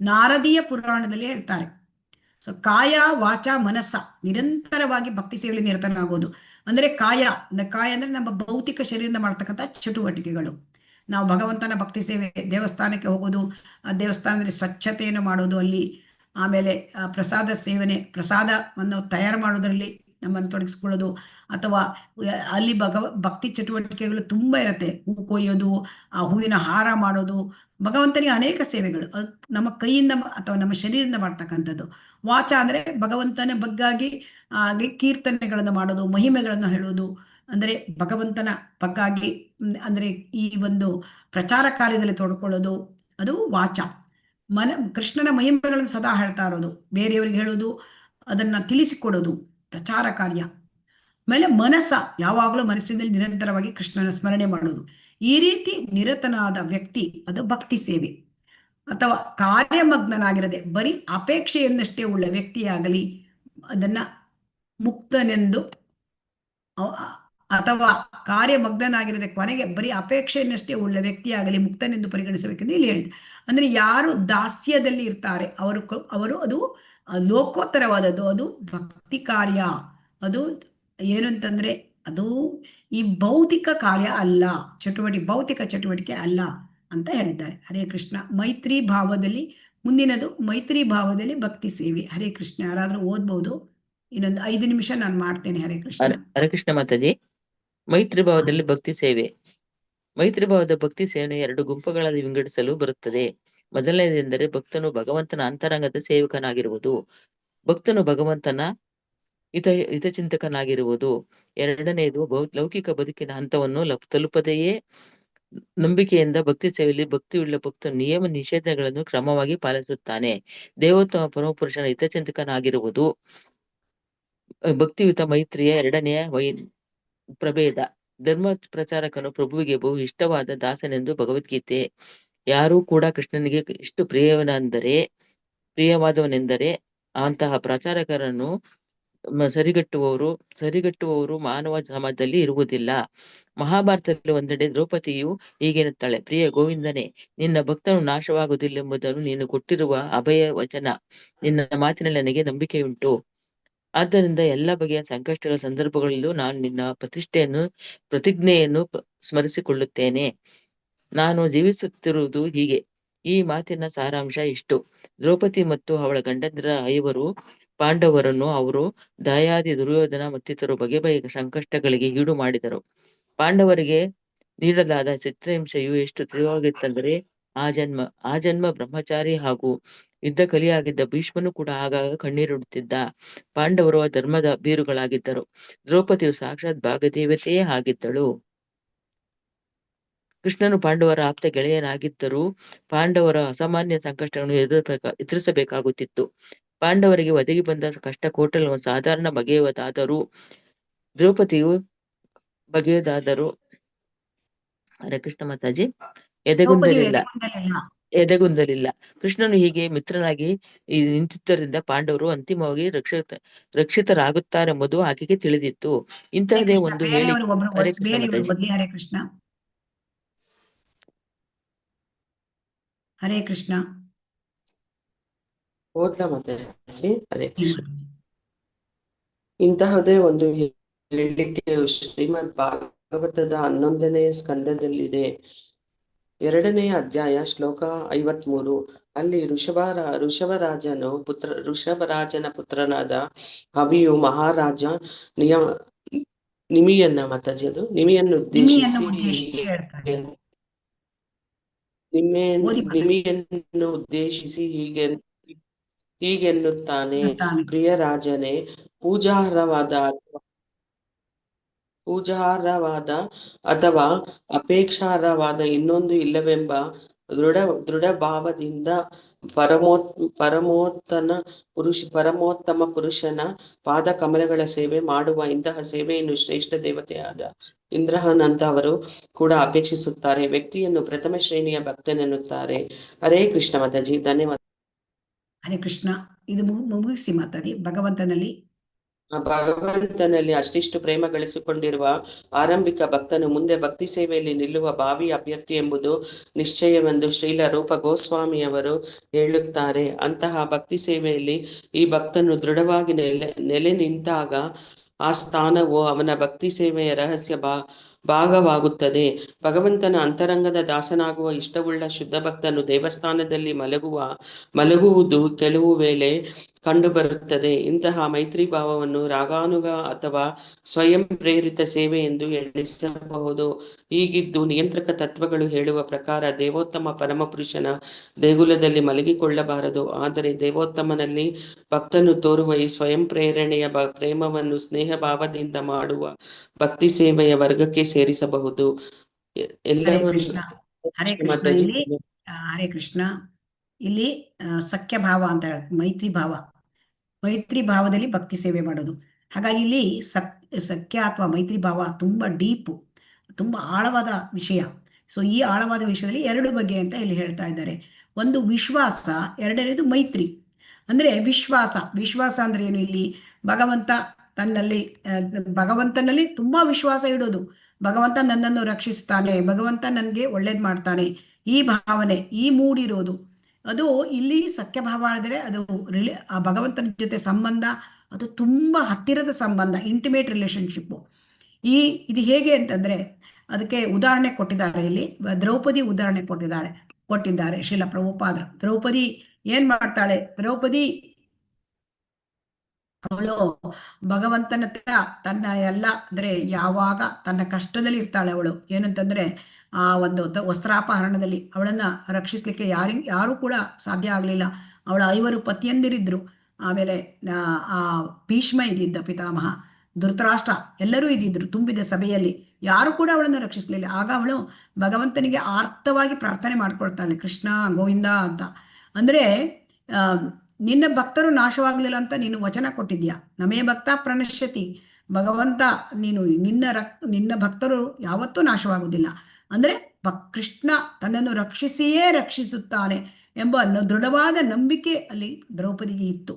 ನಾರದೀಯ ಪುರಾಣದಲ್ಲಿ ಹೇಳ್ತಾರೆ. ಸೊ ಕಾಯ ವಾಚ ಮನಸ್ಸ ನಿರಂತರವಾಗಿ ಭಕ್ತಿ ಸೇವೆಯಲ್ಲಿ ನಿರತನಾಗೋದು. ಅಂದ್ರೆ ಕಾಯ ಅಂದ್ರೆ ನಮ್ಮ ಭೌತಿಕ ಶರೀರದಿಂದ ಮಾಡ್ತಕ್ಕಂಥ ಚಟುವಟಿಕೆಗಳು. ನಾವು ಭಗವಂತನ ಭಕ್ತಿ ಸೇವೆ, ದೇವಸ್ಥಾನಕ್ಕೆ ಹೋಗೋದು, ಆ ದೇವಸ್ಥಾನದಲ್ಲಿ ಸ್ವಚ್ಛತೆಯನ್ನು ಮಾಡೋದು, ಅಲ್ಲಿ ಆಮೇಲೆ ಪ್ರಸಾದ ಸೇವನೆ, ಪ್ರಸಾದವನ್ನು ತಯಾರು ಮಾಡೋದ್ರಲ್ಲಿ ನಮ್ಮನ್ನು ತೊಡಗಿಸ್ಕೊಳ್ಳೋದು, ಅಥವಾ ಅಲ್ಲಿ ಭಕ್ತಿ ಚಟುವಟಿಕೆಗಳು ತುಂಬಾ ಇರುತ್ತೆ. ಹೂ ಕೊಯ್ಯೋದು, ಆ ಹೂವಿನ ಹಾರ ಮಾಡೋದು, ಭಗವಂತನಿಗೆ ಅನೇಕ ಸೇವೆಗಳು ನಮ್ಮ ಕೈಯಿಂದ ಅಥವಾ ನಮ್ಮ ಶರೀರದಿಂದ ಮಾಡ್ತಕ್ಕಂಥದ್ದು. ವಾಚ ಅಂದ್ರೆ ಭಗವಂತನ ಬಗ್ಗಾಗಿ ಕೀರ್ತನೆಗಳನ್ನು ಮಾಡೋದು, ಮಹಿಮೆಗಳನ್ನು ಹೇಳೋದು, ಅಂದ್ರೆ ಭಗವಂತನ ಬಗ್ಗಾಗಿ ಅಂದ್ರೆ ಈ ಒಂದು ಪ್ರಚಾರ ಕಾರ್ಯದಲ್ಲಿ ತೊಡ್ಕೊಳ್ಳೋದು, ಅದು ವಾಚ. ಕೃಷ್ಣನ ಮಹಿಮೆಗಳನ್ನು ಸದಾ ಹೇಳ್ತಾ ಇರೋದು, ಬೇರೆಯವರಿಗೆ ಹೇಳೋದು, ಅದನ್ನ ತಿಳಿಸಿಕೊಡೋದು, ಪ್ರಚಾರ ಕಾರ್ಯ. ಆಮೇಲೆ ಮನಸ್ಸ, ಯಾವಾಗಲೂ ಮನಸ್ಸಿನಲ್ಲಿ ನಿರಂತರವಾಗಿ ಕೃಷ್ಣನ ಸ್ಮರಣೆ ಮಾಡೋದು. ಈ ರೀತಿ ನಿರತನಾದ ವ್ಯಕ್ತಿ ಅದು ಭಕ್ತಿ ಸೇವೆ. ಅಥವಾ ಕಾರ್ಯಮಗ್ನನಾಗಿರದೆ ಬರೀ ಅಪೇಕ್ಷೆಯನ್ನಷ್ಟೇ ಉಳ್ಳ ವ್ಯಕ್ತಿಯಾಗಲಿ ಅದನ್ನ ಮುಕ್ತನೆಂದು, ಅಥವಾ ಕಾರ್ಯಮಗ್ನನಾಗಿರದೆ ಕೊನೆಗೆ ಬರೀ ಅಪೇಕ್ಷೆಯನ್ನಷ್ಟೇ ಉಳ್ಳ ವ್ಯಕ್ತಿಯಾಗಲಿ ಮುಕ್ತನೆಂದು ಪರಿಗಣಿಸಬೇಕೆಂದು ಇಲ್ಲಿ ಹೇಳಿದೆ. ಅಂದ್ರೆ ಯಾರು ದಾಸ್ಯದಲ್ಲಿ ಇರ್ತಾರೆ ಅವರು ಅದು ಲೋಕೋತ್ತರವಾದದ್ದು, ಅದು ಭಕ್ತಿ ಕಾರ್ಯ. ಅದು ಏನಂತಂದ್ರೆ ಅದು ಈ ಭೌತಿಕ ಕಾರ್ಯ ಅಲ್ಲ, ಭೌತಿಕ ಚಟುವಟಿಕೆ ಅಲ್ಲ ಅಂತ ಹೇಳಿದ್ದಾರೆ. ಹರೇ ಕೃಷ್ಣ. ಮೈತ್ರಿ ಭಾವದಲ್ಲಿ ಮುಂದಿನದು ಮೈತ್ರಿ ಭಾವದಲ್ಲಿ ಭಕ್ತಿ ಸೇವೆ. ಹರೇ ಕೃಷ್ಣ. ಯಾರಾದ್ರೂ ಓದ್ಬಹುದು? ಇನ್ನೊಂದು 5 ನಿಮಿಷ ನಾನು ಮಾಡ್ತೇನೆ. ಹರೇ ಕೃಷ್ಣ. ಹರೇ ಕೃಷ್ಣ ಮಾತಾಜಿ. ಮೈತ್ರಿ ಭಾವದಲ್ಲಿ ಭಕ್ತಿ ಸೇವೆ. ಮೈತ್ರಿ ಭಾವದ ಭಕ್ತಿ ಸೇವೆಯನ್ನು 2 ಗುಂಪುಗಳಲ್ಲಿ ವಿಂಗಡಿಸಲು ಬರುತ್ತದೆ. ಮೊದಲನೇದೆಂದರೆ ಭಕ್ತನು ಭಗವಂತನ ಅಂತರಂಗದ ಸೇವಕನಾಗಿರುವುದು. ಭಕ್ತನು ಭಗವಂತನ ಹಿತಚಿಂತಕನಾಗಿರುವುದು. ಎರಡನೆಯದು ಲೌಕಿಕ ಬದುಕಿನ ಹಂತವನ್ನು ತಲುಪದೆಯೇ ನಂಬಿಕೆಯಿಂದ ಭಕ್ತಿ ಸೇವೆಯಲ್ಲಿ ಭಕ್ತಿಯುಳ್ಳ ಭಕ್ತನು ನಿಯಮ ನಿಷೇಧಗಳನ್ನು ಕ್ರಮವಾಗಿ ಪಾಲಿಸುತ್ತಾನೆ. ದೇವೋತ್ತಮ ಪರಮಪುರುಷನ ಹಿತಚಿಂತಕನಾಗಿರುವುದು ಭಕ್ತಿಯುತ ಮೈತ್ರಿಯ ಎರಡನೆಯ ಪ್ರಭೇದ. ಧರ್ಮ ಪ್ರಚಾರಕನು ಪ್ರಭುವಿಗೆ ಬಹು ಇಷ್ಟವಾದ ದಾಸನೆಂದು ಭಗವದ್ಗೀತೆ. ಯಾರೂ ಕೂಡ ಕೃಷ್ಣನಿಗೆ ಇಷ್ಟು ಪ್ರಿಯವಾದವನೆಂದರೆ ಅಂತಹ ಪ್ರಚಾರಕರನ್ನು ಸರಿಗಟ್ಟುವವರು ಮಾನವ ಸಮಾಜದಲ್ಲಿ ಇರುವುದಿಲ್ಲ. ಮಹಾಭಾರತದಲ್ಲಿ ಒಂದೆಡೆ ದ್ರೌಪದಿಯು ಹೀಗೆನ್ನುತ್ತಾಳೆ: ಪ್ರಿಯ ಗೋವಿಂದನೇ, ನಿನ್ನ ಭಕ್ತನು ನಾಶವಾಗುವುದಿಲ್ಲೆಂಬುದನ್ನು ನೀನು ಕೊಟ್ಟಿರುವ ಅಭಯ ವಚನ. ನಿನ್ನ ಮಾತಿನಲ್ಲಿ ನನಗೆ ನಂಬಿಕೆಯುಂಟು. ಆದ್ದರಿಂದ ಎಲ್ಲ ಬಗೆಯ ಸಂಕಷ್ಟಗಳ ಸಂದರ್ಭಗಳಲ್ಲೂ ನಾನು ನಿನ್ನ ಪ್ರತಿಜ್ಞೆಯನ್ನು ಸ್ಮರಿಸಿಕೊಳ್ಳುತ್ತೇನೆ. ನಾನು ಜೀವಿಸುತ್ತಿರುವುದು ಹೀಗೆ. ಈ ಮಾತಿನ ಸಾರಾಂಶ ಇಷ್ಟು: ದ್ರೌಪದಿ ಮತ್ತು ಅವಳ ಗಂಡಂದಿರ 5 ಪಾಂಡವರನ್ನು ಅವರು ದಾಯಾದಿ, ದುರ್ಯೋಧನ ಮತ್ತಿತರರು ಬಗೆ ಬಗೆಯ ಸಂಕಷ್ಟಗಳಿಗೆ ಈಡು ಮಾಡಿದರು. ಪಾಂಡವರಿಗೆ ನೀಡಲಾದ ಚಿತ್ರಹಿಂಸೆಯು ಎಷ್ಟು ತೀವ್ರವಾಗಿತ್ತೆಂದರೆ ಆ ಜನ್ಮ ಬ್ರಹ್ಮಚಾರಿ ಹಾಗೂ ಯುದ್ಧ ಕಲಿಯಾಗಿದ್ದ ಭೀಷ್ಮನು ಕೂಡ ಆಗಾಗ ಕಣ್ಣೀರಿಡುತ್ತಿದ್ದ. ಪಾಂಡವರು ಧರ್ಮದ ಬೀರುಗಳಾಗಿದ್ದರು. ದ್ರೌಪದಿಯು ಸಾಕ್ಷಾತ್ ಭಾಗದೇವತೆಯೇ ಆಗಿದ್ದಳು. ಕೃಷ್ಣನು ಪಾಂಡವರ ಆಪ್ತ ಗೆಳೆಯನಾಗಿದ್ದರೂ ಪಾಂಡವರ ಅಸಾಮಾನ್ಯ ಸಂಕಷ್ಟಗಳನ್ನು ಎದುರಿಸಬೇಕಾಗುತ್ತಿತ್ತು. ಪಾಂಡವರಿಗೆ ಒದಗಿ ಬಂದ ಕಷ್ಟ ಕೋಟಲು ಸಾಧಾರಣ ಬಗೆಯದಾದರೂ ಹರೇ ಕೃಷ್ಣ ಮಾತಾಜಿ ಎದೆಗುಂದಲಿಲ್ಲ. ಕೃಷ್ಣನು ಹೀಗೆ ಮಿತ್ರನಾಗಿ ನಿಂತಿದ್ದರಿಂದ ಪಾಂಡವರು ಅಂತಿಮವಾಗಿ ರಕ್ಷಿತರಾಗುತ್ತಾರೆಂಬುದು ಆಕೆಗೆ ತಿಳಿದಿತ್ತು. ಇಂತಹದೇ ಒಂದು ಹೇಳಿ ಹರೇ ಕೃಷ್ಣ. ಹರೇ ಕೃಷ್ಣ. ಓದ್ಲಾ ಮಾತಾಡಿ. ಹರೇ ಕೃಷ್ಣ. ಇಂತಹದೇ ಒಂದು ಹೇಳಿಕೆಯು ಶ್ರೀಮದ್ ಭಾಗವತದ 11ನೇ ಸ್ಕಂದದಲ್ಲಿದೆ. 2ನೇ ಅಧ್ಯಾಯ ಶ್ಲೋಕ 53. ಅಲ್ಲಿ ಋಷಭರಾಜನ ಪುತ್ರನಾದ ಅಭಿಯು ಮಹಾರಾಜ ನಿಮಿಯನ್ನು ಉದ್ದೇಶಿಸಿ ಹೀಗೆನ್ನುತ್ತಾನೆ: ಪ್ರಿಯ ರಾಜನೇ, ಪೂಜಾರ್ಹವಾದ ಅಥವಾ ಅಪೇಕ್ಷಾರ್ಹವಾದ ಇನ್ನೊಂದು ಇಲ್ಲವೆಂಬ ದೃಢ ಭಾವದಿಂದ ಪರಮೋತ್ತಮ ಪುರುಷನ ಪಾದ ಕಮಲಗಳ ಸೇವೆ ಮಾಡುವ ಇಂತಹ ಸೇವೆಯನ್ನು ಶ್ರೇಷ್ಠ ದೇವತೆಯಾದ ಇಂದ್ರನಂತಹವರು ಕೂಡ ಅಪೇಕ್ಷಿಸುತ್ತಾರೆ. ವ್ಯಕ್ತಿಯನ್ನು ಪ್ರಥಮ ಶ್ರೇಣಿಯ ಭಕ್ತನೆನ್ನುತ್ತಾರೆ. ಹರೇ ಕೃಷ್ಣ ಮಾತಾಜಿ. ಧನ್ಯವಾದ. ಹರೇ ಕೃಷ್ಣ. ಇದು ಮುಗಿಸಿ ಮಾತಾಡಿ. ಭಗವಂತನಲ್ಲಿ ಅಷ್ಟಿಷ್ಟು ಪ್ರೇಮ ಗಳಿಸಿಕೊಂಡಿರುವ ಆರಂಭಿಕ ಭಕ್ತನು ಮುಂದೆ ಭಕ್ತಿ ಸೇವೆಯಲ್ಲಿ ನಿಲ್ಲುವ ಭಾವಿ ಅಭ್ಯರ್ಥಿ ಎಂಬುದು ನಿಶ್ಚಯವೆಂದು ಶ್ರೀಲ ರೂಪ ಗೋಸ್ವಾಮಿಯವರು ಹೇಳುತ್ತಾರೆ. ಅಂತಹ ಭಕ್ತಿ ಸೇವೆಯಲ್ಲಿ ಈ ಭಕ್ತನು ದೃಢವಾಗಿ ನೆಲೆ ನಿಂತಾಗ ಆ ಸ್ಥಾನವು ಅವನ ಭಕ್ತಿ ಸೇವೆಯ ರಹಸ್ಯ ಭಾಗವಾಗುತ್ತದೆ. ಭಗವಂತನ ಅಂತರಂಗದ ದಾಸನಾಗುವ ಇಷ್ಟವುಳ್ಳ ಶುದ್ಧ ಭಕ್ತನು ದೇವಸ್ಥಾನದಲ್ಲಿ ಮಲಗುವುದು ಕೆಲವು ವೇಳೆ ಕಂಡುಬರುತ್ತದೆ. ಇಂತಹ ಮೈತ್ರಿ ಭಾವವನ್ನು ರಾಗಾನುಗ ಅಥವಾ ಸ್ವಯಂ ಪ್ರೇರಿತ ಸೇವೆ ಎಂದು ಎಣಿಸಬಹುದು. ಹೀಗಿದ್ದು ನಿಯಂತ್ರಕ ತತ್ವಗಳು ಹೇಳುವ ಪ್ರಕಾರ ದೇವೋತ್ತಮ ಪರಮಪುರುಷನ ದೇಗುಲದಲ್ಲಿ ಮಲಗಿಕೊಳ್ಳಬಾರದು. ಆದರೆ ದೇವೋತ್ತಮನಲ್ಲಿ ಭಕ್ತನು ತೋರುವ ಈ ಸ್ವಯಂ ಪ್ರೇರಣೆಯ ಪ್ರೇಮವನ್ನು ಸ್ನೇಹ ಭಾವದಿಂದ ಮಾಡುವ ಭಕ್ತಿ ಸೇವೆಯ ವರ್ಗಕ್ಕೆ ಸೇರಿಸಬಹುದು. ಹರೇ ಕೃಷ್ಣ. ಇಲ್ಲಿ ಸಖ್ಯ ಭಾವ ಅಂತ ಮೈತ್ರಿ ಭಾವದಲ್ಲಿ ಭಕ್ತಿ ಸೇವೆ ಮಾಡೋದು. ಹಾಗಾಗಿ ಇಲ್ಲಿ ಸಖ್ಯ ಅಥವಾ ಮೈತ್ರಿ ಭಾವ ತುಂಬಾ ಡೀಪ್, ತುಂಬಾ ಆಳವಾದ ವಿಷಯ. ಸೊ ಈ ಆಳವಾದ ವಿಷಯದಲ್ಲಿ 2 ಬಗೆ ಅಂತ ಇಲ್ಲಿ ಹೇಳ್ತಾ ಇದ್ದಾರೆ. ಒಂದು ವಿಶ್ವಾಸ, ಎರಡನೇದು ಮೈತ್ರಿ. ಅಂದ್ರೆ ವಿಶ್ವಾಸ ಅಂದ್ರೆ ಏನು? ಇಲ್ಲಿ ಭಗವಂತನಲ್ಲಿ ತುಂಬಾ ವಿಶ್ವಾಸ ಇಡೋದು. ಭಗವಂತ ನನ್ನನ್ನು ರಕ್ಷಿಸ್ತಾನೆ, ಭಗವಂತ ನನ್ಗೆ ಒಳ್ಳೇದ್ ಮಾಡ್ತಾನೆ, ಈ ಭಾವನೆ, ಈ ಮೂಡಿರೋದು, ಅದು ಇಲ್ಲಿ ಸಖ್ಯ ಭಾವ ಆದರೆ ಅದು ಆ ಭಗವಂತನ ಜೊತೆ ಸಂಬಂಧ, ಅದು ತುಂಬಾ ಹತ್ತಿರದ ಸಂಬಂಧ, ಇಂಟಿಮೇಟ್ ರಿಲೇಶನ್ಶಿಪ್. ಇದು ಹೇಗೆ ಅಂತಂದ್ರೆ ಅದಕ್ಕೆ ಉದಾಹರಣೆ ಕೊಟ್ಟಿದ್ದಾರೆ. ಇಲ್ಲಿ ದ್ರೌಪದಿ ಉದಾಹರಣೆ ಕೊಟ್ಟಿದ್ದಾರೆ ಶ್ರೀಲ ಪ್ರಭುಪಾದರು. ದ್ರೌಪದಿ ಏನ್ ಮಾಡ್ತಾಳೆ? ಅವಳು ಭಗವಂತನ ತನ್ನ ಎಲ್ಲ ಅಂದ್ರೆ ಯಾವಾಗ ತನ್ನ ಕಷ್ಟದಲ್ಲಿ ಇರ್ತಾಳೆ ಅವಳು. ಏನಂತಂದ್ರೆ ಆ ಒಂದು ವಸ್ತ್ರಾಪಹರಣದಲ್ಲಿ ಅವಳನ್ನ ರಕ್ಷಿಸ್ಲಿಕ್ಕೆ ಯಾರು ಕೂಡ ಸಾಧ್ಯ ಆಗ್ಲಿಲ್ಲ. ಅವಳ 5 ಪತಿಯಂದಿರಿದ್ರು. ಆಮೇಲೆ ಆ ಭೀಷ್ಮ ಇದ್ದಿದ್ದ ಪಿತಾಮಹ ಧೃತರಾಷ್ಟ್ರ ಎಲ್ಲರೂ ಇದ್ದಿದ್ರು ತುಂಬಿದ ಸಭೆಯಲ್ಲಿ, ಯಾರು ಕೂಡ ಅವಳನ್ನು ರಕ್ಷಿಸಲಿಲ್ಲ. ಆಗ ಅವಳು ಭಗವಂತನಿಗೆ ಆರ್ತವಾಗಿ ಪ್ರಾರ್ಥನೆ ಮಾಡ್ಕೊಳ್ತಾಳೆ, ಕೃಷ್ಣ ಗೋವಿಂದ ಅಂತ. ಅಂದರೆ ನಿನ್ನ ಭಕ್ತರು ನಾಶವಾಗಲಿಲ್ಲ ಅಂತ ನೀನು ವಚನ ಕೊಟ್ಟಿದ್ಯಾ. ನಮೇ ಭಕ್ತ ಪ್ರಣಶ್ಯತಿ, ಭಗವಂತ ನೀನು ನಿನ್ನ ಭಕ್ತರು ಯಾವತ್ತೂ ನಾಶವಾಗುವುದಿಲ್ಲ. ಅಂದರೆ ಕೃಷ್ಣ ತನ್ನನ್ನು ರಕ್ಷಿಸಿಯೇ ರಕ್ಷಿಸುತ್ತಾನೆ ಎಂಬ ದೃಢವಾದ ನಂಬಿಕೆ ಅಲ್ಲಿ ದ್ರೌಪದಿಗೆ ಇತ್ತು.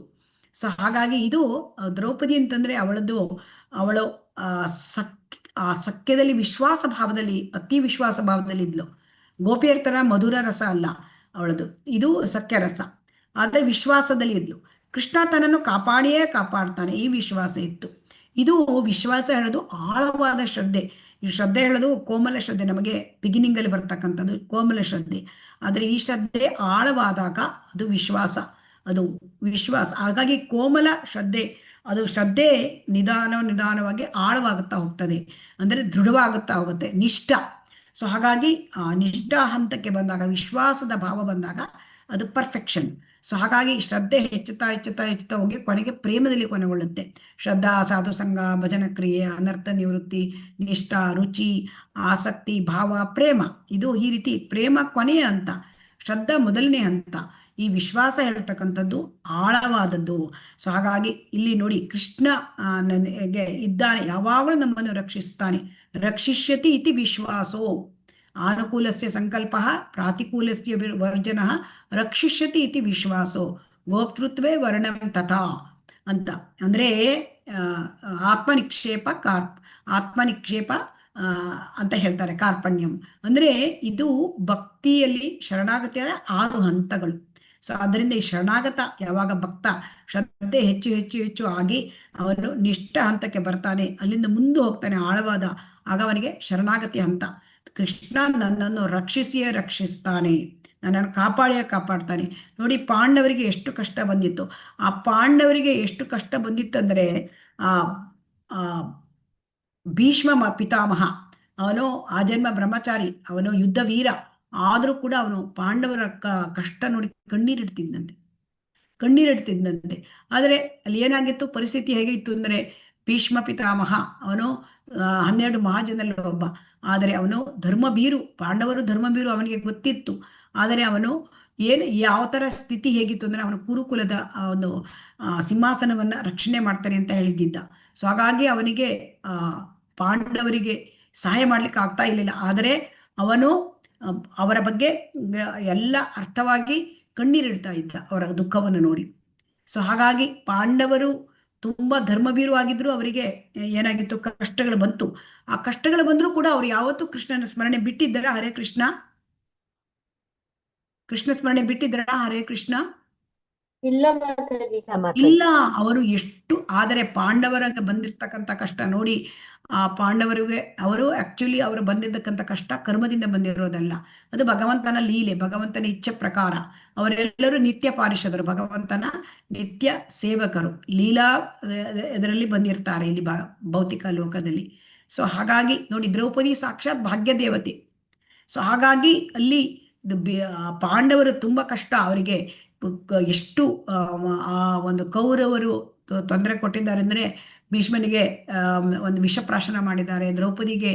ಸೊ ಹಾಗಾಗಿ ಇದು ದ್ರೌಪದಿ ಅಂತಂದ್ರೆ ಅವಳು ಆ ಸಖ್ಯದಲ್ಲಿ ವಿಶ್ವಾಸ ಭಾವದಲ್ಲಿ, ಅತಿ ವಿಶ್ವಾಸ ಭಾವದಲ್ಲಿ ಇದ್ಲು. ಗೋಪಿಯರ ತರ ಮಧುರ ರಸ ಅಲ್ಲ ಅವಳದು, ಇದು ಸಖ್ಯ ರಸ. ಆದರೆ ವಿಶ್ವಾಸದಲ್ಲಿ ಇದ್ಲು. ಕೃಷ್ಣ ತನ್ನನ್ನು ಕಾಪಾಡಿಯೇ ಕಾಪಾಡ್ತಾನೆ, ಈ ವಿಶ್ವಾಸ ಇತ್ತು. ಇದು ವಿಶ್ವಾಸ ಹೇಳೋದು ಆಳವಾದ ಶ್ರದ್ಧೆ. ಈ ಶ್ರದ್ಧೆ ಹೇಳೋದು ಕೋಮಲ ಶ್ರದ್ಧೆ, ನಮಗೆ ಬಿಗಿನಿಂಗ್ ಅಲ್ಲಿ ಬರ್ತಕ್ಕಂಥದ್ದು ಕೋಮಲ ಶ್ರದ್ಧೆ. ಆದರೆ ಈ ಶ್ರದ್ಧೆ ಆಳವಾದಾಗ ಅದು ವಿಶ್ವಾಸ. ಹಾಗಾಗಿ ಕೋಮಲ ಶ್ರದ್ಧೆ, ಅದು ಶ್ರದ್ಧೆ ನಿಧಾನವಾಗಿ ಆಳವಾಗುತ್ತಾ ಹೋಗ್ತದೆ, ಅಂದರೆ ದೃಢವಾಗುತ್ತಾ ಹೋಗುತ್ತೆ. ನಿಷ್ಠ. ಸೊ ಹಾಗಾಗಿ ಆ ನಿಷ್ಠ ಹಂತಕ್ಕೆ ಬಂದಾಗ, ವಿಶ್ವಾಸದ ಭಾವ ಬಂದಾಗ ಅದು ಪರ್ಫೆಕ್ಷನ್. ಸೊ ಹಾಗಾಗಿ ಶ್ರದ್ಧೆ ಹೆಚ್ಚುತ್ತಾ ಹೋಗಿ ಕೊನೆಗೆ ಪ್ರೇಮದಲ್ಲಿ ಕೊನೆಗೊಳ್ಳುತ್ತೆ. ಶ್ರದ್ಧಾ, ಸಾಧು ಸಂಘ, ಭಜನ ಕ್ರಿಯೆ, ಅನರ್ಥ ನಿವೃತ್ತಿ, ನಿಷ್ಠ, ರುಚಿ, ಆಸಕ್ತಿ, ಭಾವ, ಪ್ರೇಮ. ಇದು ಈ ರೀತಿ ಪ್ರೇಮ ಕೊನೆಯ ಹಂತ, ಶ್ರದ್ಧಾ ಮೊದಲನೇ ಹಂತ. ಈ ವಿಶ್ವಾಸ ಹೇಳ್ತಕ್ಕಂಥದ್ದು ಆಳವಾದದ್ದು. ಸೊ ಹಾಗಾಗಿ ಇಲ್ಲಿ ನೋಡಿ, ಕೃಷ್ಣ ನನಗೆ ಇದ್ದಾನೆ, ಯಾವಾಗಲೂ ನಮ್ಮನ್ನು ರಕ್ಷಿಸ್ತಾನೆ. ರಕ್ಷಿಷ್ಯತಿ ಇತಿ ವಿಶ್ವಾಸೋ, ಆನುಕೂಲಸ್ಯ ಸಂಕಲ್ಪ ಪ್ರಾತಿಕೂಲಸ್ಯ ವರ್ಜನ ರಕ್ಷಿಷ್ಯತಿ ಇತಿ ವಿಶ್ವಾಸೋ ಗೋಪ್ತೃತ್ವೇ ವರ್ಣಂ ತಥಾ ಅಂತ. ಅಂದ್ರೆ ಆತ್ಮನಿಕ್ಷೇಪ ಅಂತ ಹೇಳ್ತಾರೆ, ಕಾರ್ಪಣ್ಯಂ. ಅಂದ್ರೆ ಇದು ಭಕ್ತಿಯಲ್ಲಿ ಶರಣಾಗತಿಯ 6 ಹಂತಗಳು. ಸೊ ಅದರಿಂದ ಈ ಶರಣಾಗತ ಯಾವಾಗ ಭಕ್ತ ಶ್ರದ್ಧೆ ಹೆಚ್ಚು ಆಗಿ ಅವನು ನಿಷ್ಠ ಹಂತಕ್ಕೆ ಬರ್ತಾನೆ, ಅಲ್ಲಿಂದ ಮುಂದೆ ಹೋಗ್ತಾನೆ ಆಳವಾದ, ಆಗ ಅವನಿಗೆ ಶರಣಾಗತಿ ಹಂತ. ಕೃಷ್ಣ ನನ್ನನ್ನು ರಕ್ಷಿಸಿಯೇ ರಕ್ಷಿಸ್ತಾನೆ, ನನ್ನನ್ನು ಕಾಪಾಡ್ತಾನೆ. ನೋಡಿ, ಪಾಂಡವರಿಗೆ ಎಷ್ಟು ಕಷ್ಟ ಬಂದಿತ್ತು. ಆ ಪಾಂಡವರಿಗೆ ಎಷ್ಟು ಕಷ್ಟ ಬಂದಿತ್ತಂದ್ರೆ, ಭೀಷ್ಮ ಪಿತಾಮಹ ಅವನು ಆಜನ್ಮ ಬ್ರಹ್ಮಚಾರಿ, ಅವನು ಯುದ್ಧ ವೀರ, ಆದ್ರೂ ಕೂಡ ಅವನು ಪಾಂಡವರ ಕಷ್ಟ ನೋಡಿ ಕಣ್ಣೀರಿಡ್ತಿದ್ದಂತೆ. ಆದರೆ ಅಲ್ಲಿ ಏನಾಗಿತ್ತು, ಪರಿಸ್ಥಿತಿ ಹೇಗೆ ಇತ್ತು ಅಂದ್ರೆ, ಭೀಷ್ಮ ಪಿತಾಮಹ ಅವನು 12 ಮಹಾಜನಲ್ಲಿ ಒಬ್ಬ. ಆದರೆ ಅವನು ಧರ್ಮಭೀರು, ಪಾಂಡವರು ಧರ್ಮಭೀರು, ಅವನಿಗೆ ಗೊತ್ತಿತ್ತು. ಆದರೆ ಅವನು ಯಾವ ತರ ಸ್ಥಿತಿ ಹೇಗಿತ್ತು ಅಂದ್ರೆ, ಅವನು ಕುರುಕುಲದ ಒಂದು ಸಿಂಹಾಸನವನ್ನ ರಕ್ಷಣೆ ಮಾಡ್ತಾನೆ ಅಂತ ಹೇಳಿದ್ದ. ಸೊ ಹಾಗಾಗಿ ಅವನಿಗೆ ಪಾಂಡವರಿಗೆ ಸಹಾಯ ಮಾಡ್ಲಿಕ್ಕೆ ಆಗ್ತಾ ಇರಲಿಲ್ಲ. ಆದರೆ ಅವನು ಅವರ ಬಗ್ಗೆ ಎಲ್ಲ ಅರ್ಥವಾಗಿ ಕಣ್ಣೀರಿಡ್ತಾ ಇದ್ದ, ಅವರ ದುಃಖವನ್ನು ನೋಡಿ. ಸೊ ಹಾಗಾಗಿ ಪಾಂಡವರು ತುಂಬಾ ಧರ್ಮಭೀರು ಆಗಿದ್ರು. ಅವರಿಗೆ ಏನಾಗಿತ್ತು, ಕಷ್ಟಗಳು ಬಂತು. ಆ ಕಷ್ಟಗಳು ಬಂದ್ರೂ ಕೂಡ ಅವ್ರು ಯಾವತ್ತೂ ಕೃಷ್ಣನ ಸ್ಮರಣೆ ಬಿಟ್ಟಿದ್ದಾರ? ಹರೇ ಕೃಷ್ಣ ಸ್ಮರಣೆ ಬಿಟ್ಟಿದ್ದಾರ? ಹರೇ ಕೃಷ್ಣ ಇಲ್ಲ, ಅವರು ಎಷ್ಟು. ಆದರೆ ಪಾಂಡವರಿಗೆ ಬಂದಿರ್ತಕ್ಕಂಥ ಕಷ್ಟ ನೋಡಿ, ಆ ಪಾಂಡವರಿಗೆ ಅವರು ಬಂದಿರ್ತಕ್ಕಂಥ ಕಷ್ಟ ಕರ್ಮದಿಂದ ಬಂದಿರೋದಲ್ಲ, ಅದು ಭಗವಂತನ ಲೀಲೆ, ಭಗವಂತನ ಇಚ್ಛೆ ಪ್ರಕಾರ. ಅವರೆಲ್ಲರೂ ನಿತ್ಯ ಪಾರಿಷದರು, ಭಗವಂತನ ನಿತ್ಯ ಸೇವಕರು, ಲೀಲಾ ಇದರಲ್ಲಿ ಬಂದಿರ್ತಾರೆ ಇಲ್ಲಿ ಭೌತಿಕ ಲೋಕದಲ್ಲಿ. ಸೊ ಹಾಗಾಗಿ ನೋಡಿ, ದ್ರೌಪದಿ ಸಾಕ್ಷಾತ್ ಭಾಗ್ಯ ದೇವತೆ. ಸೊ ಹಾಗಾಗಿ ಅಲ್ಲಿ ಪಾಂಡವರು ತುಂಬಾ ಕಷ್ಟ, ಅವರಿಗೆ ಎಷ್ಟು ಆ ಒಂದು ಕೌರವರು ತೊಂದರೆ ಕೊಟ್ಟಿದ್ದಾರೆ ಅಂದ್ರೆ, ಭೀಷ್ಮನಿಗೆ ಒಂದು ವಿಷಪ್ರಾಶನ ಮಾಡಿದ್ದಾರೆ, ದ್ರೌಪದಿಗೆ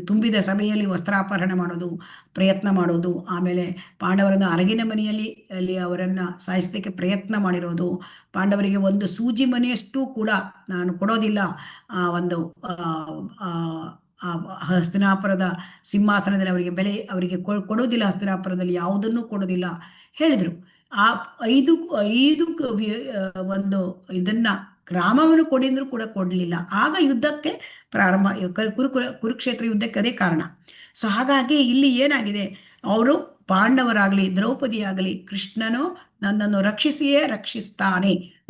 ತುಂಬಿದ ಸಭೆಯಲ್ಲಿ ವಸ್ತ್ರಾಪಹರಣ ಮಾಡೋದು, ಪ್ರಯತ್ನ ಮಾಡೋದು, ಆಮೇಲೆ ಪಾಂಡವರನ್ನು ಅರಗಿನ ಮನೆಯಲ್ಲಿ ಅಲ್ಲಿ ಅವರನ್ನ ಸಾಯಿಸಲಿಕ್ಕೆ ಪ್ರಯತ್ನ ಮಾಡಿರೋದು, ಪಾಂಡವರಿಗೆ ಒಂದು ಸೂಜಿ ಮನೆಯಷ್ಟು ಕೂಡ ನಾನು ಕೊಡೋದಿಲ್ಲ, ಹಸ್ತಿನಾಪುರದ ಸಿಂಹಾಸನದಲ್ಲಿ ಅವರಿಗೆ ಬೆಲೆ ಅವರಿಗೆ ಕೊಡೋದಿಲ್ಲ, ಹಸ್ತಿನಾಪುರದಲ್ಲಿ ಯಾವುದನ್ನು ಕೊಡೋದಿಲ್ಲ ಹೇಳಿದ್ರು. ಆ 5 ಒಂದು ಇದನ್ನ ಗ್ರಾಮವನ್ನು ಕೊಡಿದ್ರು ಕೂಡ ಕೊಡ್ಲಿಲ್ಲ. ಆಗ ಯುದ್ಧಕ್ಕೆ ಪ್ರಾರಂಭ, ಕುರುಕ್ಷೇತ್ರ ಯುದ್ಧಕ್ಕೆ ಅದೇ ಕಾರಣ. ಸೊ ಹಾಗಾಗಿ ಇಲ್ಲಿ ಏನಾಗಿದೆ, ಅವರು ಪಾಂಡವರಾಗ್ಲಿ ದ್ರೌಪದಿ ಆಗಲಿ, ಕೃಷ್ಣನು ನನ್ನನ್ನು ರಕ್ಷಿಸಿಯೇ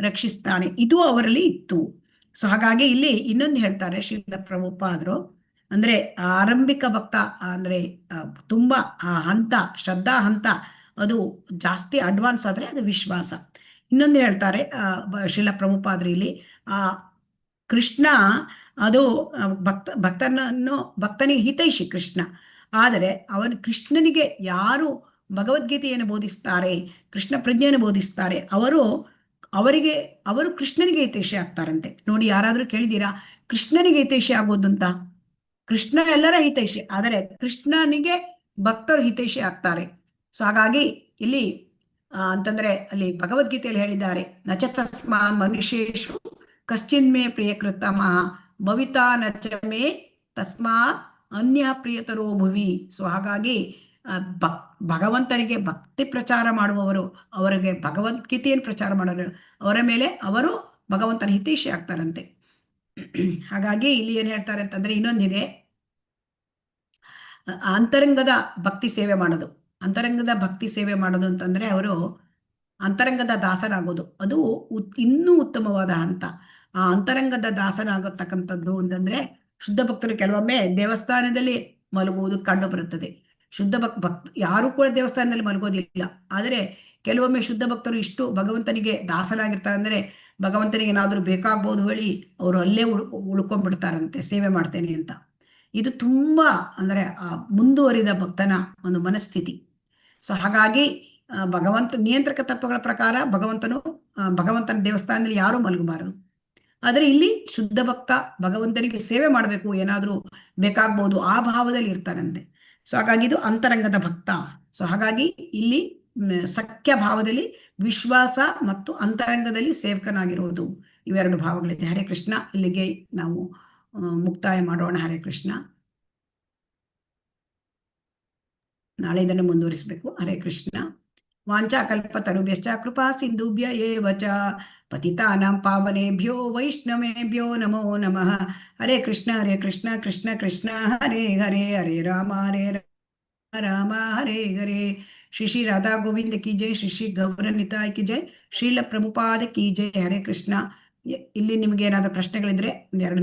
ರಕ್ಷಿಸ್ತಾನೆ ಇದು ಅವರಲ್ಲಿ ಇತ್ತು. ಸೊ ಹಾಗಾಗಿ ಇಲ್ಲಿ ಇನ್ನೊಂದು ಹೇಳ್ತಾರೆ ಶ್ರೀಲ ಪ್ರಭುಪಾದರು, ಅಂದ್ರೆ ಆರಂಭಿಕ ಭಕ್ತ ಅಂದ್ರೆ ತುಂಬಾ ಆ ಹಂತ, ಶ್ರದ್ಧಾ ಹಂತ ಅದು ಜಾಸ್ತಿ ಅಡ್ವಾನ್ಸ್ ಆದ್ರೆ ಅದು ವಿಶ್ವಾಸ. ಇನ್ನೊಂದು ಹೇಳ್ತಾರೆ ಶ್ರೀಲ ಪ್ರಭುಪಾದರು ಇಲ್ಲಿ, ಕೃಷ್ಣ ಅದು ಭಕ್ತನಿಗೆ ಹಿತೈಷಿ ಕೃಷ್ಣ. ಆದರೆ ಕೃಷ್ಣನಿಗೆ ಯಾರು ಭಗವದ್ಗೀತೆಯನ್ನು ಬೋಧಿಸ್ತಾರೆ, ಕೃಷ್ಣ ಪ್ರಜ್ಞೆಯನ್ನು ಬೋಧಿಸ್ತಾರೆ, ಅವರು ಕೃಷ್ಣನಿಗೆ ಹಿತೈಷಿ ಆಗ್ತಾರಂತೆ. ನೋಡಿ, ಯಾರಾದ್ರೂ ಕೇಳಿದ್ದೀರಾ ಕೃಷ್ಣನಿಗೆ ಹಿತೈಷಿ ಆಗೋದು ಅಂತ. ಕೃಷ್ಣ ಎಲ್ಲರ ಹಿತೈಷಿ, ಆದರೆ ಕೃಷ್ಣನಿಗೆ ಭಕ್ತರು ಹಿತೈಷಿ ಆಗ್ತಾರೆ. ಸೊ ಹಾಗಾಗಿ ಇಲ್ಲಿ ಅಂತಂದ್ರೆ ಅಲ್ಲಿ ಭಗವದ್ಗೀತೆಯಲ್ಲಿ ಹೇಳಿದ್ದಾರೆ, ನಚ ತಸ್ಮಾನ್ ಮನುಷ್ಯೇಷು ಕಶ್ಚಿನ್ಮೇ ಪ್ರಿಯಕೃತಮ ಭವಿತಾ ನಚ ಮೇ ತಸ್ಮಾತ್ ಅನ್ಯ ಪ್ರಿಯತರೋ ಭುವಿ. ಸೊ ಹಾಗಾಗಿ ಭಗವಂತನಿಗೆ ಭಕ್ತಿ ಪ್ರಚಾರ ಮಾಡುವವರು, ಅವರಿಗೆ ಭಗವದ್ಗೀತೆಯನ್ನು ಪ್ರಚಾರ ಮಾಡೋರು, ಅವರ ಮೇಲೆ ಅವರು ಭಗವಂತನ ಹಿತೈಷಿ ಆಗ್ತಾರಂತೆ. ಹಾಗಾಗಿ ಇಲ್ಲಿ ಏನ್ ಹೇಳ್ತಾರೆ ಅಂತಂದ್ರೆ, ಇನ್ನೊಂದಿದೆ, ಅಂತರಂಗದ ಭಕ್ತಿ ಸೇವೆ ಮಾಡೋದು. ಅಂತರಂಗದ ಭಕ್ತಿ ಸೇವೆ ಮಾಡೋದು ಅಂತಂದ್ರೆ ಅವರು ಅಂತರಂಗದ ದಾಸನಾಗೋದು, ಅದು ಇನ್ನೂ ಉತ್ತಮವಾದ ಹಂತ. ಆ ಅಂತರಂಗದ ದಾಸನಾಗತಕ್ಕಂಥದ್ದು ಅಂತಂದ್ರೆ, ಶುದ್ಧ ಭಕ್ತರು ಕೆಲವೊಮ್ಮೆ ದೇವಸ್ಥಾನದಲ್ಲಿ ಮಲಗುವುದು ಕಂಡು ಬರುತ್ತದೆ. ಶುದ್ಧ ಯಾರು ಕೂಡ ದೇವಸ್ಥಾನದಲ್ಲಿ ಮಲಗೋದಿಲ್ಲ, ಆದರೆ ಕೆಲವೊಮ್ಮೆ ಶುದ್ಧ ಭಕ್ತರು ಇಷ್ಟು ಭಗವಂತನಿಗೆ ದಾಸರಾಗಿರ್ತಾರೆ ಅಂದ್ರೆ ಭಗವಂತನಿಗೆ ಏನಾದ್ರೂ ಬೇಕಾಗ್ಬೋದು ಹೇಳಿ ಅವರು ಅಲ್ಲೇ ಉಳ್ಕೊಂಡ್ಬಿಡ್ತಾರಂತೆ, ಸೇವೆ ಮಾಡ್ತೇನೆ ಅಂತ. ಇದು ತುಂಬಾ ಅಂದ್ರೆ ಮುಂದುವರಿದ ಭಕ್ತನ ಒಂದು ಮನಸ್ಥಿತಿ. ಸೊ ಹಾಗಾಗಿ ಭಗವಂತ ನಿಯಂತ್ರಕ ತತ್ವಗಳ ಪ್ರಕಾರ ಭಗವಂತನ ದೇವಸ್ಥಾನದಲ್ಲಿ ಯಾರೂ ಮಲಗಬಾರದು. ಆದರೆ ಇಲ್ಲಿ ಶುದ್ಧ ಭಕ್ತ ಭಗವಂತನಿಗೆ ಸೇವೆ ಮಾಡಬೇಕು, ಏನಾದ್ರೂ ಬೇಕಾಗ್ಬೋದು, ಆ ಭಾವದಲ್ಲಿ ಇರ್ತಾರಂತೆ. ಸೊ ಹಾಗಾಗಿ ಇದು ಅಂತರಂಗದ ಭಕ್ತ. ಸೊ ಹಾಗಾಗಿ ಇಲ್ಲಿ ಸಖ್ಯ ಭಾವದಲ್ಲಿ ವಿಶ್ವಾಸ ಮತ್ತು ಅಂತರಂಗದಲ್ಲಿ ಸೇವಕನಾಗಿರುವುದು, ಇವೆರಡು ಭಾವಗಳಿದೆ. ಹರೇ ಕೃಷ್ಣ. ಇಲ್ಲಿಗೆ ನಾವು ಮುಕ್ತಾಯ ಮಾಡೋಣ. ಹರೇ ಕೃಷ್ಣ. ನಾಳೆ ಇದನ್ನು ಮುಂದುವರಿಸಬೇಕು. ಹರೇ ಕೃಷ್ಣ. ವಾಂಚಾಕಲ್ಪತರುಭ್ಯಶ್ಚ ಕೃಪಾ ಸಿಂಧುಭ್ಯ ಏವ ಚ ಪತಿತಾನಾಂ ಪಾವನೇಭ್ಯೋ ವೈಷ್ಣವೇಭ್ಯೋ ನಮೋ ನಮಃ. ಹರೇ ಕೃಷ್ಣ ಹರೇ ಕೃಷ್ಣ ಕೃಷ್ಣ ಕೃಷ್ಣ ಹರೇ ಹರೇ, ಹರೇ ರಾಮ ರಾಮ ಹರೇ ಹರೇ. ಶ್ರೀ ರಾಧಾ ಗೋವಿಂದ ಕಿ ಜೈ, ಶ್ರೀ ಗೌರ ನಿತಾಯ್ ಕಿ ಜೈ, ಶ್ರೀಲ ಪ್ರಭುಪಾದ ಕಿ ಜೈ. ಹರೇ ಕೃಷ್ಣ. ಇಲ್ಲಿ ನಿಮ್ಗೆ ಏನಾದ್ರು ಪ್ರಶ್ನೆಗಳಿದ್ರೆ ಒಂದೆರಡು